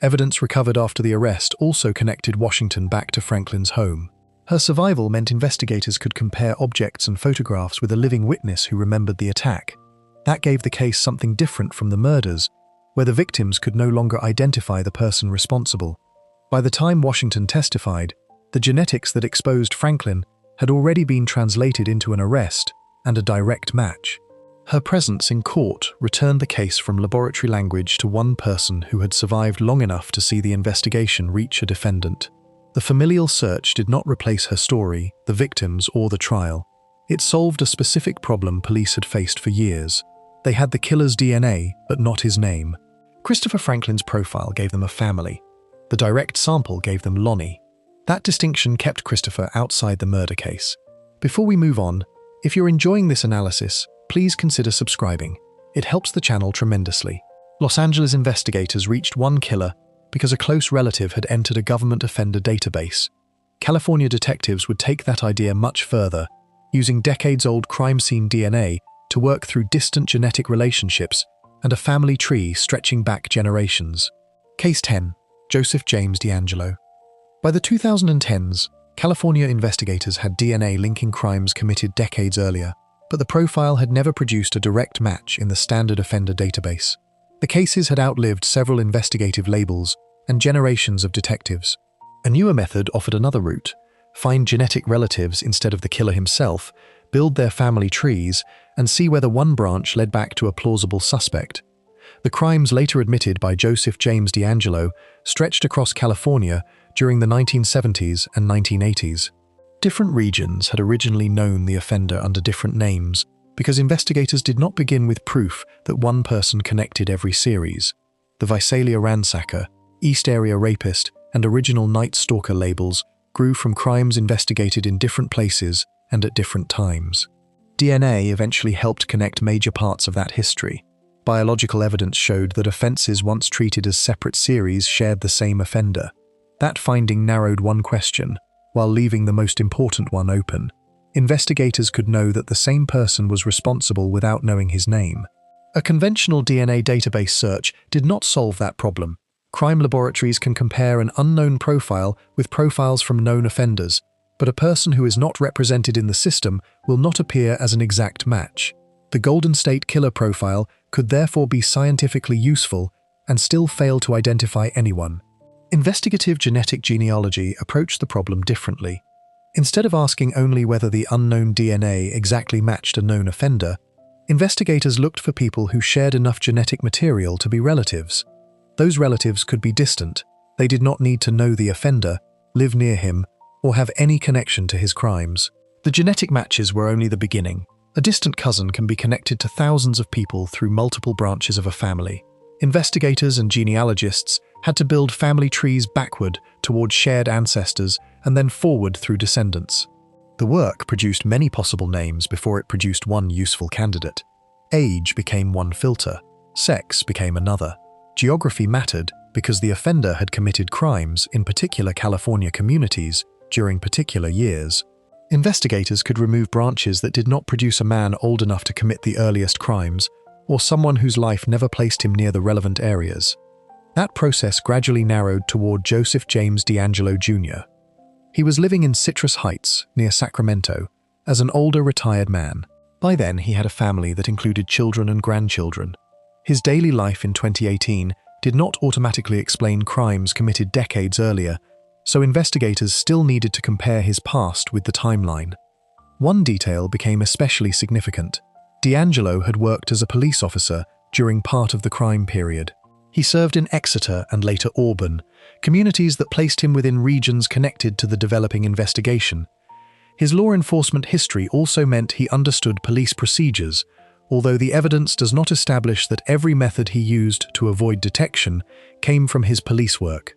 Evidence recovered after the arrest also connected Washington back to Franklin's home. Her survival meant investigators could compare objects and photographs with a living witness who remembered the attack. That gave the case something different from the murders, where the victims could no longer identify the person responsible. By the time Washington testified, the genetics that exposed Franklin had already been translated into an arrest and a direct match. Her presence in court returned the case from laboratory language to one person who had survived long enough to see the investigation reach a defendant. The familial search did not replace her story, the victims, or the trial. It solved a specific problem police had faced for years. They had the killer's DNA, but not his name. Christopher Franklin's profile gave them a family. The direct sample gave them Lonnie. That distinction kept Christopher outside the murder case. Before we move on, if you're enjoying this analysis, please consider subscribing. It helps the channel tremendously. Los Angeles investigators reached one killer because a close relative had entered a government offender database. California detectives would take that idea much further, using decades-old crime scene DNA to work through distant genetic relationships and a family tree stretching back generations. Case 10. Joseph James DeAngelo. By the 2010s, California investigators had DNA linking crimes committed decades earlier, but the profile had never produced a direct match in the standard offender database. The cases had outlived several investigative labels and generations of detectives. A newer method offered another route: find genetic relatives instead of the killer himself, build their family trees, and see whether one branch led back to a plausible suspect. The crimes later admitted by Joseph James DeAngelo stretched across California during the 1970s and 1980s. Different regions had originally known the offender under different names because investigators did not begin with proof that one person connected every series. The Visalia ransacker, East Area rapist, and original Night Stalker labels grew from crimes investigated in different places and at different times. DNA eventually helped connect major parts of that history. Biological evidence showed that offenses once treated as separate series shared the same offender. That finding narrowed one question, while leaving the most important one open. Investigators could know that the same person was responsible without knowing his name. A conventional DNA database search did not solve that problem. Crime laboratories can compare an unknown profile with profiles from known offenders, but a person who is not represented in the system will not appear as an exact match. The Golden State Killer profile could therefore be scientifically useful and still fail to identify anyone. Investigative genetic genealogy approached the problem differently. Instead of asking only whether the unknown DNA exactly matched a known offender, Investigators looked for people who shared enough genetic material to be relatives. Those relatives could be distant. They did not need to know the offender, live near him, or have any connection to his crimes. The genetic matches were only the beginning. A distant cousin can be connected to thousands of people through multiple branches of a family. Investigators and genealogists had to build family trees backward toward shared ancestors and then forward through descendants. The work produced many possible names before it produced one useful candidate. Age became one filter. Sex became another. Geography mattered because the offender had committed crimes in particular California communities during particular years. Investigators could remove branches that did not produce a man old enough to commit the earliest crimes, or someone whose life never placed him near the relevant areas. That process gradually narrowed toward Joseph James DeAngelo Jr. He was living in Citrus Heights, near Sacramento, as an older retired man. By then, he had a family that included children and grandchildren. His daily life in 2018 did not automatically explain crimes committed decades earlier, so investigators still needed to compare his past with the timeline. One detail became especially significant. DeAngelo had worked as a police officer during part of the crime period. He served in Exeter and later Auburn, communities that placed him within regions connected to the developing investigation. His law enforcement history also meant he understood police procedures, although the evidence does not establish that every method he used to avoid detection came from his police work.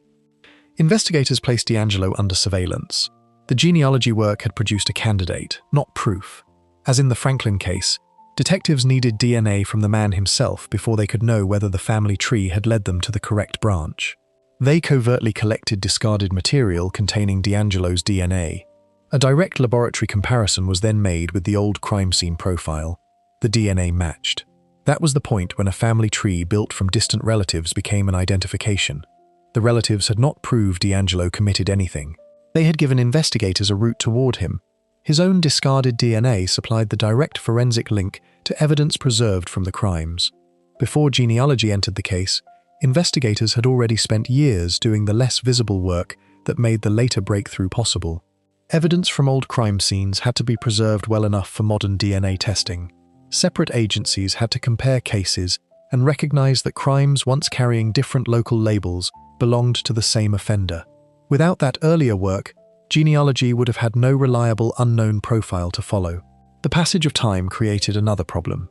Investigators placed DeAngelo under surveillance. The genealogy work had produced a candidate, not proof. As in the Franklin case, detectives needed DNA from the man himself before they could know whether the family tree had led them to the correct branch. They covertly collected discarded material containing DeAngelo's DNA. A direct laboratory comparison was then made with the old crime scene profile. The DNA matched. That was the point when a family tree built from distant relatives became an identification. The relatives had not proved DeAngelo committed anything. They had given investigators a route toward him. His own discarded DNA supplied the direct forensic link to evidence preserved from the crimes. Before genealogy entered the case, investigators had already spent years doing the less visible work that made the later breakthrough possible. Evidence from old crime scenes had to be preserved well enough for modern DNA testing. Separate agencies had to compare cases and recognize that crimes once carrying different local labels belonged to the same offender. Without that earlier work, genealogy would have had no reliable unknown profile to follow. The passage of time created another problem.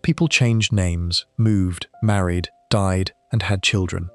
People changed names, moved, married, died, and had children.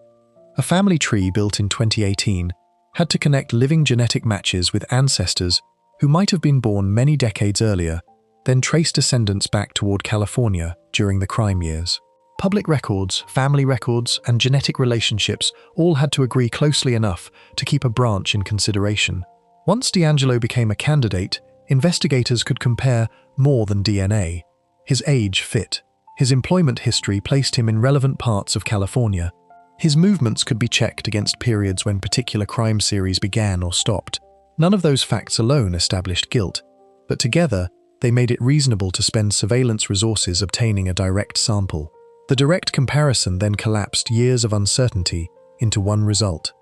A family tree built in 2018 had to connect living genetic matches with ancestors who might have been born many decades earlier, then trace descendants back toward California during the crime years. Public records, family records, and genetic relationships all had to agree closely enough to keep a branch in consideration. Once DeAngelo became a candidate, investigators could compare more than DNA. His age fit. His employment history placed him in relevant parts of California. His movements could be checked against periods when particular crime series began or stopped. None of those facts alone established guilt, but together, they made it reasonable to spend surveillance resources obtaining a direct sample. The direct comparison then collapsed years of uncertainty into one result.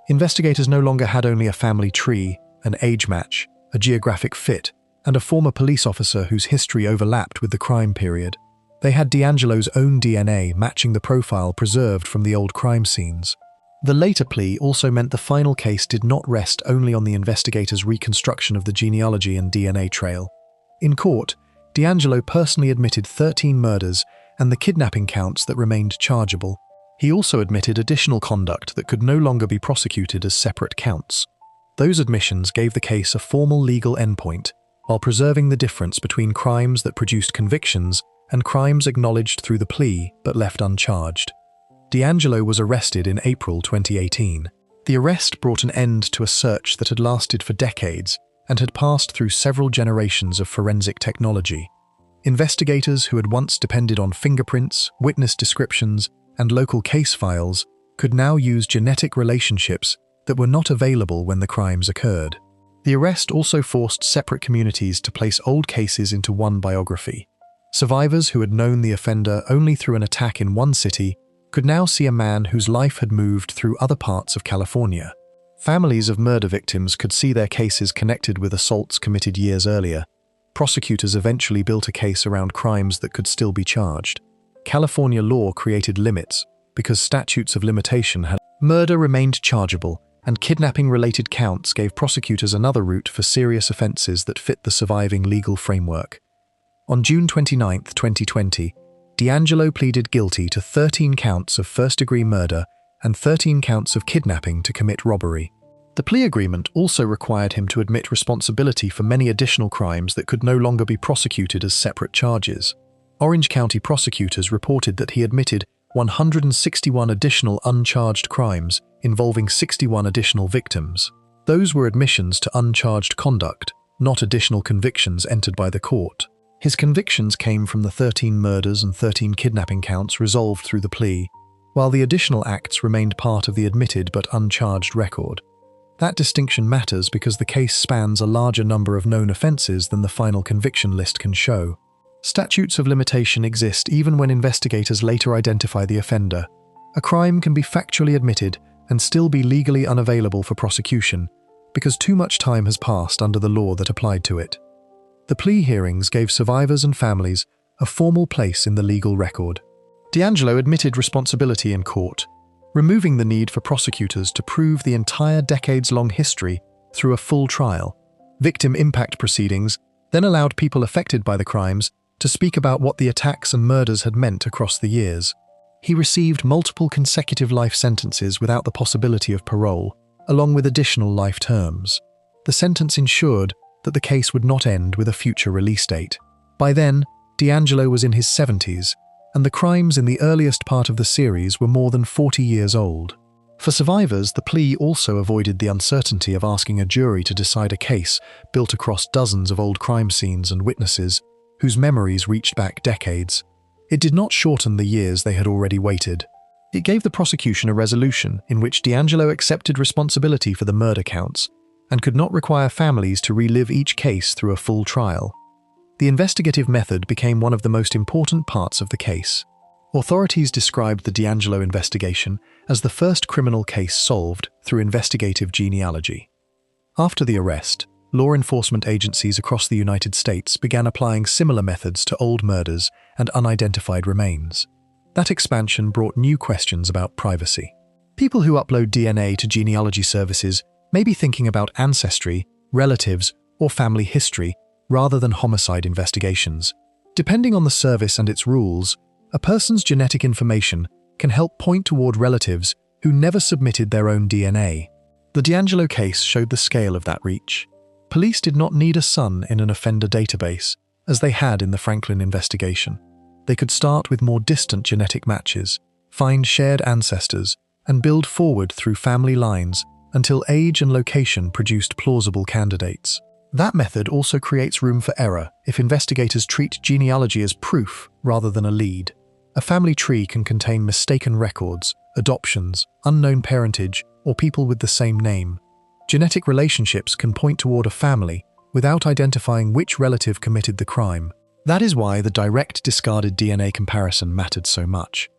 Investigators no longer had only a family tree, an age match, a geographic fit, and a former police officer whose history overlapped with the crime period. They had DeAngelo's own DNA matching the profile preserved from the old crime scenes. The later plea also meant the final case did not rest only on the investigators' reconstruction of the genealogy and DNA trail. In court, DeAngelo personally admitted 13 murders and the kidnapping counts that remained chargeable. He also admitted additional conduct that could no longer be prosecuted as separate counts. Those admissions gave the case a formal legal endpoint, while preserving the difference between crimes that produced convictions and crimes acknowledged through the plea but left uncharged. DeAngelo was arrested in April 2018. The arrest brought an end to a search that had lasted for decades and had passed through several generations of forensic technology. Investigators who had once depended on fingerprints, witness descriptions, and local case files could now use genetic relationships that were not available when the crimes occurred. The arrest also forced separate communities to place old cases into one biography. Survivors who had known the offender only through an attack in one city could now see a man whose life had moved through other parts of California. Families of murder victims could see their cases connected with assaults committed years earlier. prosecutors eventually built a case around crimes that could still be charged. California law created limits because statutes of limitation had. Murder remained chargeable, and kidnapping-related counts gave prosecutors another route for serious offenses that fit the surviving legal framework. On June 29, 2020, D'Angelo pleaded guilty to 13 counts of first-degree murder and 13 counts of kidnapping to commit robbery. The plea agreement also required him to admit responsibility for many additional crimes that could no longer be prosecuted as separate charges. Orange County prosecutors reported that he admitted 161 additional uncharged crimes involving 61 additional victims. Those were admissions to uncharged conduct, not additional convictions entered by the court. His convictions came from the 13 murders and 13 kidnapping counts resolved through the plea, while the additional acts remained part of the admitted but uncharged record. That distinction matters because the case spans a larger number of known offenses than the final conviction list can show. Statutes of limitation exist even when investigators later identify the offender. A crime can be factually admitted and still be legally unavailable for prosecution because too much time has passed under the law that applied to it. The plea hearings gave survivors and families a formal place in the legal record. D'Angelo admitted responsibility in court, removing the need for prosecutors to prove the entire decades-long history through a full trial. Victim impact proceedings then allowed people affected by the crimes to speak about what the attacks and murders had meant across the years. He received multiple consecutive life sentences without the possibility of parole, along with additional life terms. The sentence ensured that the case would not end with a future release date. By then, D'Angelo was in his 70s, and the crimes in the earliest part of the series were more than 40 years old. For survivors, the plea also avoided the uncertainty of asking a jury to decide a case built across dozens of old crime scenes and witnesses whose memories reached back decades. It did not shorten the years they had already waited. It gave the prosecution a resolution in which D'Angelo accepted responsibility for the murder counts and could not require families to relive each case through a full trial. The investigative method became one of the most important parts of the case. Authorities described the D'Angelo investigation as the first criminal case solved through investigative genealogy. After the arrest, law enforcement agencies across the United States began applying similar methods to old murders and unidentified remains. That expansion brought new questions about privacy. People who upload DNA to genealogy services may be thinking about ancestry, relatives, or family history rather than homicide investigations. Depending on the service and its rules, a person's genetic information can help point toward relatives who never submitted their own DNA. The D'Angelo case showed the scale of that reach. Police did not need a son in an offender database, as they had in the Franklin investigation. They could start with more distant genetic matches, find shared ancestors, and build forward through family lines until age and location produced plausible candidates. That method also creates room for error if investigators treat genealogy as proof rather than a lead. A family tree can contain mistaken records, adoptions, unknown parentage, or people with the same name. Genetic relationships can point toward a family without identifying which relative committed the crime. That is why the direct discarded DNA comparison mattered so much.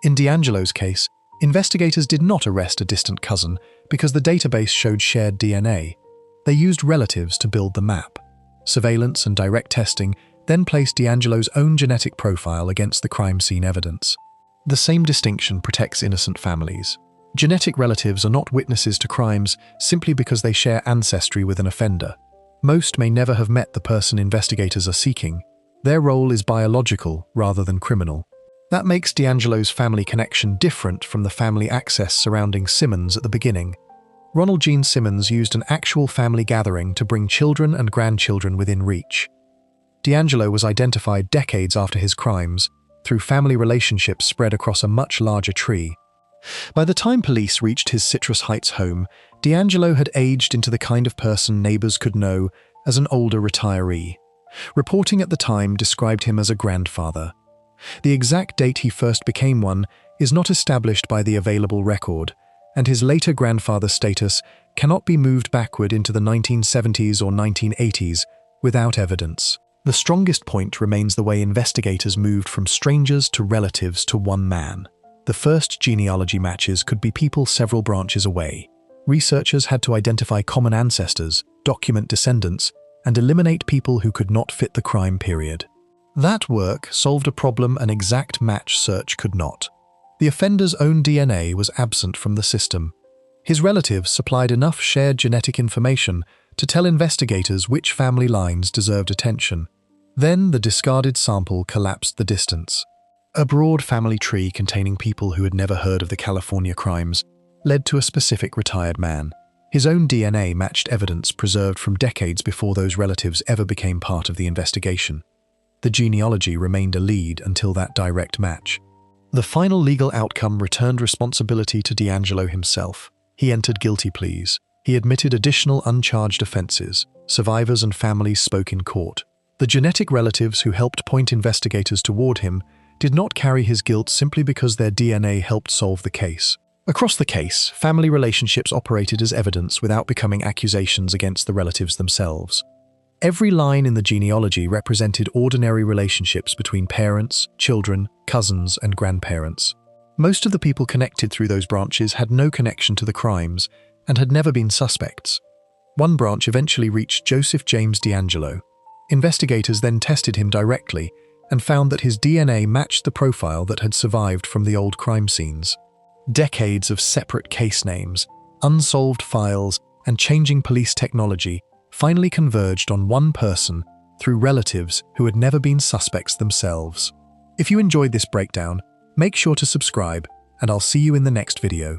In D'Angelo's case, investigators did not arrest a distant cousin because the database showed shared DNA. They used relatives to build the map. Surveillance and direct testing then placed D'Angelo's own genetic profile against the crime scene evidence. The same distinction protects innocent families. Genetic relatives are not witnesses to crimes simply because they share ancestry with an offender. Most may never have met the person investigators are seeking. Their role is biological rather than criminal. That makes D'Angelo's family connection different from the family access surrounding Simmons at the beginning. Ronald Gene Simmons used an actual family gathering to bring children and grandchildren within reach. D'Angelo was identified decades after his crimes, through family relationships spread across a much larger tree. By the time police reached his Citrus Heights home, D'Angelo had aged into the kind of person neighbors could know as an older retiree. Reporting at the time described him as a grandfather. The exact date he first became one is not established by the available record, and his later grandfather status cannot be moved backward into the 1970s or 1980s without evidence. The strongest point remains the way investigators moved from strangers to relatives to one man. The first genealogy matches could be people several branches away. Researchers had to identify common ancestors, document descendants, and eliminate people who could not fit the crime period. That work solved a problem an exact match search could not. The offender's own DNA was absent from the system. His relatives supplied enough shared genetic information to tell investigators which family lines deserved attention. Then the discarded sample collapsed the distance. A broad family tree containing people who had never heard of the California crimes led to a specific retired man. His own DNA matched evidence preserved from decades before those relatives ever became part of the investigation. The genealogy remained a lead until that direct match. The final legal outcome returned responsibility to D'Angelo himself. He entered guilty pleas. He admitted additional uncharged offenses. Survivors and families spoke in court. The genetic relatives who helped point investigators toward him did not carry his guilt simply because their DNA helped solve the case. Across the case, family relationships operated as evidence without becoming accusations against the relatives themselves. Every line in the genealogy represented ordinary relationships between parents, children, cousins, and grandparents. Most of the people connected through those branches had no connection to the crimes and had never been suspects. One branch eventually reached Joseph James D'Angelo. Investigators then tested him directly and found that his DNA matched the profile that had survived from the old crime scenes. Decades of separate case names, unsolved files, and changing police technology finally converged on one person through relatives who had never been suspects themselves. If you enjoyed this breakdown, make sure to subscribe, and I'll see you in the next video.